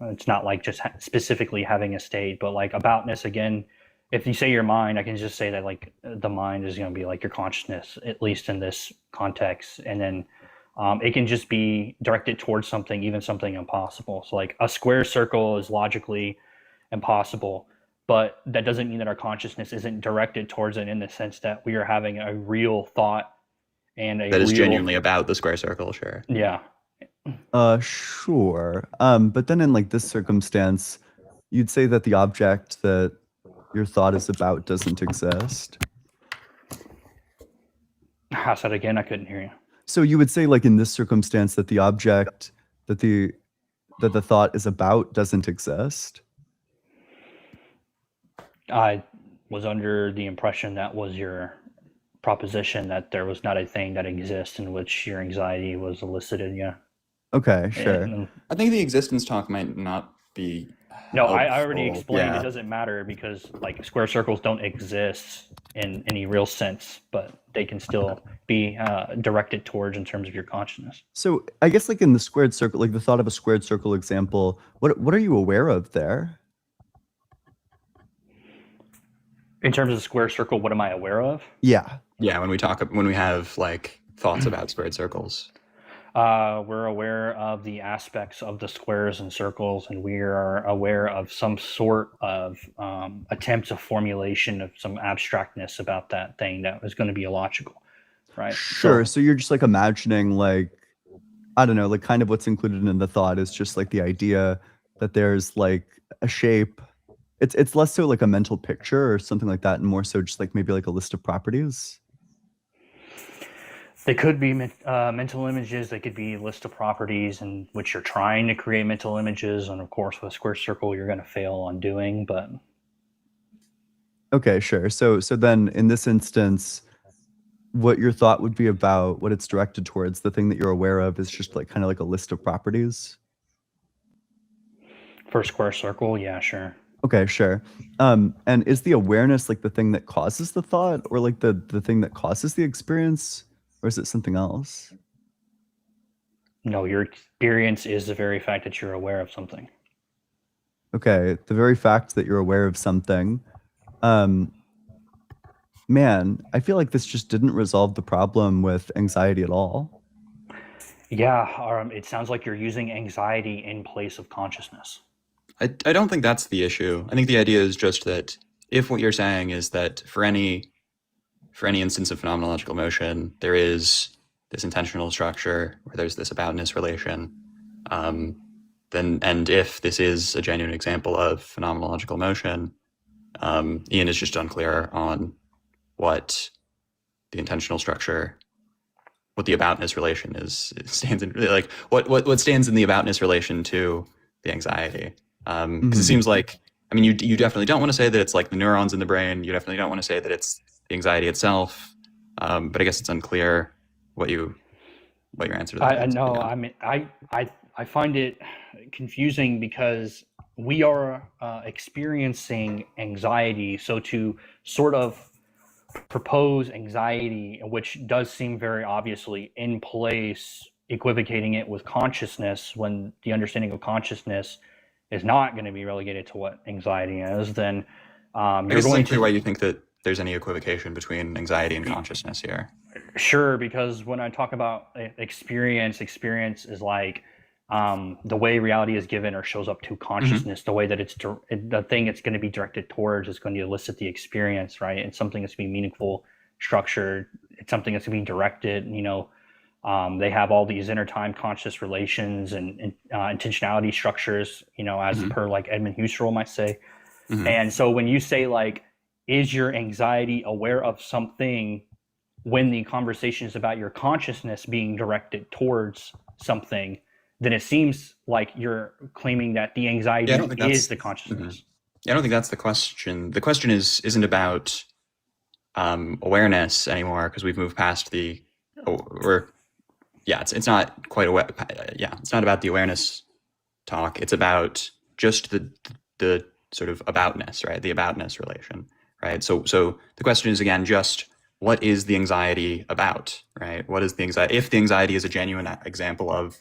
S7: It's not like just specifically having a state, but like aboutness, again, if you say your mind, I can just say that like the mind is going to be like your consciousness, at least in this context. And then it can just be directed towards something, even something impossible. So like a square circle is logically impossible, but that doesn't mean that our consciousness isn't directed towards it in the sense that we are having a real thought and
S8: that is genuinely about the square circle. Sure.
S7: Yeah.
S1: Sure. But then in like this circumstance, you'd say that the object that your thought is about doesn't exist.
S7: Ask that again. I couldn't hear you.
S1: So you would say like in this circumstance that the object that the thought is about doesn't exist.
S7: I was under the impression that was your proposition, that there was not a thing that exists in which your anxiety was elicited. Yeah.
S1: Okay, sure.
S8: I think the existence talk might not be
S7: No, I already
S8: helpful.
S7: explained it
S8: Yeah.
S7: doesn't matter because like square circles don't exist in any real sense, but they can still be directed towards in terms of your consciousness.
S1: So I guess like in the squared circle, like the thought of a squared circle example, what are you aware of there?
S7: In terms of the square circle, what am I aware of?
S1: Yeah.
S8: Yeah, when we have like thoughts about squared circles.
S7: We're aware of the aspects of the squares and circles, and we are aware of some sort of attempt of formulation of some abstractness about that thing that is going to be illogical, right?
S1: Sure. So you're just like imagining like, I don't know, like kind of what's included in the thought is just like the idea that there's like a shape. It's less so like a mental picture or something like that, and more so just like maybe like a list of properties.
S7: They could be mental images. They could be a list of properties in which you're trying to create mental images. And of course, with a square circle, you're going to fail on doing. But
S1: Okay, sure. So then in this instance, what your thought would be about, what it's directed towards, the thing that you're aware of is just like kind of like a list of properties.
S7: for a square circle, yeah, sure.
S1: Okay, sure. And is the awareness like the thing that causes the thought, or like the thing that causes the experience, or is it something else?
S7: No, your experience is the very fact that you're aware of something.
S1: Okay, the very fact that you're aware of something. Man, I feel like this just didn't resolve the problem with anxiety at all.
S7: Yeah, it sounds like you're using anxiety in place of consciousness.
S8: I don't think that's the issue. I think the idea is just that if what you're saying is that for any instance of phenomenological motion, there is this intentional structure where there's this aboutness relation, then, and if this is a genuine example of phenomenological motion, Ian is just unclear on what the intentional structure, what the aboutness relation is. It stands in like what stands in the aboutness relation to the anxiety. Because it seems like, I mean, you definitely don't want to say that it's like the neurons in the brain. You definitely don't want to say that it's the anxiety itself. But I guess it's unclear what your answer to that is.
S7: No, I mean, I find it confusing because we are experiencing anxiety. So to sort of propose anxiety, which does seem very obviously in place, equivocating it with consciousness when the understanding of consciousness is not going to be relegated to what anxiety is, then
S8: you're going to why you think that there's any equivocation between anxiety and consciousness here.
S7: Sure, because when I talk about experience is like the way reality is given or shows up to consciousness, the way that it's the thing it's going to be directed towards is going to elicit the experience, right? It's something that's being meaningful, structured. It's something that's being directed. You know, they have all these intertime conscious relations and intentionality structures. You know, as per like Edmund Husserl might say. And so when you say like, is your anxiety aware of something when the conversation is about your consciousness being directed towards something, then it seems like you're claiming that the anxiety is the consciousness.
S8: Yeah, I don't think that's the question. The question isn't about awareness anymore, because we've moved past it's not quite it's not about the awareness talk. It's about just the sort of aboutness, right? The aboutness relation, right? So the question is again just, what is the anxiety about, right? What is the anxiety? If the anxiety is a genuine example of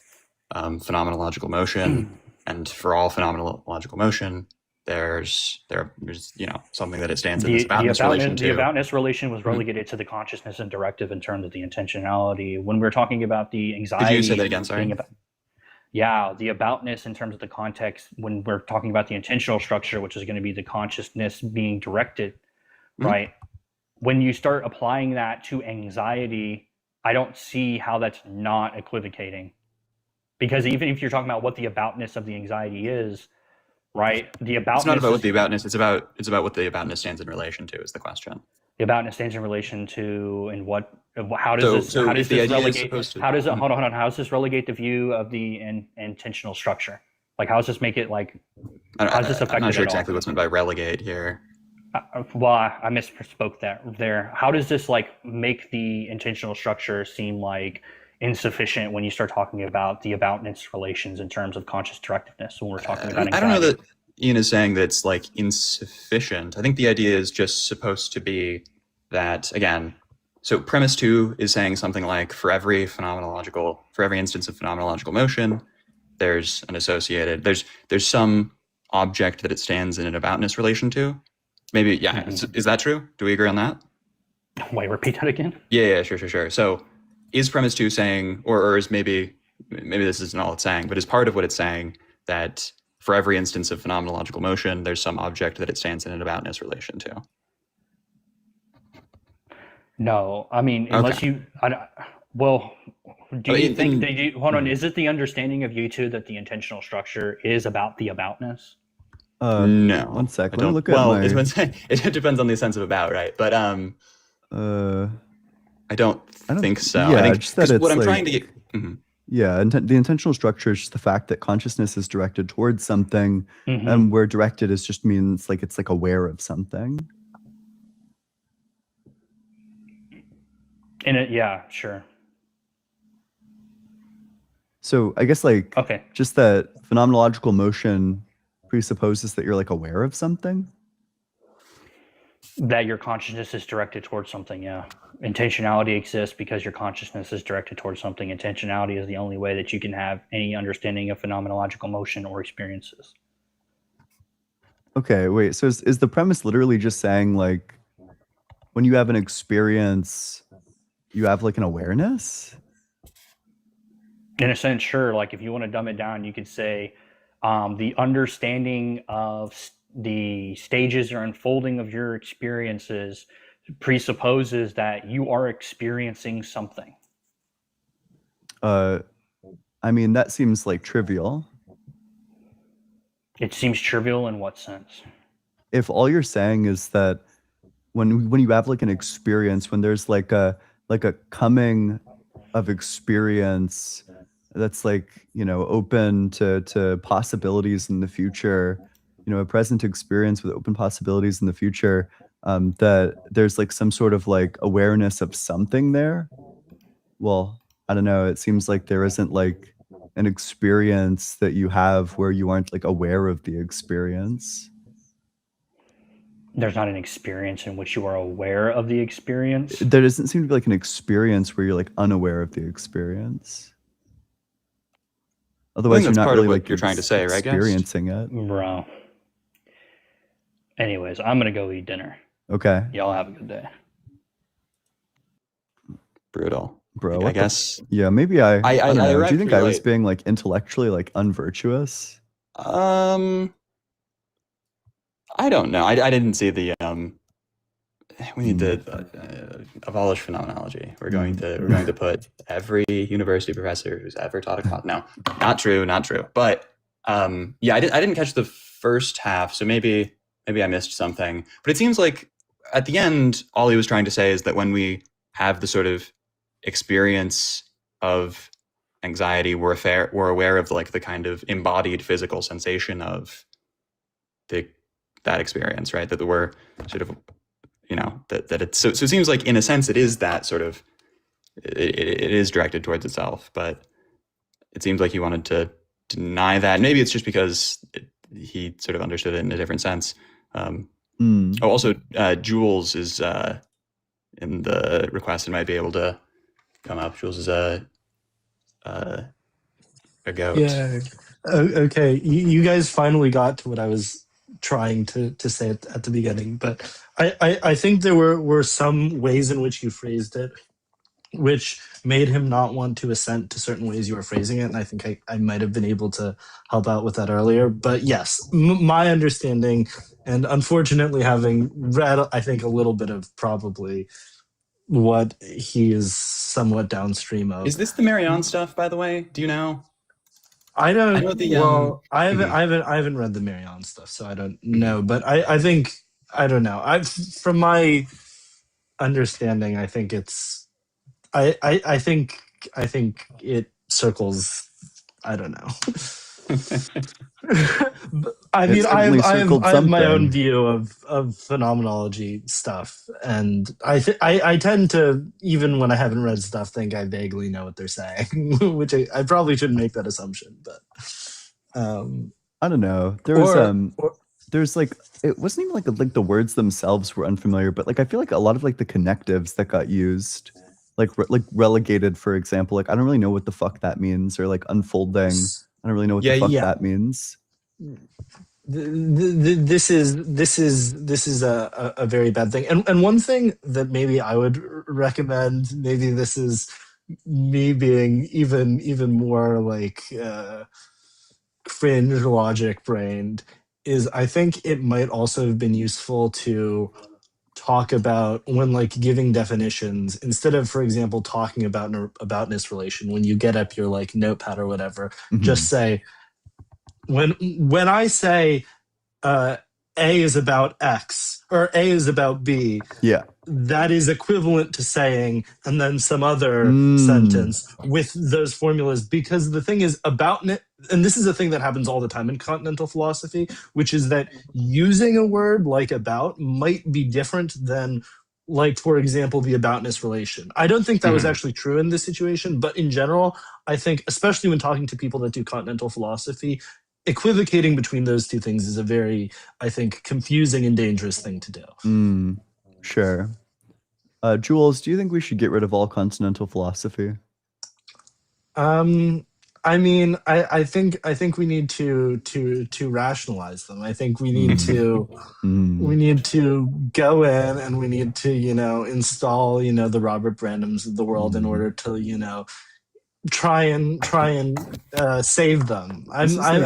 S8: phenomenological motion, and for all phenomenological motion, there's something that it stands in this aboutness relation to.
S7: The aboutness relation was relegated to the consciousness and directive in terms of the intentionality. When we're talking about the anxiety,
S8: could you say that again? Sorry.
S7: The aboutness in terms of the context, when we're talking about the intentional structure, which is going to be the consciousness being directed, right? When you start applying that to anxiety, I don't see how that's not equivocating. Because even if you're talking about what the aboutness of the anxiety is, right? The aboutness.
S8: It's not about what the aboutness. It's about what the aboutness stands in relation to. Is the question.
S7: The aboutness stands in relation to, and what? How does this relegate the view of the intentional structure? Like, how does this make it like? How does this affect?
S8: I'm not sure exactly what's meant by relegate here.
S7: Well, I misspoke there. How does this like make the intentional structure seem like insufficient when you start talking about the aboutness relations in terms of conscious directiveness when we're talking about anxiety?
S8: I don't know that. Ian is saying that it's like insufficient. I think the idea is just supposed to be that, again, so premise 2 is saying something like for every instance of phenomenological motion, there's an associated, there's some object that it stands in an aboutness relation to. Maybe, yeah. Is that true? Do we agree on that?
S7: Wait, repeat that again?
S8: Yeah, sure. So is premise 2 saying, or is maybe this isn't all it's saying, but is part of what it's saying that for every instance of phenomenological motion, there's some object that it stands in an aboutness relation to?
S7: No, I mean, unless you, well, do you think that you, hold on, is it the understanding of you two that the intentional structure is about the aboutness?
S8: No.
S1: 1 sec.
S8: I
S1: Let me
S8: don't,
S1: look at
S8: well,
S1: my...
S8: it depends on the sense of about, right? But I don't think so.
S1: Yeah,
S8: I think
S1: just that it's
S8: what I'm
S1: like,
S8: trying to get.
S1: Yeah, the intentional structure is just the fact that consciousness is directed towards something, and where directed is just means like it's like aware of something.
S7: In it, yeah, sure.
S1: So I guess like just that phenomenological motion presupposes that you're like aware of something.
S7: That your consciousness is directed towards something, yeah. Intentionality exists because your consciousness is directed towards something. Intentionality is the only way that you can have any understanding of phenomenological motion or experiences.
S1: Okay, wait. So is the premise literally just saying like when you have an experience, you have like an awareness?
S7: In a sense, sure. Like if you want to dumb it down, you could say the understanding of the stages or unfolding of your experiences presupposes that you are experiencing something.
S1: I mean, that seems like trivial.
S7: It seems trivial in what sense?
S1: If all you're saying is that when you have like an experience, when there's like a coming of experience that's like, you know, open to possibilities in the future, you know, a present experience with open possibilities in the future, that there's like some sort of like awareness of something there. Well, I don't know. It seems like there isn't like an experience that you have where you aren't like aware of the experience.
S7: There's not an experience in which you are aware of the experience.
S1: There doesn't seem to be like an experience where you're like unaware of the experience. Otherwise, you're not really like
S8: you're trying to say, right?
S1: Experiencing it,
S7: bro. Anyways, I'm gonna go eat dinner.
S1: Okay.
S7: Y'all have a good day.
S8: Brutal,
S1: bro.
S8: I guess.
S1: Yeah, maybe I don't know. Do you think I was
S8: late.
S1: being like intellectually like unvirtuous?
S8: I don't know. I didn't see the we need to abolish phenomenology. We're going to put every university professor who's ever taught a class. No, not true. But yeah, I didn't catch the first half, so maybe I missed something. But it seems like at the end, all he was trying to say is that when we have the sort of experience of anxiety, we're aware of like the kind of embodied physical sensation of that experience, right? That we're sort of, you know, that it's so it seems like in a sense it is that sort of it is directed towards itself, but it seems like he wanted to deny that. Maybe it's just because he sort of understood it in a different sense. Also, Jules is in the request and might be able to come up. Jules is a goat.
S9: Yeah. Okay. You guys finally got to what I was trying to say at the beginning, but I think there were some ways in which you phrased it which made him not want to assent to certain ways you were phrasing it, and I think I might have been able to help out with that earlier. But yes, my understanding, and unfortunately having read, I think, a little bit of probably what he is somewhat downstream of.
S8: Is this the Marianne stuff, by the way? Do you know?
S9: I don't.
S8: I know the,
S9: I haven't read the Marianne stuff, so I don't know. But I think I don't know. From my understanding, I think it's. I think it circles. I don't know. I mean, I have my own view of phenomenology stuff, and I tend to, even when I haven't read stuff, think I vaguely know what they're saying, which I probably shouldn't make that assumption, but
S1: I don't know. There's like it wasn't even like the words themselves were unfamiliar, but like I feel like a lot of like the connectives that got used, like relegated, for example, like I don't really know what the fuck that means, or like unfolding. I don't really know what the fuck
S9: Yeah.
S1: that means.
S9: This is a very bad thing, and one thing that maybe I would recommend, maybe this is me being even more like cringe logic brained, is I think it might also have been useful to talk about, when like giving definitions, instead of, for example, talking about an aboutness relation, when you get up your like notepad or whatever, just say, when I say A is about X or A is about B,
S1: Yeah.
S9: that is equivalent to saying, and then some other
S1: Mm.
S9: sentence with those formulas. Because the thing is about, and this is a thing that happens all the time in continental philosophy, which is that using a word like about might be different than, like, for example, the aboutness relation. I don't think that was actually true in this situation, but in general, I think, especially when talking to people that do continental philosophy, equivocating between those two things is a very, I think, confusing and dangerous thing to do.
S1: Sure. Jules, do you think we should get rid of all continental philosophy?
S9: I mean, I think we need to rationalize them. I think we need to go in and we need to, install, the Robert Branhams of the world in order to, try and save them. I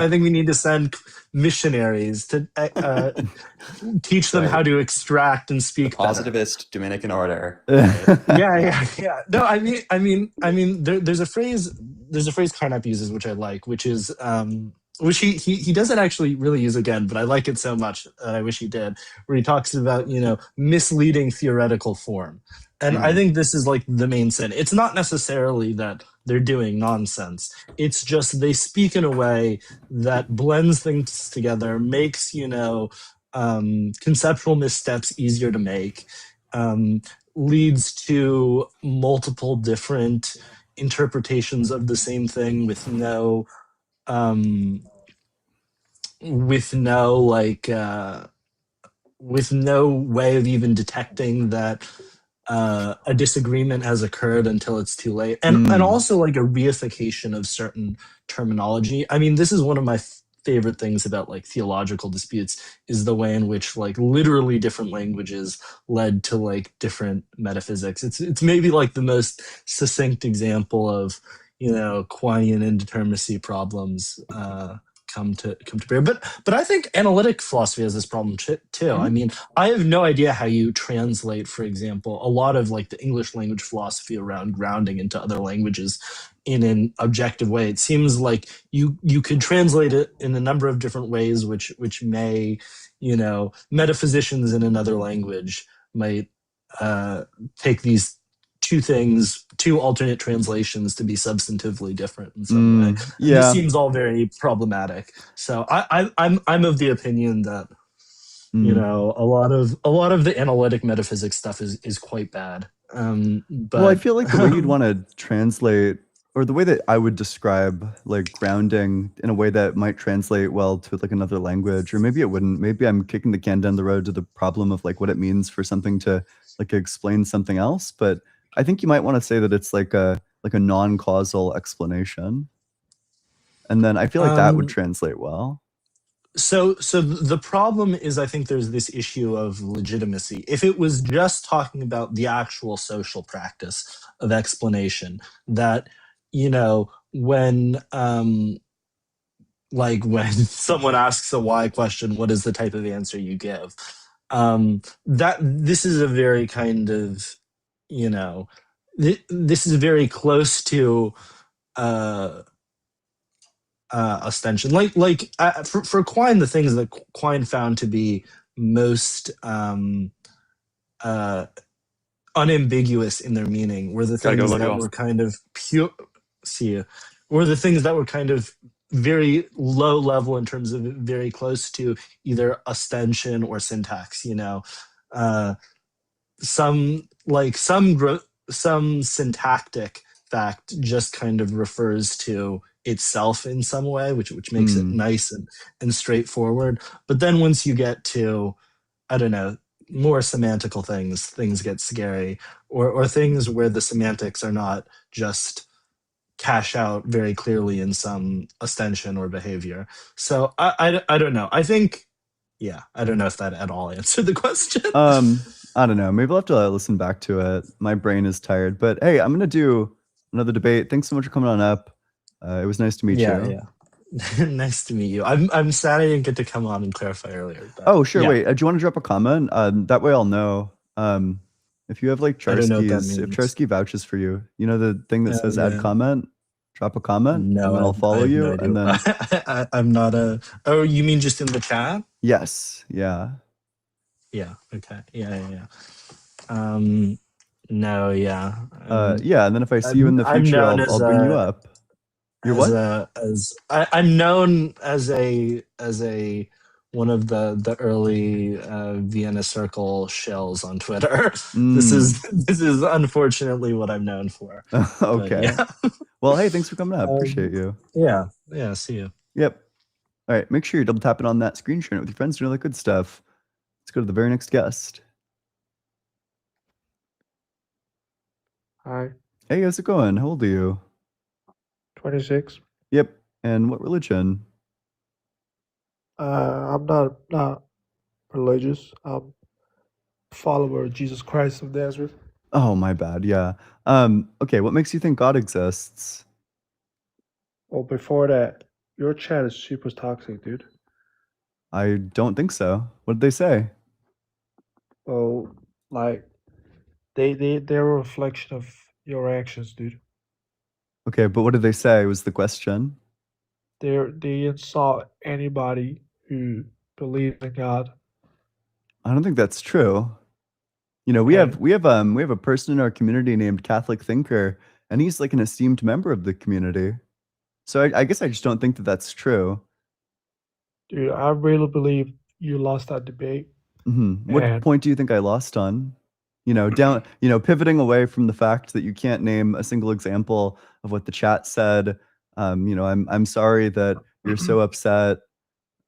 S9: think we need to send missionaries to teach them how to extract and speak better.
S8: Positivist Dominican order.
S9: Yeah. No, there's a phrase Carnap uses, which I like, which is which he doesn't actually really use again, but I like it so much that I wish he did, where he talks about, misleading theoretical form. And I think this is like the main sin. It's not necessarily that they're doing nonsense. It's just they speak in a way that blends things together, makes, conceptual missteps easier to make, leads to multiple different interpretations of the same thing with no way of even detecting that a disagreement has occurred until it's too late, and also like a reification of certain terminology. I mean, this is one of my favorite things about like theological disputes, is the way in which like literally different languages led to like different metaphysics. It's maybe like the most succinct example of, Quinean indeterminacy problems come to bear. But I think analytic philosophy has this problem too. I mean, I have no idea how you translate, for example, a lot of like the English language philosophy around grounding into other languages in an objective way. It seems like you could translate it in a number of different ways, which may, metaphysicians in another language might take these two alternate translations to be substantively different in some way.
S1: Yeah.
S9: This seems all very problematic. So I'm of the opinion that a lot of the analytic metaphysics stuff is quite bad. But
S1: well, I feel like the way you'd want to translate, or the way that I would describe like grounding in a way that might translate well to like another language, or maybe it wouldn't. Maybe I'm kicking the can down the road to the problem of like what it means for something to like explain something else. But I think you might want to say that it's like a non-causal explanation, and then I feel like that would translate well.
S9: So the problem is, I think there's this issue of legitimacy. If it was just talking about the actual social practice of explanation, that, when when someone asks a why question, what is the type of answer you give? That this is a very kind of, this is very close to ostension. For Quine, the things that Quine found to be most unambiguous in their meaning were the things that were kind of pure. Were the things that were kind of very low level in terms of very close to either ostension or syntax. Some syntactic fact just kind of refers to itself in some way, which makes it
S1: Mm.
S9: nice and straightforward. But then once you get to, I don't know, more semantical things get scary, or things where the semantics are not just cash out very clearly in some ostension or behavior. So I don't know. I think, yeah, I don't know if that at all answered the question.
S1: I don't know. Maybe I'll have to listen back to it. My brain is tired. But hey, I'm gonna do another debate. Thanks so much for coming on up. It was nice to meet you.
S9: Yeah. Nice to meet you. I'm sad I didn't get to come on and clarify earlier. But
S1: Oh, sure.
S9: yeah.
S1: Wait, do you want to drop a comment? That way I'll know. If you have like
S9: I don't know what that
S1: Charsky's, if
S9: means.
S1: Charsky vouches for you, you know the thing that says add
S9: Yeah.
S1: comment? Drop a comment,
S9: No,
S1: and then I'll
S9: I
S1: follow
S9: have
S1: you.
S9: no idea.
S1: And then
S9: I'm not a. Oh, you mean just in the chat?
S1: yes, yeah.
S9: Yeah. Okay. Yeah. No. Yeah.
S1: Yeah. And then if I see you in the
S9: I'm
S1: future,
S9: known
S1: I'll
S9: as
S1: bring you
S9: a
S1: up. You're what?
S9: I'm known as a one of the early Vienna Circle shells on Twitter. This is unfortunately what I'm known for.
S1: Okay.
S9: Yeah.
S1: Well, hey, thanks for coming up. Appreciate you.
S9: Yeah. See you.
S1: Yep. All right. Make sure you're double tapping on that screen, sharing it with your friends, doing all that good stuff. Let's go to the very next guest.
S10: Hi.
S1: Hey, how's it going? How old are you?
S10: 26.
S1: Yep. And what religion?
S10: I'm not religious. I'm a follower of Jesus Christ of Nazareth.
S1: Oh, my bad. Yeah. Okay. What makes you think God exists?
S10: Well, before that, your chat is super toxic, dude.
S1: I don't think so. What did they say?
S10: Well, like they're a reflection of your actions, dude.
S1: Okay, but what did they say was the question?
S10: They insult anybody who believes in God.
S1: I don't think that's true. You know, we have a person in our community named Catholic Thinker, and he's like an esteemed member of the community. So I guess I just don't think that that's true.
S10: Dude, I really believe you lost that debate.
S1: What
S10: And
S1: point do you think I lost on? Pivoting away from the fact that you can't name a single example of what the chat said. I'm sorry that you're so upset.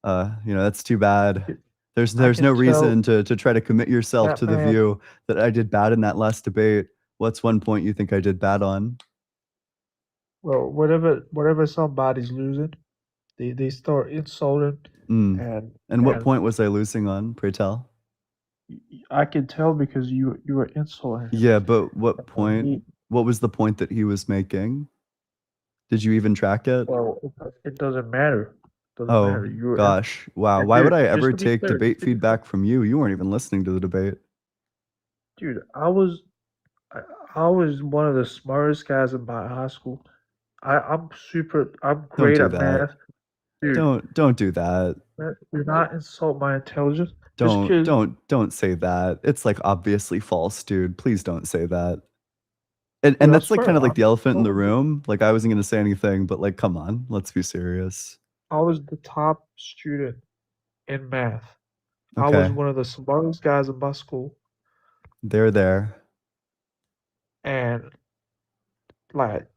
S1: That's too bad. There's
S10: I
S1: no
S10: can
S1: reason to try to commit yourself
S10: that
S1: to the
S10: man,
S1: view that I did bad in that last debate. What's one point you think I did bad on?
S10: well, whatever somebody's losing, they start insulting
S1: And what point was I losing on, pray tell?
S10: I can tell because you were insulting him.
S1: Yeah, but what
S10: And
S1: point? What was the point that he was making? Did you even track it?
S10: Well, it doesn't matter. Doesn't
S1: Oh,
S10: matter. You were
S1: gosh. Wow.
S10: and
S1: Why would
S10: dude,
S1: I
S10: just
S1: ever
S10: to be
S1: take
S10: clear,
S1: debate feedback from you? You weren't even listening to the debate.
S10: dude, I was one of the smartest guys in my high school. I'm
S1: Don't
S10: great
S1: do
S10: at
S1: that.
S10: math. Dude,
S1: Don't do that.
S10: do not insult my intelligence. Just
S1: Don't
S10: 'cause
S1: don't say that. It's like obviously false, dude. Please don't say that. And
S10: dude, I
S1: that's like
S10: swear,
S1: kind of like the elephant in the
S10: I'm-
S1: room. Like I wasn't gonna say anything, but like come on, let's be serious.
S10: I was the top student in math. I was
S1: Okay.
S10: one of the smartest guys in my school.
S1: There.
S10: And like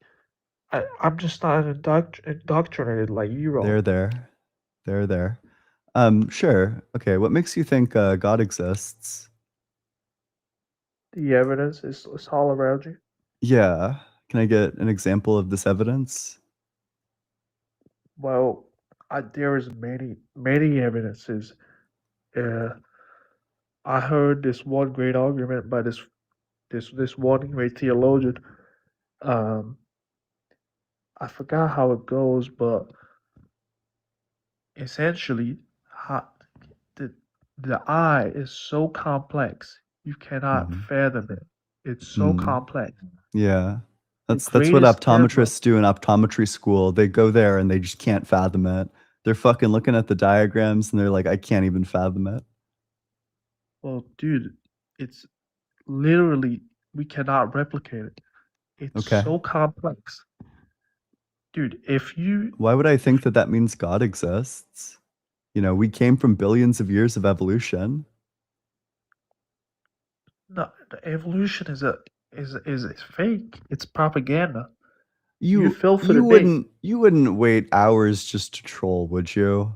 S10: I'm just not indoctrinated like you are.
S1: There. Sure. Okay, what makes you think God exists?
S10: The evidence is all around you.
S1: Yeah. Can I get an example of this evidence?
S10: Well, there is many evidences. I heard this one great argument by this one great theologian. I forgot how it goes, but essentially, the the eye is so complex you cannot fathom it. It's so complex.
S1: Yeah.
S10: The
S1: That's what
S10: greatest Tesla.
S1: optometrists do in optometry school. They go there and they just can't fathom it. They're fucking looking at the diagrams and they're like, I can't even fathom it.
S10: Well, dude, it's literally we cannot replicate it. It's
S1: Okay.
S10: so complex. Dude,
S1: Why would I think that means God exists? You know, we came from billions of years of evolution.
S10: no, the evolution is fake. It's propaganda. You fell for the bait.
S1: You wouldn't wait hours just to troll, would you?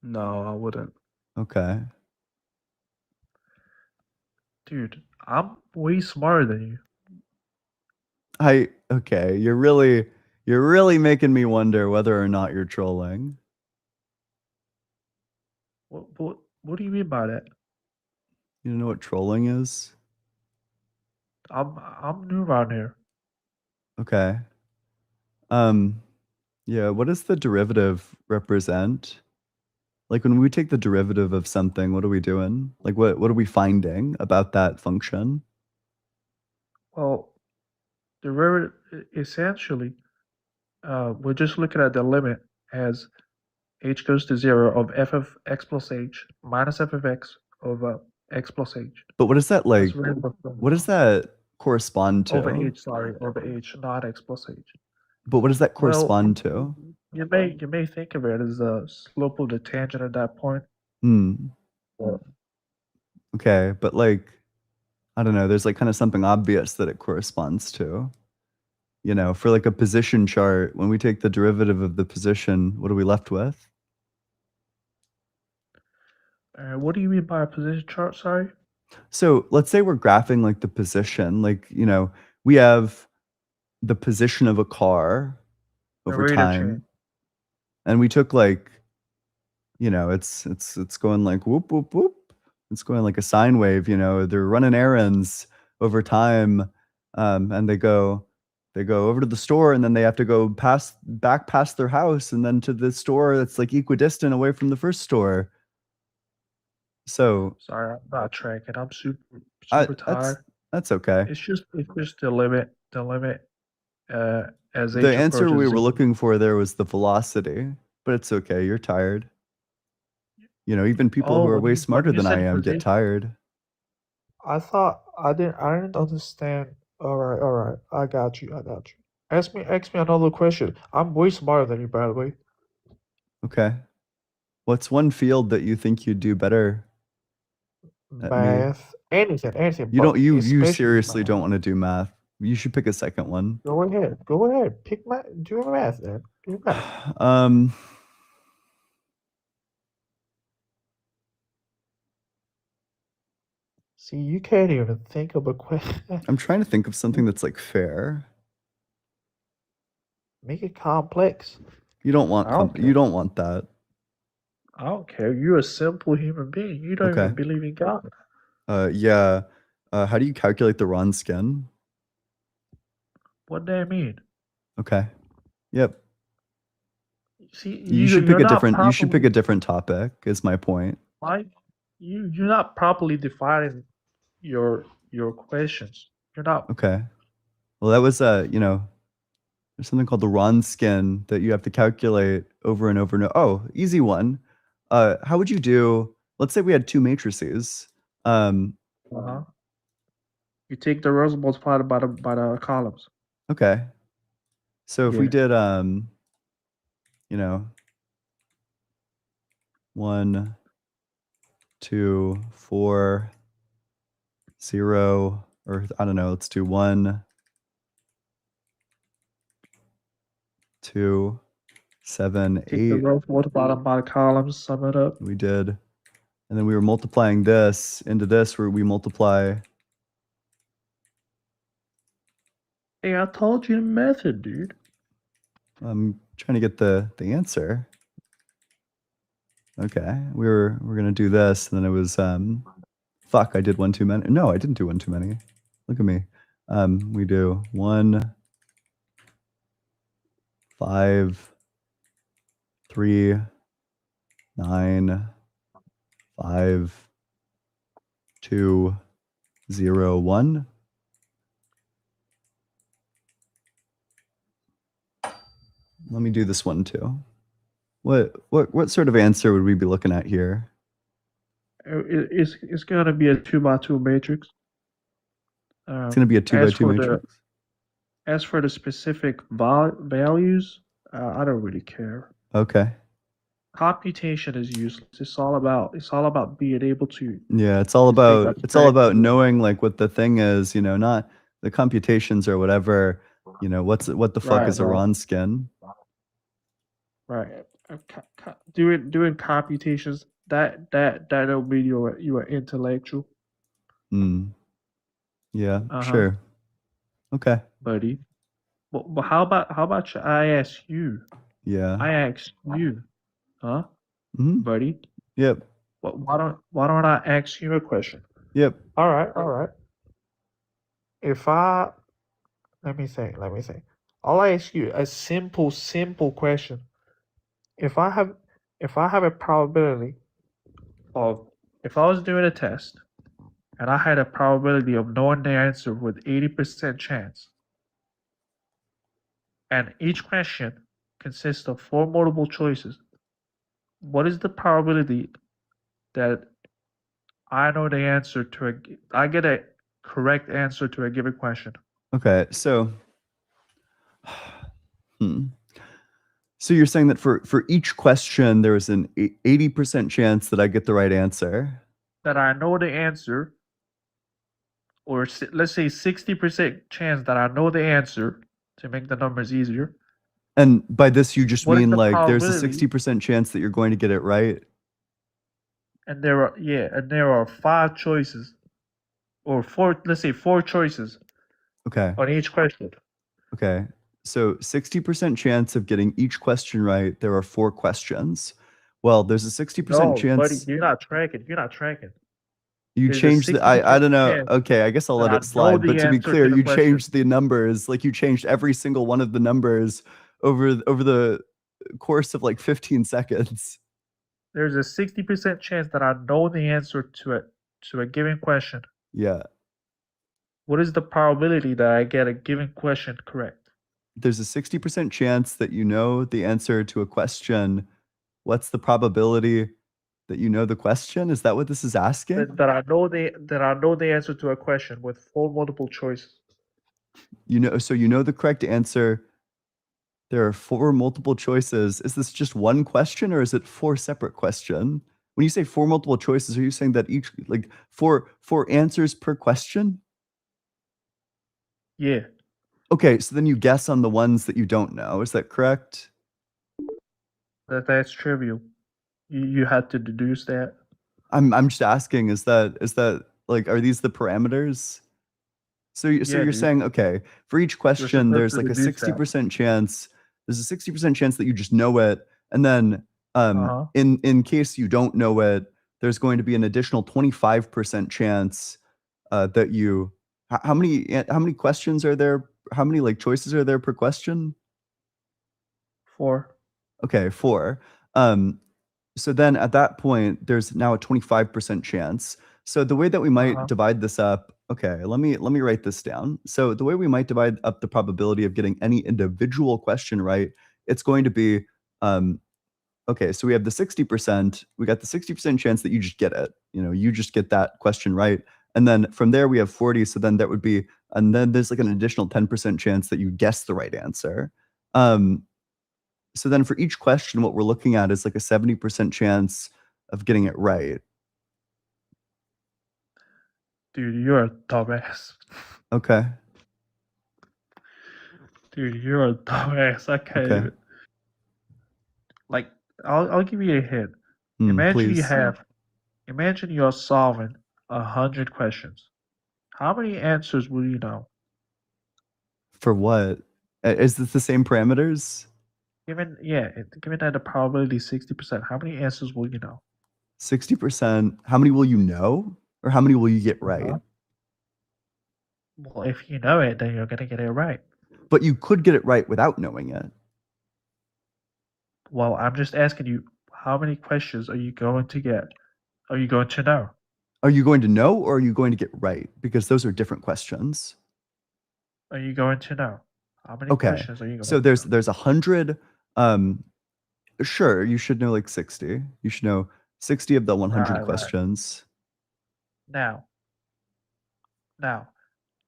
S10: No, I wouldn't.
S1: Okay.
S10: Dude, I'm way smarter than you.
S1: Okay, you're really making me wonder whether or not you're trolling.
S10: What do you mean by that?
S1: You know what trolling is?
S10: I'm new around here.
S1: Okay. Yeah, what does the derivative represent? Like when we take the derivative of something, what are we doing? Like what are we finding about that function?
S10: Well, derivative essentially, we're just looking at the limit as h goes to 0 of f of x plus h minus f of x over x plus h.
S1: But what does that
S10: That's
S1: like
S10: really
S1: what does that correspond
S10: over
S1: to?
S10: h, sorry, over h, not x plus h.
S1: But what does that
S10: Well,
S1: correspond to?
S10: you may think of it as the slope of the tangent at that point.
S1: Hmm.
S10: Well,
S1: Okay, but like I don't know, there's like kind of something obvious that it corresponds to. You know, for like a position chart, when we take the derivative of the position, what are we left with?
S10: what do you mean by a position chart? Sorry.
S1: So let's say we're graphing like the position, like, you know, we have the position of a car
S10: The
S1: over
S10: rate of change.
S1: time. And we took like, you know, it's going like whoop, whoop, whoop. It's going like a sine wave, you know, they're running errands over time. And they go over to the store and then they have to go back past their house and then to the store that's like equidistant away from the first store. So
S10: Sorry, I'm not tracking. I'm super tired.
S1: that's okay.
S10: It's just the limit. The limit as
S1: The
S10: h
S1: answer we
S10: approaches
S1: were
S10: 0.
S1: looking for there was the velocity, but it's okay. You're tired. You know, even people who are
S10: when
S1: way
S10: you
S1: smarter than I
S10: said
S1: am get
S10: position,
S1: tired.
S10: I didn't understand. All right. I got you. Ask me another question. I'm way smarter than you, by the way.
S1: Okay. What's one field that you think you'd do better at me?
S10: Math, anything,
S1: You
S10: but
S1: don't you
S10: especially
S1: seriously
S10: math.
S1: don't want to do math. You should pick a second one.
S10: Go ahead. Pick math. Do math, then. Do math. See, you can't even think of a question.
S1: I'm trying to think of something that's like fair.
S10: Make it complex.
S1: You don't want
S10: I don't care.
S1: you don't want that.
S10: I don't care. You're a simple human being. You don't
S1: Okay.
S10: even believe in God.
S1: Yeah. How do you calculate the Ron-skin?
S10: What do I mean?
S1: Okay. Yep.
S10: See,
S1: You should pick
S10: you're
S1: a different topic, is my point.
S10: you're not properly defining your questions. You're not.
S1: Okay. Well, that was you know, there's something called the Ron-skin that you have to calculate over and over and over. Oh, easy one. How would you do, let's say we had two matrices.
S10: Uh-huh. You take the rows multiplied by the columns.
S1: Okay. So if we
S10: Yeah.
S1: did you know, 1, 2, 4, 0, or I don't know, let's do 1, 2, 7,
S10: Take the
S1: 8.
S10: rows multiplied by the columns, sum it up.
S1: We did. And then we were multiplying this into this where we multiply.
S10: Hey, I told you the method, dude.
S1: I'm trying to get the answer. Okay. We're gonna do this, and then it was fuck, I did one too many. No, I didn't do one too many. Look at me. We do 1, 5, 3, 9, 5, 2, 0, 1. Let me do this one too. What sort of answer would we be looking at here?
S10: It's gonna be a 2x2 matrix.
S1: It's gonna be a 2x2 matrix.
S10: As for the specific values, I don't really care.
S1: Okay.
S10: Computation is useless. It's all about being able to.
S1: Yeah, it's all about knowing like what the thing is, you know, not the computations or whatever, what the fuck
S10: Right,
S1: is a
S10: right,
S1: Ronskin?
S10: right. Doing computations that don't mean you are intellectual.
S1: Mm, yeah,
S10: Uh-huh,
S1: sure. Okay.
S10: buddy. But how about I ask you?
S1: Yeah.
S10: I ask you, huh,
S1: Hmm.
S10: buddy?
S1: Yep.
S10: Why don't I ask you a question?
S1: Yep.
S10: All right, all right. If I let me think. I'll ask you a simple question. If I have if I have a probability of if I was doing a test and I had a probability of knowing the answer with 80% chance, and each question consists of 4 multiple choices, what is the probability that I know the answer to I get a correct answer to a given question?
S1: Okay. So, hmm. So you're saying that for each question, there is an 80% chance that I get the right answer.
S10: That I know the answer, or let's say 60% chance that I know the answer to make the numbers easier.
S1: And by this, you just
S10: What is
S1: mean
S10: the
S1: like there's a
S10: probability?
S1: 60% chance that you're going to get it right.
S10: And there are 5 choices, or four. Let's say 4 choices
S1: Okay.
S10: on each question.
S1: Okay. So 60% chance of getting each question right. There are 4 questions. Well, there's a 60%
S10: No, buddy,
S1: chance
S10: you're not tracking. You're not tracking.
S1: you
S10: There's a
S1: change the
S10: 60%
S1: I don't know.
S10: chance
S1: Okay, I guess I'll
S10: that
S1: let
S10: I
S1: it
S10: know
S1: slide. But
S10: the
S1: to be
S10: answer
S1: clear,
S10: to the
S1: you
S10: question.
S1: changed the numbers. Like you changed every single one of the numbers over the course of like 15 seconds.
S10: There's a 60% chance that I know the answer to a given question.
S1: Yeah.
S10: What is the probability that I get a given question correct?
S1: There's a 60% chance that you know the answer to a question. What's the probability that you know the question? Is that what this is asking?
S10: That I know the answer to a question with 4 multiple choices.
S1: So you know the correct answer. There are 4 multiple choices. Is this just one question or is it 4 separate question? When you say 4 multiple choices, are you saying that each like 4 answers per question?
S10: Yeah,
S1: Okay, so then you guess on the ones that you don't know. Is that correct?
S10: that's trivial. You had to deduce that.
S1: I'm just asking, is that like are these the parameters? So
S10: Yeah,
S1: you're
S10: dude.
S1: saying, okay, for each
S10: You're
S1: question,
S10: supposed
S1: there's
S10: to
S1: like a
S10: deduce that.
S1: 60% chance. There's a 60% chance that you just know it. And then
S10: Uh-huh.
S1: in case you don't know it, there's going to be an additional 25% chance that you how many questions are there? How many like choices are there per question?
S10: 4.
S1: Okay, 4. Um, so then at that point, there's now a 25% chance. So the way that we might
S10: Uh-huh.
S1: divide this up, okay, let me write this down. So the way we might divide up the probability of getting any individual question right, it's going to be okay, so we have the 60%, we got the 60% chance that you just get it. You just get that question right. And then from there we have 40, so then that would be and then there's like an additional 10% chance that you guess the right answer. So then for each question, what we're looking at is like a 70% chance of getting it right.
S10: Dude, you're a dumbass.
S1: Okay.
S10: Dude, you're a dumbass. I can't
S1: Okay.
S10: even. Like, I'll give you a hint.
S1: Please.
S10: Imagine you're solving 100 questions. How many answers will you know?
S1: For what? Is this the same parameters?
S10: Given that the probability is 60%, how many answers will you know?
S1: 60%. How many will you know? Or how many will you get right?
S10: Uh-huh. Well, if you know it, then you're gonna get it right.
S1: But you could get it right without knowing it.
S10: Well, I'm just asking you, how many questions are you going to get? Are you going to know?
S1: Are you going to know or are you going to get right? Because those are different questions.
S10: Are you going to know? How many
S1: Okay.
S10: questions are you going
S1: So
S10: to know?
S1: there's 100 sure, you should know like 60. You should know 60 of the 100
S10: Right.
S1: questions.
S10: Now,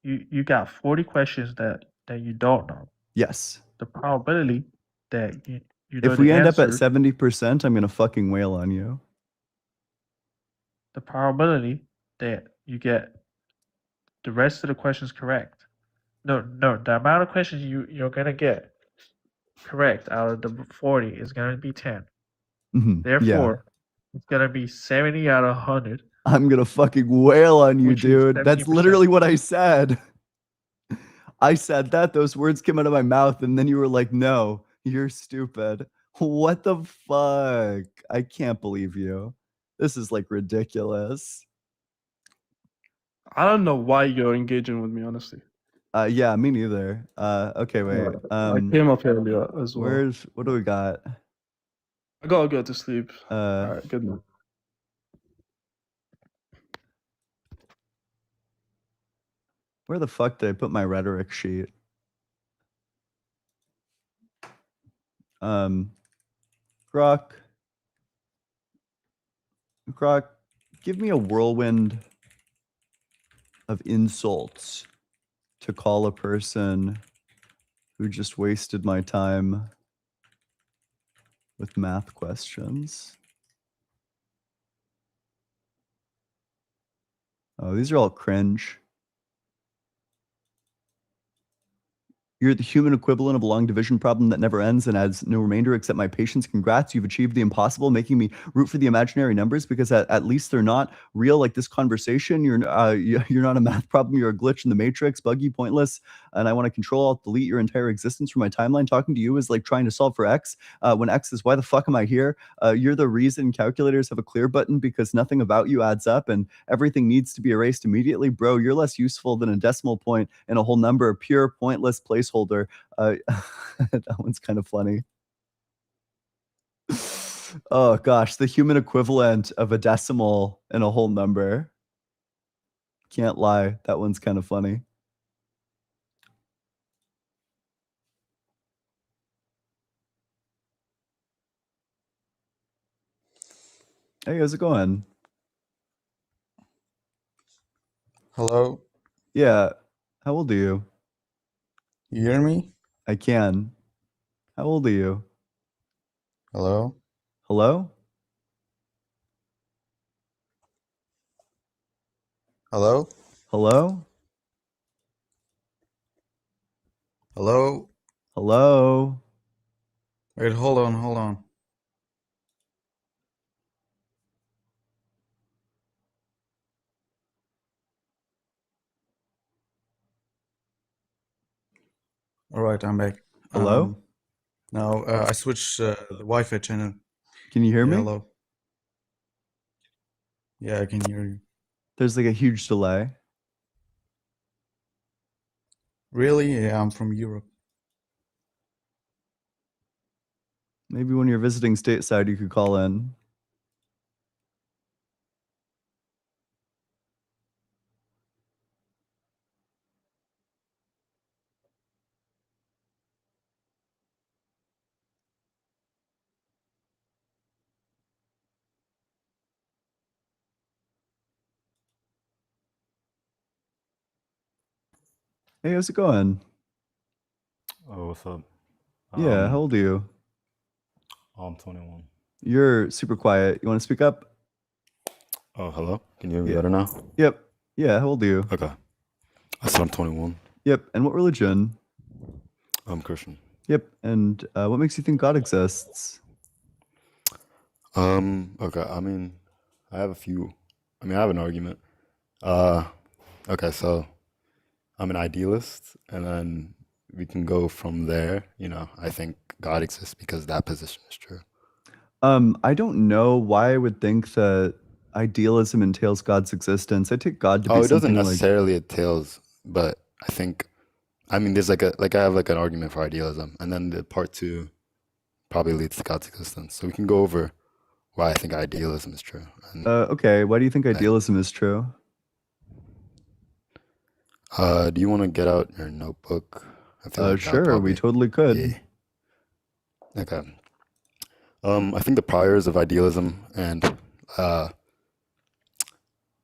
S10: you got 40 questions that you don't know.
S1: Yes.
S10: The probability that you know
S1: If we
S10: the
S1: end up at
S10: answer,
S1: 70%, I'm going to fucking wail on you.
S10: the probability that you get the rest of the questions correct No, the amount of questions you're gonna get correct out of the 40 is gonna be 10.
S1: Yeah.
S10: Therefore, it's gonna be 70 out of 100,
S1: I'm gonna fucking wail on you,
S10: which is
S1: dude. That's
S10: 17%.
S1: literally what I said. I said that, those words came out of my mouth, and then you were like, no, you're stupid. What the fuck? I can't believe you. This is like ridiculous.
S4: I don't know why you're engaging with me, honestly.
S1: Yeah, me neither. Okay, wait.
S4: I came up earlier as well.
S1: What do we got?
S4: I gotta go to sleep.
S1: Uh,
S4: Alright, good night.
S1: where the fuck did I put my rhetoric sheet? Grok, give me a whirlwind of insults to call a person who just wasted my time with math questions. Oh, these are all cringe. You're the human equivalent of a long division problem that never ends and adds no remainder except my patience. Congrats, you've achieved the impossible, making me root for the imaginary numbers because at least they're not real like this conversation. You're not a math problem, you're a glitch in the matrix, buggy, pointless, and I want to control, alt, delete your entire existence from my timeline. Talking to you is like trying to solve for x when x is why the fuck am I here? You're the reason calculators have a clear button because nothing about you adds up and everything needs to be erased immediately. Bro, you're less useful than a decimal point and a whole number, pure pointless placeholder. That one's kind of funny. Oh gosh, the human equivalent of a decimal and a whole number. Can't lie, that one's kind of funny. Hey, how's it going?
S11: Hello,
S1: Yeah, how old are you?
S11: you hear me?
S1: I can. How old are you?
S11: Hello?
S1: Hello?
S11: Hello?
S1: Hello?
S11: Hello?
S1: Hello?
S11: Wait, hold on, hold on. All right, I'm back.
S1: Hello?
S11: Now I switched the Wi-Fi channel.
S1: Can you hear
S11: Yeah,
S1: me?
S11: hello. Yeah, I can hear you.
S1: There's like a huge delay.
S11: Really? Yeah, I'm from Europe.
S1: Maybe when you're visiting stateside, you could call in. Hey, how's it going?
S12: Oh, what's up?
S1: Yeah, how old are you?
S12: I'm 21.
S1: You're super quiet. You want to speak up?
S12: Oh, hello? Can you hear me
S1: Yeah.
S12: better now?
S1: Yep. Yeah, how old are you?
S12: Okay. I said I'm 21.
S1: Yep. And what religion?
S12: I'm Christian.
S1: Yep. And what makes you think God exists?
S12: Okay, I mean, I have an argument. Okay, so I'm an idealist, and then we can go from there. I think God exists because that position is true.
S1: I don't know why I would think that idealism entails God's existence. I take God to be
S12: Oh, it doesn't
S1: something like
S12: necessarily entails, but there's I have like an argument for idealism, and then the part two probably leads to God's existence. So we can go over why I think idealism is true. And,
S1: okay, why do you think idealism is true?
S12: do you want to get out your notebook? I feel like
S1: Sure, we totally could.
S12: Yeah. Okay. I think the priors of idealism and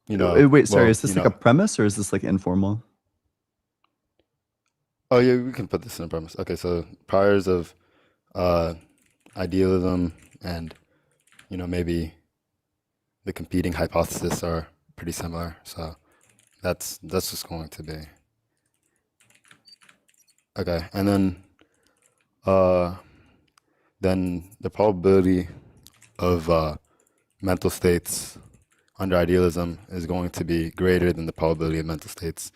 S1: wait, sorry, is this like a premise or is this like informal?
S12: Oh yeah, we can put this in a premise. Okay, so priors of idealism and maybe the competing hypothesis are pretty similar. So that's just going to be. Okay, and then the probability of mental states under idealism is going to be greater than the probability of mental states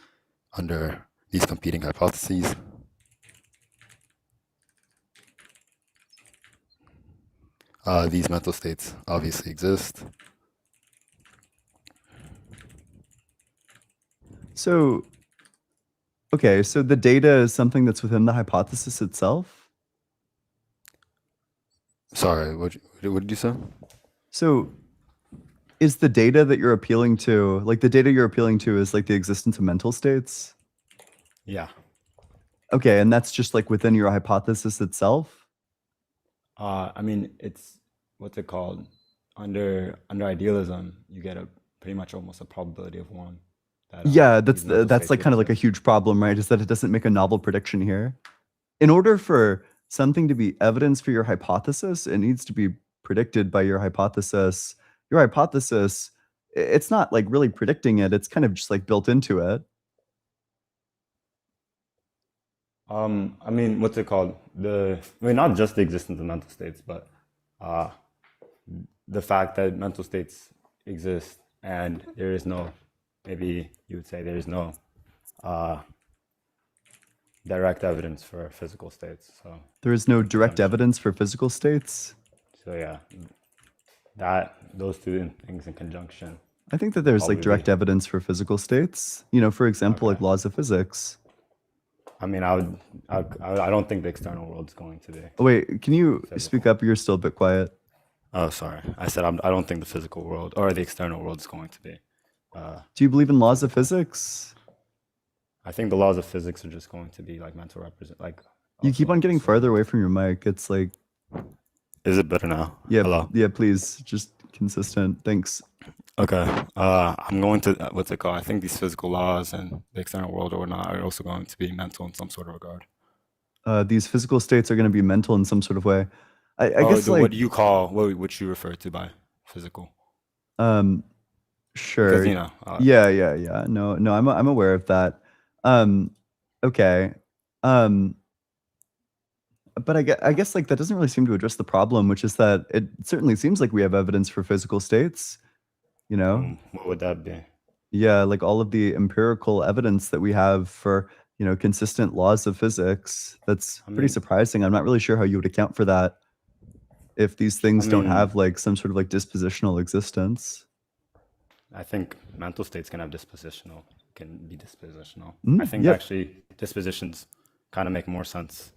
S12: under these competing hypotheses. These mental states obviously exist.
S1: So, okay, so the data is something that's within the hypothesis itself?
S12: Sorry, what did you say?
S1: So, is the data that you're appealing to, like the data you're appealing to is like the existence of mental states?
S12: Yeah.
S1: Okay, and that's just like within your hypothesis itself?
S12: I mean, it's what's it called? Under idealism, you get a pretty much almost a probability of one. That,
S1: Yeah,
S12: these mental
S1: that's
S12: states
S1: like
S12: would
S1: kind of like a
S12: exist.
S1: huge problem, right? Is that it doesn't make a novel prediction here. In order for something to be evidence for your hypothesis, it needs to be predicted by your hypothesis. Your hypothesis, it's not like really predicting it, it's kind of just like built into it.
S12: I mean, what's it called? I mean, not just the existence of mental states, but the fact that mental states exist and there is no, maybe you would say there is no direct evidence for physical states. So
S1: There is no direct evidence for physical states.
S12: So yeah, those two things in conjunction.
S1: I think that there's like
S12: probably
S1: direct evidence for physical states. You know, for example, like laws of physics.
S12: I mean, I don't think the external world is going to be.
S1: Oh, wait, can you speak up? You're still a bit quiet.
S12: Oh, sorry. I said I don't think the physical world or the external world is going to be.
S1: Do you believe in laws of physics?
S12: I think the laws of physics are just going to be like mental represent. Like
S1: you keep on getting farther away from your mic. It's like.
S12: Is it better now?
S1: Yeah.
S12: Hello?
S1: Yeah. Please, just consistent. Thanks.
S12: Okay. I'm going to what's it called? I think these physical laws and the external world or whatnot are also going to be mental in some sort of regard.
S1: These physical states are going to be mental in some sort of way. I guess like
S12: what do you call what you refer to by physical?
S1: Sure.
S12: Because, you know.
S1: Yeah. No, I'm aware of that. Okay. But I guess like that doesn't really seem to address the problem, which is that it certainly seems like we have evidence for physical states. You know.
S12: What would that be?
S1: Yeah, like all of the empirical evidence that we have for, you know, consistent laws of physics. That's pretty surprising. I'm not really sure how you would account for that if these things don't have like some sort of like dispositional existence.
S12: I think mental states can be dispositional. I think
S1: yep.
S12: actually dispositions kind of make more sense,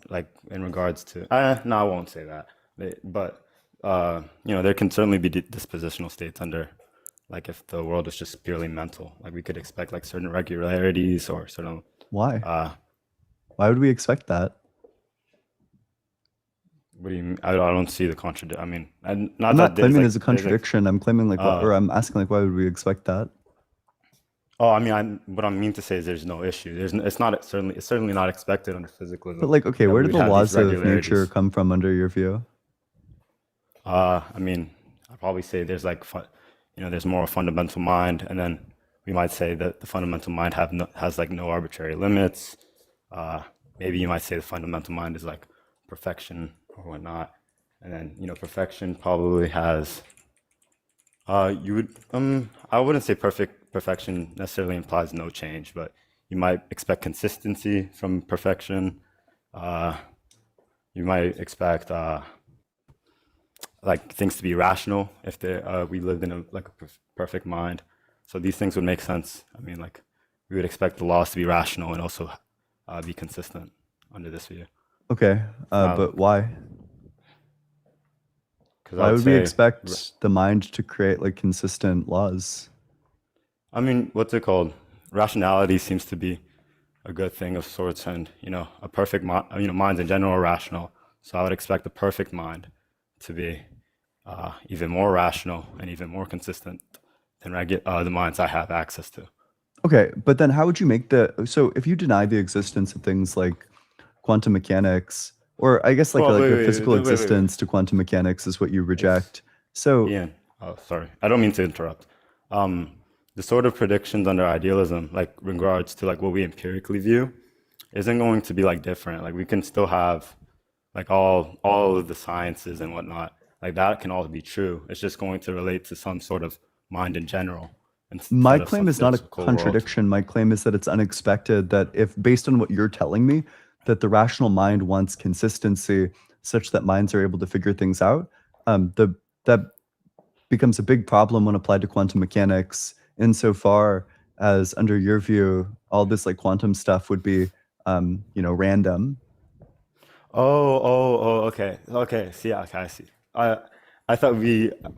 S12: like in regards to. No, I won't say that. But you know, there can certainly be dispositional states under, like if the world is just purely mental, like we could expect like certain regularities or certain.
S1: Why? Why would we expect that?
S12: What do you mean? I don't see the contradiction. I mean, I'm
S1: not claiming there's a contradiction. I'm claiming like, or I'm asking like, why would we expect that?
S12: Oh, I mean, what I mean to say is there's no issue. It's certainly not expected under physicalism.
S1: But like, okay, where do the laws of nature come from under your view?
S12: I mean, I'd probably say there's like, you know, there's more a fundamental mind, and then we might say that the fundamental mind has like no arbitrary limits. Maybe you might say the fundamental mind is like perfection or whatnot, and then, you know, perfection probably has. I wouldn't say perfection necessarily implies no change, but you might expect consistency from perfection. You might expect like things to be rational if we lived in a perfect mind. So these things would make sense. I mean, like we would expect the laws to be rational and also be consistent under this view.
S1: Okay, but why? Why would we expect the mind to create like consistent laws?
S12: I mean, what's it called? Rationality seems to be a good thing of sorts, and you know, a perfect mind. You know, minds in general are rational, so I would expect the perfect mind to be even more rational and even more consistent than the minds I have access to.
S1: Okay, but then how would you make so if you deny the existence of things like quantum mechanics, or I guess like a physical existence to quantum mechanics is what you reject. So
S12: Ian, oh sorry, I don't mean to interrupt. The sort of predictions under idealism, like regards to like what we empirically view, isn't going to be like different. Like we can still have like all of the sciences and whatnot. Like that can all be true. It's just going to relate to some sort of mind in general.
S1: My claim is not a contradiction. My claim is that it's unexpected that if, based on what you're telling me, that the rational mind wants consistency such that minds are able to figure things out, that becomes a big problem when applied to quantum mechanics, insofar as, under your view, all this like quantum stuff would be, random.
S12: Okay. See, okay, I see. I thought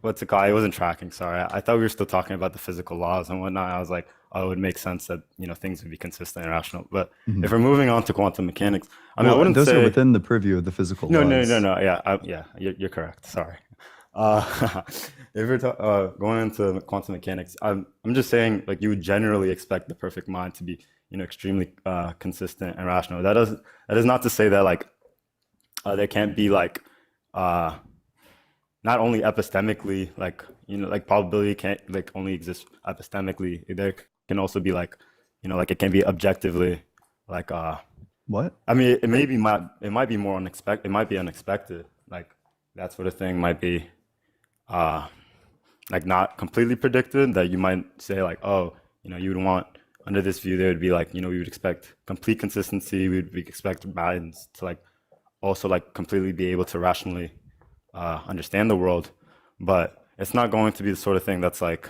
S12: what's it called? I wasn't tracking. Sorry, I thought we were still talking about the physical laws and whatnot. I was like, oh, it would make sense that things would be consistent and rational. But if we're moving on to quantum mechanics, I mean, I wouldn't
S1: those
S12: say
S1: are within the purview of the physical laws.
S12: No. Yeah, you're correct. Sorry. If we're going into quantum mechanics, I'm just saying, like, you would generally expect the perfect mind to be extremely consistent and rational. That is not to say that like there can't be like not only epistemically, like like probability can't like only exist epistemically. There can also be like like it can be objectively, like
S1: what?
S12: I mean, it might be more unexpected. It might be unexpected. Like that sort of thing might be like not completely predicted. That you might say like, oh, you would want, under this view, there would be like, we would expect complete consistency. We would expect minds to like also like completely be able to rationally understand the world, but it's not going to be the sort of thing that's like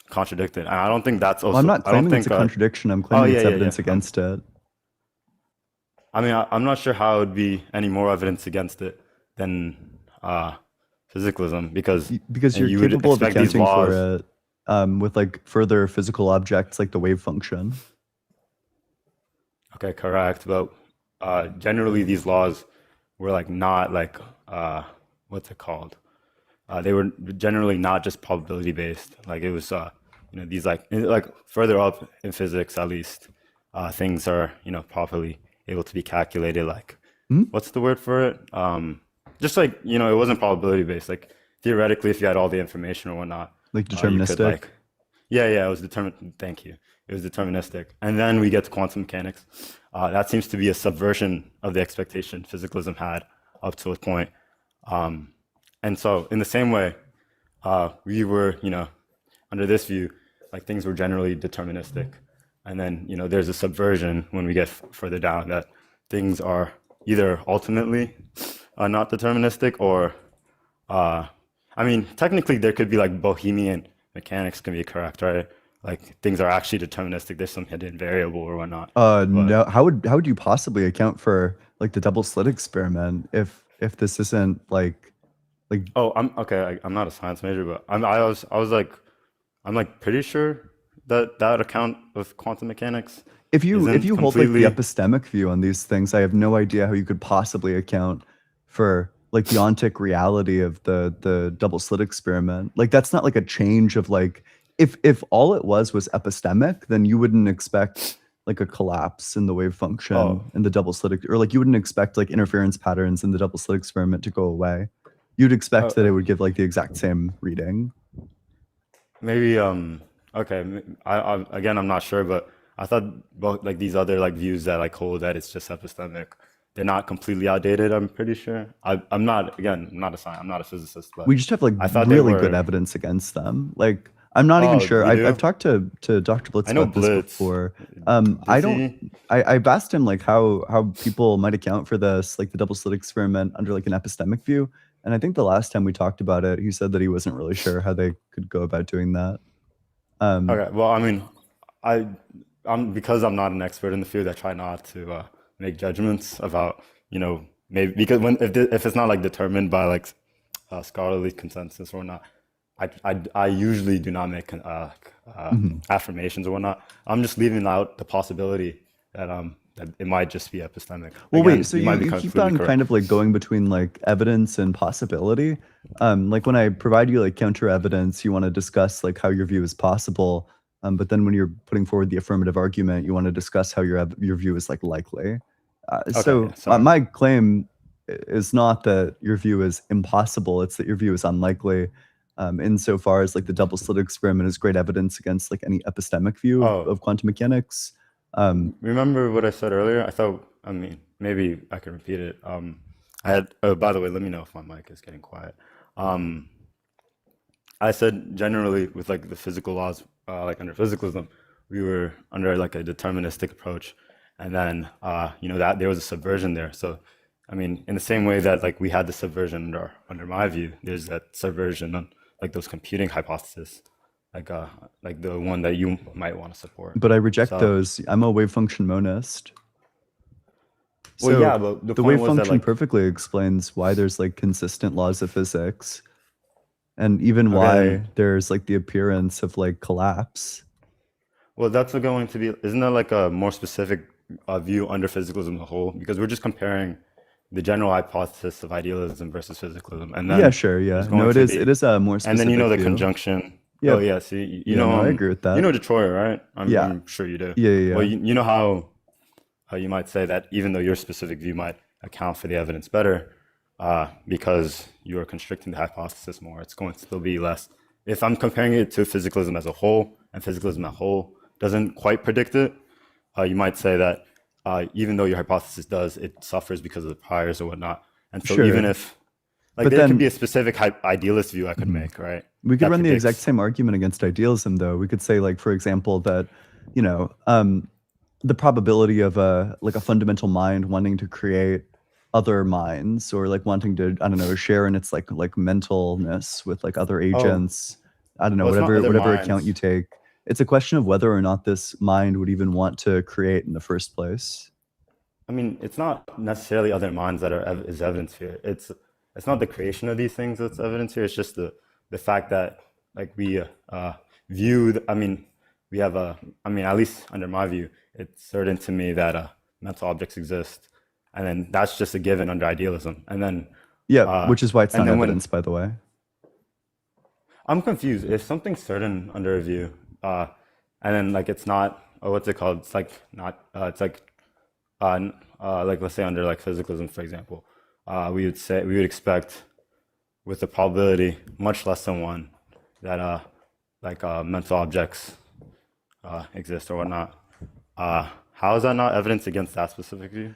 S12: contradicted. And I don't think that's also.
S1: Well, I'm not claiming it's a contradiction. I'm claiming it's evidence against it.
S12: I mean, I'm not sure how it would be any more evidence against it than physicalism, because
S1: you're capable of accounting for it with like further physical objects like the wave function.
S12: Okay, correct. But generally, these laws were like not like what's it called? They were generally not just probability based. Like it was these like further up in physics, at least, things are properly able to be calculated. Like what's the word for it? Just like it wasn't probability based. Like theoretically, if you had all the information or whatnot,
S1: like deterministic.
S12: It was determined. Thank you. It was deterministic. And then we get to quantum mechanics. That seems to be a subversion of the expectation physicalism had up to a point. And so in the same way, we were, under this view, like things were generally deterministic. And then, there's a subversion when we get further down, that things are either ultimately not deterministic, or, I mean, technically there could be like Bohemian mechanics can be correct, right? Like things are actually deterministic. There's some hidden variable or whatnot.
S1: No. How would you possibly account for like the double slit experiment if this isn't like?
S12: Oh, I'm okay. I'm not a science major, but I'm like pretty sure that account of quantum mechanics.
S1: If you hold like the epistemic view on these things, I have no idea how you could possibly account for like the ontic reality of the double slit experiment. Like that's not like a change of like, if all it was epistemic, then you wouldn't expect like a collapse in the wave function in the double slit, or like you wouldn't expect like interference patterns in the double slit experiment to go away. You'd expect that it would give like the exact same reading.
S12: Maybe okay. I again, I'm not sure, but I thought both like these other like views that like hold that it's just epistemic, they're not completely outdated. I'm pretty sure. I'm not a physicist, but
S1: we just have like really good evidence against them. Like I'm not even sure. I've talked to Dr. Blitz about this before. I've asked him like how people might account for this, like the double slit experiment under like an epistemic view. And I think the last time we talked about it, he said that he wasn't really sure how they could go about doing that.
S12: Okay. Well, I mean, I'm because I'm not an expert in the field, I try not to make judgments about, maybe because if it's not like determined by like scholarly consensus or not, I usually do not make affirmations or whatnot. I'm just leaving out the possibility that it might just be epistemic.
S1: Well, again, wait, so you keep on kind of like going between like evidence and possibility. Like when I provide you like counter evidence, you want to discuss like how your view is possible. But then when you're putting forward the affirmative argument, you want to discuss how your view is like likely. My claim is not that your view is impossible. It's that your view is unlikely. Insofar as like the double slit experiment is great evidence against like any epistemic view of quantum mechanics.
S12: Remember what I said earlier? I mean, maybe I can repeat it. Oh, by the way, let me know if my mic is getting quiet. I said generally with like the physical laws, like under physicalism, we were under like a deterministic approach, and then that there was a subversion there. So, I mean, in the same way that like we had the subversion under my view, there's that subversion on like those computing hypotheses, like the one that you might want to support.
S1: But I reject those. I'm a wave function monist.
S12: Well, yeah, but
S1: the wave function perfectly explains why there's like consistent laws of physics, and even why there's like the appearance of like collapse.
S12: Well, that's going to be, isn't that like a more specific view under physicalism as a whole? Because we're just comparing the general hypothesis of idealism versus physicalism, and then
S1: yeah, sure, yeah, no, it is a more specific.
S12: And then the
S1: view.
S12: conjunction.
S1: Yeah.
S12: Oh yeah, see, you know,
S1: I agree with that.
S12: You know Detroit, right?
S1: Yeah.
S12: I'm sure you do.
S1: Yeah.
S12: Well, you know how you might say that even though your specific view might account for the evidence better, because you are constricting the hypothesis more, it's going to still be less. If I'm comparing it to physicalism as a whole, and physicalism as a whole doesn't quite predict it, you might say that even though your hypothesis does, it suffers because of the priors or whatnot. And so even if, like, there could be a specific idealist view I could make, right?
S1: We could run the exact same argument against idealism, though. We could say, like, for example, that, the probability of a fundamental mind wanting to create other minds, or like wanting to, I don't know, share in its like mentalness with like other agents. I don't know, whatever account you take. It's a question of whether or not this mind would even want to create in the first place.
S12: I mean, it's not necessarily other minds that is evidence here. It's not the creation of these things that's evidence here. It's just the fact that like we view. I mean, we have at least under my view, it's certain to me that mental objects exist, and then that's just a given under idealism. And then
S1: which is why it's not evidence, by the way.
S12: I'm confused. If something's certain under a view, and then like it's not, what's it called? It's like not. It's like let's say under like physicalism, for example, we would expect with a probability much less than one that mental objects exist or whatnot. How is that not evidence against that specific view?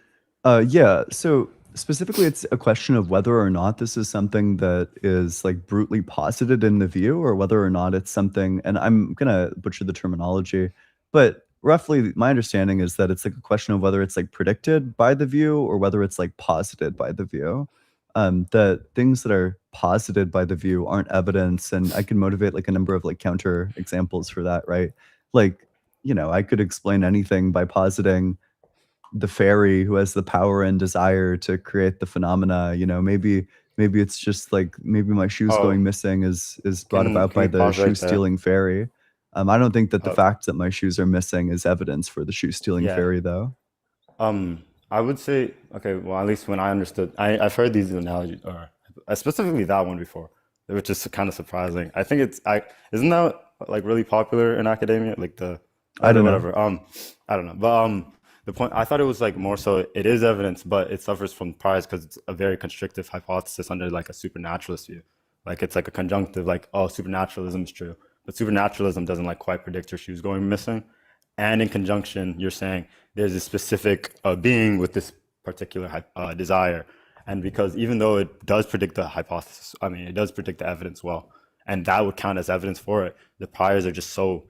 S1: Yeah. So specifically, it's a question of whether or not this is something that is like brutally posited in the view, or whether or not it's something, and I'm gonna butcher the terminology, but roughly my understanding is that it's like a question of whether it's like predicted by the view or whether it's like posited by the view. That things that are posited by the view aren't evidence, and I can motivate like a number of like counter examples for that, right? Like, I could explain anything by positing the fairy who has the power and desire to create the phenomena. Maybe it's just like, maybe my shoes going missing is brought about by the shoe stealing fairy. I don't think that the fact that my shoes are missing is evidence for the shoe stealing fairy, though.
S12: I would say, okay, well, at least when I understood, I've heard these analogies, or specifically that one before, which is kind of surprising. I think isn't that like really popular in academia? Like I don't know. I don't know. But the point, I thought it was like more so it is evidence, but it suffers from priors because it's a very constrictive hypothesis under like a supernaturalist view. Like it's like a conjunctive, like, oh, supernaturalism is true, but supernaturalism doesn't like quite predict your shoes going missing. And in conjunction, you're saying there's a specific being with this particular desire. And because even though it does predict the hypothesis, I mean, it does predict the evidence well, and that would count as evidence for it, the priors are just so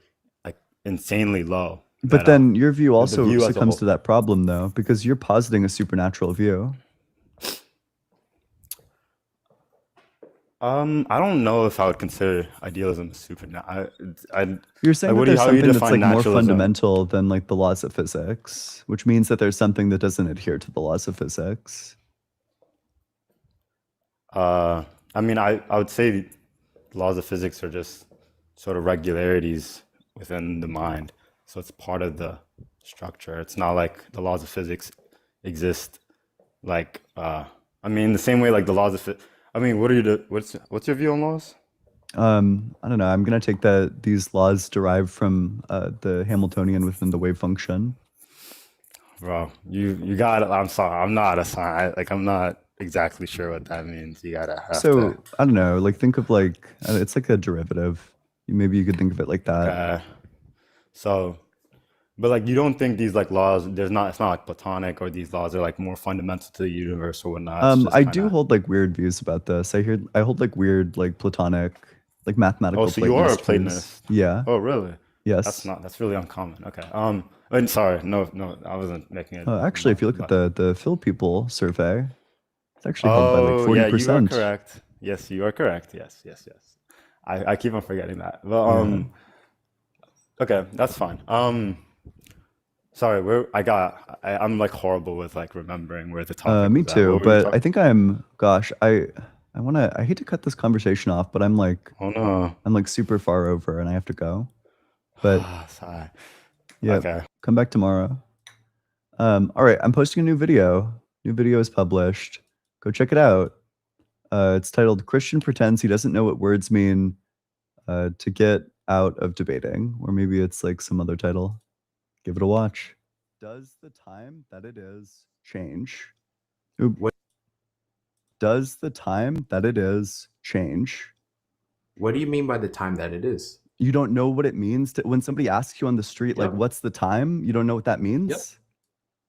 S12: like insanely low.
S1: But then your view also succumbs to that problem, though, because you're positing a supernatural view.
S12: I don't know if I would consider idealism supernatural.
S1: You're saying that there's something that's like more fundamental than like the laws of physics, which means that there's something that doesn't adhere to the laws of physics.
S12: I mean, I would say laws of physics are just sort of regularities within the mind. So it's part of the structure. It's not like the laws of physics exist like, I mean, the same way like the laws of I mean, what's your view on laws?
S1: I don't know. I'm gonna take that these laws derive from the Hamiltonian within the wave function.
S12: Bro, you got it. I'm sorry. I'm not a scientist. Like, I'm not exactly sure what that means. You gotta have to.
S1: I don't know. Like, think of like it's like a derivative. Maybe you could think of it like that.
S12: So, But like, you don't think these like laws, it's not like platonic, or these laws are like more fundamental to the universe or whatnot. It's just
S1: I
S12: kind
S1: do
S12: of.
S1: hold like weird views about this. I hold like weird like platonic, like mathematical
S12: Oh, so you are a
S1: Platonist views.
S12: Platonist?
S1: Yeah.
S12: Oh, really?
S1: Yes.
S12: That's really uncommon. Okay. And sorry, no, I wasn't making it.
S1: Actually, if you look at the Phil people survey, it's actually held by like
S12: Oh, yeah, you are
S1: 40%.
S12: correct. Yes, you are correct. Yes. I keep on forgetting that. But
S1: Yeah.
S12: okay, that's fine. Sorry, I'm like horrible with like remembering where the topic
S1: Me
S12: was at.
S1: too,
S12: What were you
S1: but
S12: talking?
S1: I think I hate to cut this conversation off, but I'm like,
S12: Oh no.
S1: I'm like super far over and I have to go. But
S12: Sorry.
S1: yeah,
S12: Okay.
S1: come back tomorrow. All right, I'm posting a new video. New video is published. Go check it out. It's titled "Christian Pretends He Doesn't Know What Words Mean to Get Out of Debating," or maybe it's like some other title. Give it a watch. Does the time that it is change? What does the time that it is change?
S13: What do you mean by the time that it is?
S1: You don't know what it means to, when somebody asks you on the street, like,
S13: Yep.
S1: what's the time? You don't know what that means?
S13: Yep.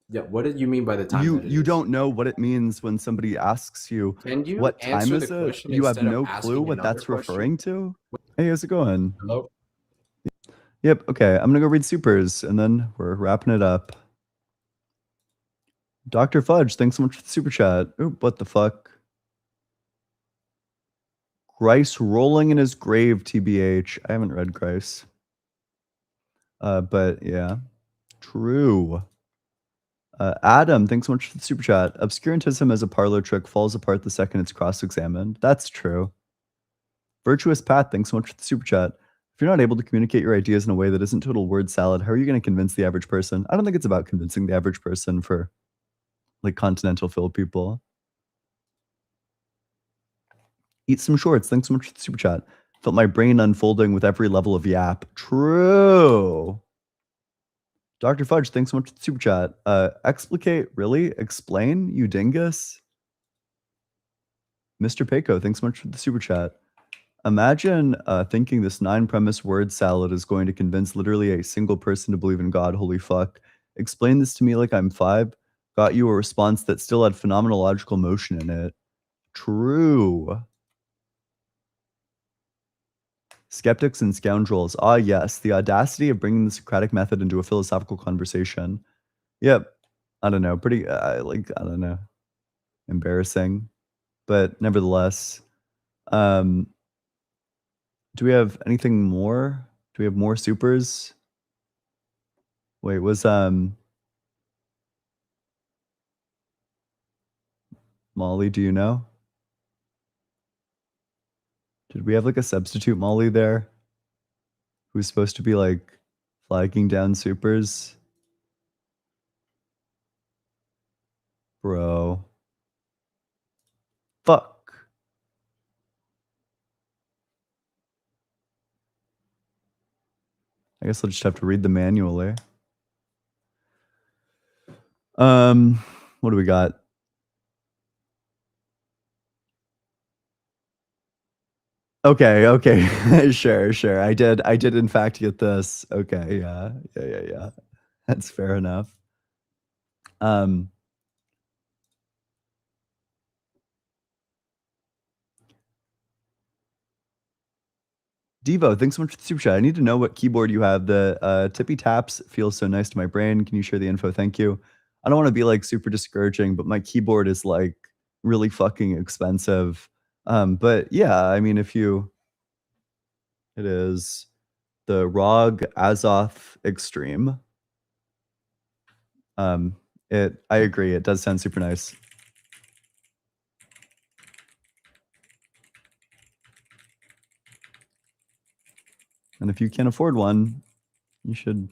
S13: Yeah, what did you mean by the time that it
S1: You
S13: is?
S1: don't know what it means when somebody asks you,
S13: Can you
S1: what time
S13: answer
S1: is
S13: the
S1: it?
S13: question
S1: You have
S13: instead of
S1: no clue
S13: asking
S1: what
S13: another
S1: that's
S13: question?
S1: referring to? Hey, how's it going?
S13: Hello?
S1: Yep, okay. I'm gonna go read supers and then we're wrapping it up. Dr. Fudge, thanks so much for the super chat. Oop, what the fuck? Grice rolling in his grave, TBH. I haven't read Grice. But yeah. True. Adam, thanks so much for the super chat. Obscurantism as a parlor trick falls apart the second it's cross-examined. That's true. Virtuous Pat, thanks so much for the super chat. If you're not able to communicate your ideas in a way that isn't total word salad, how are you going to convince the average person? I don't think it's about convincing the average person for like continental Phil people. Eat some shorts. Thanks so much for the super chat. Felt my brain unfolding with every level of yap. True. Dr. Fudge, thanks so much for the super chat. Explicate, really? Explain, you dingus? Mr. Peiko, thanks so much for the super chat. Imagine thinking this 9-premise word salad is going to convince literally a single person to believe in God. Holy fuck. Explain this to me like I'm 5. Got you a response that still had phenomenological motion in it. True. Skeptics and scoundrels. Ah, yes. The audacity of bringing the Socratic method into a philosophical conversation. Yep. I don't know. Pretty, I don't know. Embarrassing. But nevertheless, do we have anything more? Do we have more supers? Wait, was Molly, do you know? Did we have like a substitute Molly there? Who's supposed to be like flagging down supers? Bro. Fuck. I guess I'll just have to read the manually. What do we got? Okay. Sure. I did in fact get this. Okay, yeah. That's fair enough. Devo, thanks so much for the super chat. I need to know what keyboard you have. The tippy taps feel so nice to my brain. Can you share the info? Thank you. I don't want to be like super discouraging, but my keyboard is like really fucking expensive. But yeah, I mean, it is the ROG Azoth Extreme. I agree. It does sound super nice. And if you can't afford one, you should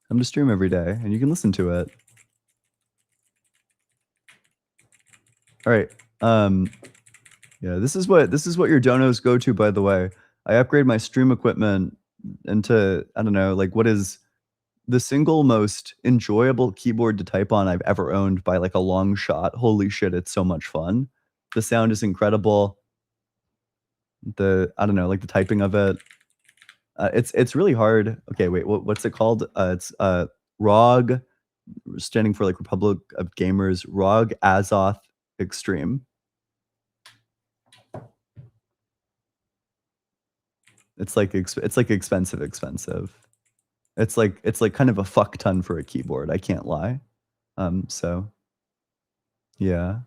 S1: come to stream every day and you can listen to it. All right. Yeah, this is what your donos go to, by the way. I upgrade my stream equipment into, I don't know, like what is the single most enjoyable keyboard to type on I've ever owned by like a long shot. Holy shit, it's so much fun. The sound is incredible. I don't know, like the typing of it. It's really hard. Okay, wait, what's it called? It's ROG, standing for like Republic of Gamers, ROG Azoth Extreme. It's like expensive. It's like kind of a fuck ton for a keyboard. I can't lie. So yeah.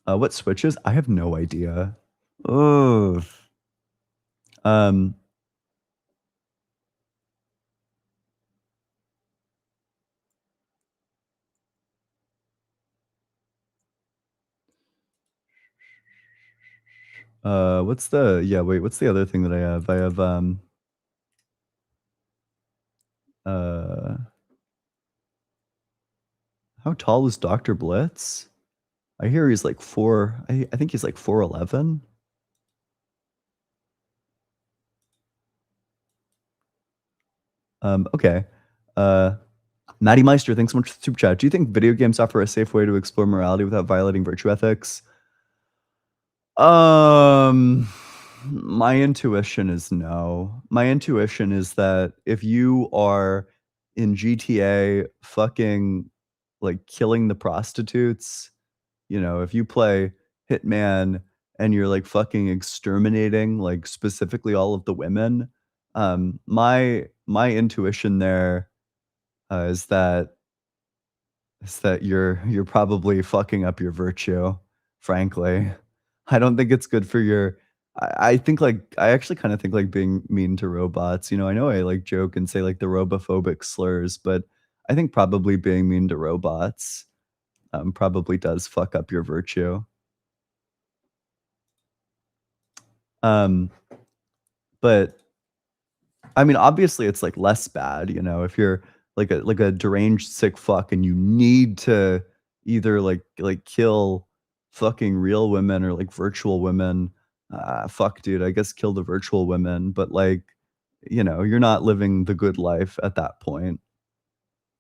S1: What switches? I have no idea. Oh. What's the other thing that I have? I have how tall is Dr. Blitz? I hear he's like I think he's like 4'11". Okay. Maddie Meister, thanks so much for the super chat. Do you think video games offer a safe way to explore morality without violating virtue ethics? My intuition is no. My intuition is that if you are in GTA fucking like killing the prostitutes, you know, if you play Hitman and you're like fucking exterminating like specifically all of the women, my intuition there is that you're probably fucking up your virtue, frankly. I don't think it's good for your I think like I actually kind of think like being mean to robots, you know, I know I like joke and say like the robophobic slurs, but I think probably being mean to robots probably does fuck up your virtue. But I mean, obviously it's like less bad, you know, if you're like a deranged sick fuck and you need to either like kill fucking real women or like virtual women. Fuck, dude, I guess kill the virtual women, but like, you know, you're not living the good life at that point.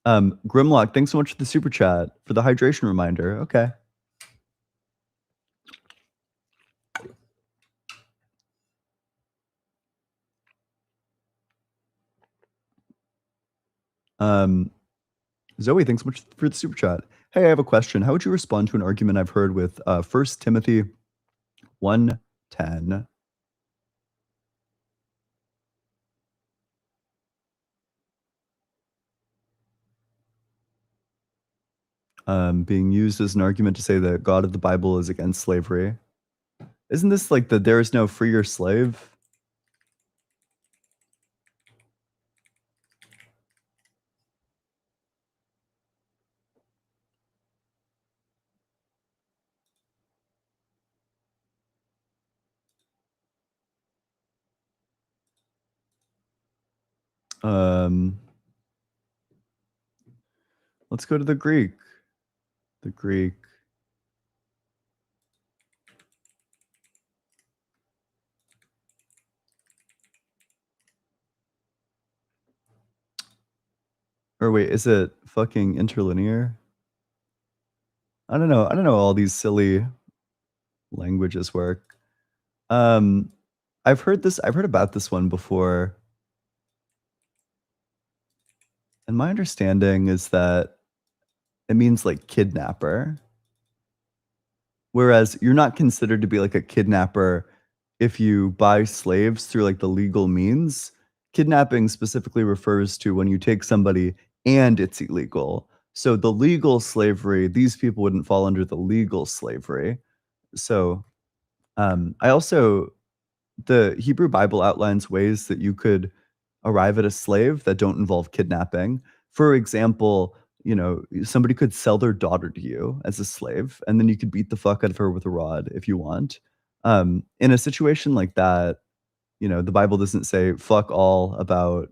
S1: Grimlock, thanks so much for the super chat for the hydration reminder. Okay. Zoe, thanks so much for the super chat. Hey, I have a question. How would you respond to an argument I've heard with 1 Timothy 1:10? Being used as an argument to say that God of the Bible is against slavery. Isn't this like the there is no freer slave? Let's go to the Greek. The Greek. Or wait, is it fucking interlinear? I don't know. I don't know how all these silly languages work. I've heard about this one before. And my understanding is that it means like kidnapper. Whereas you're not considered to be like a kidnapper if you buy slaves through like the legal means. Kidnapping specifically refers to when you take somebody and it's illegal. So the legal slavery, these people wouldn't fall under the legal slavery. So I also, the Hebrew Bible outlines ways that you could arrive at a slave that don't involve kidnapping. For example, you know, somebody could sell their daughter to you as a slave, and then you could beat the fuck out of her with a rod if you want. In a situation like that, you know, the Bible doesn't say fuck all about,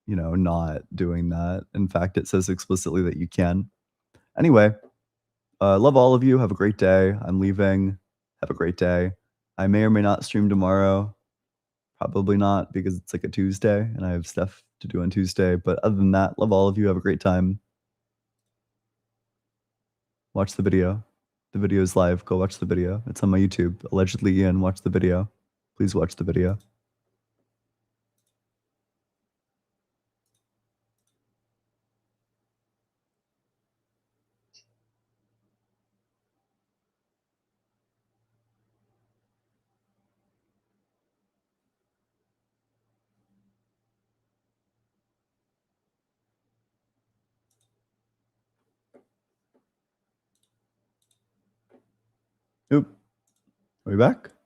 S1: you know, not doing that. In fact, it says explicitly that you can. Anyway, love all of you. Have a great day. I'm leaving. Have a great day. I may or may not stream tomorrow. Probably not because it's like a Tuesday and I have stuff to do on Tuesday. But other than that, love all of you. Have a great time. watch the video. The video is live. Go watch the video. It's on my YouTube. Allegedly Ian, watch the video. Please watch the video. Oop. Are we back?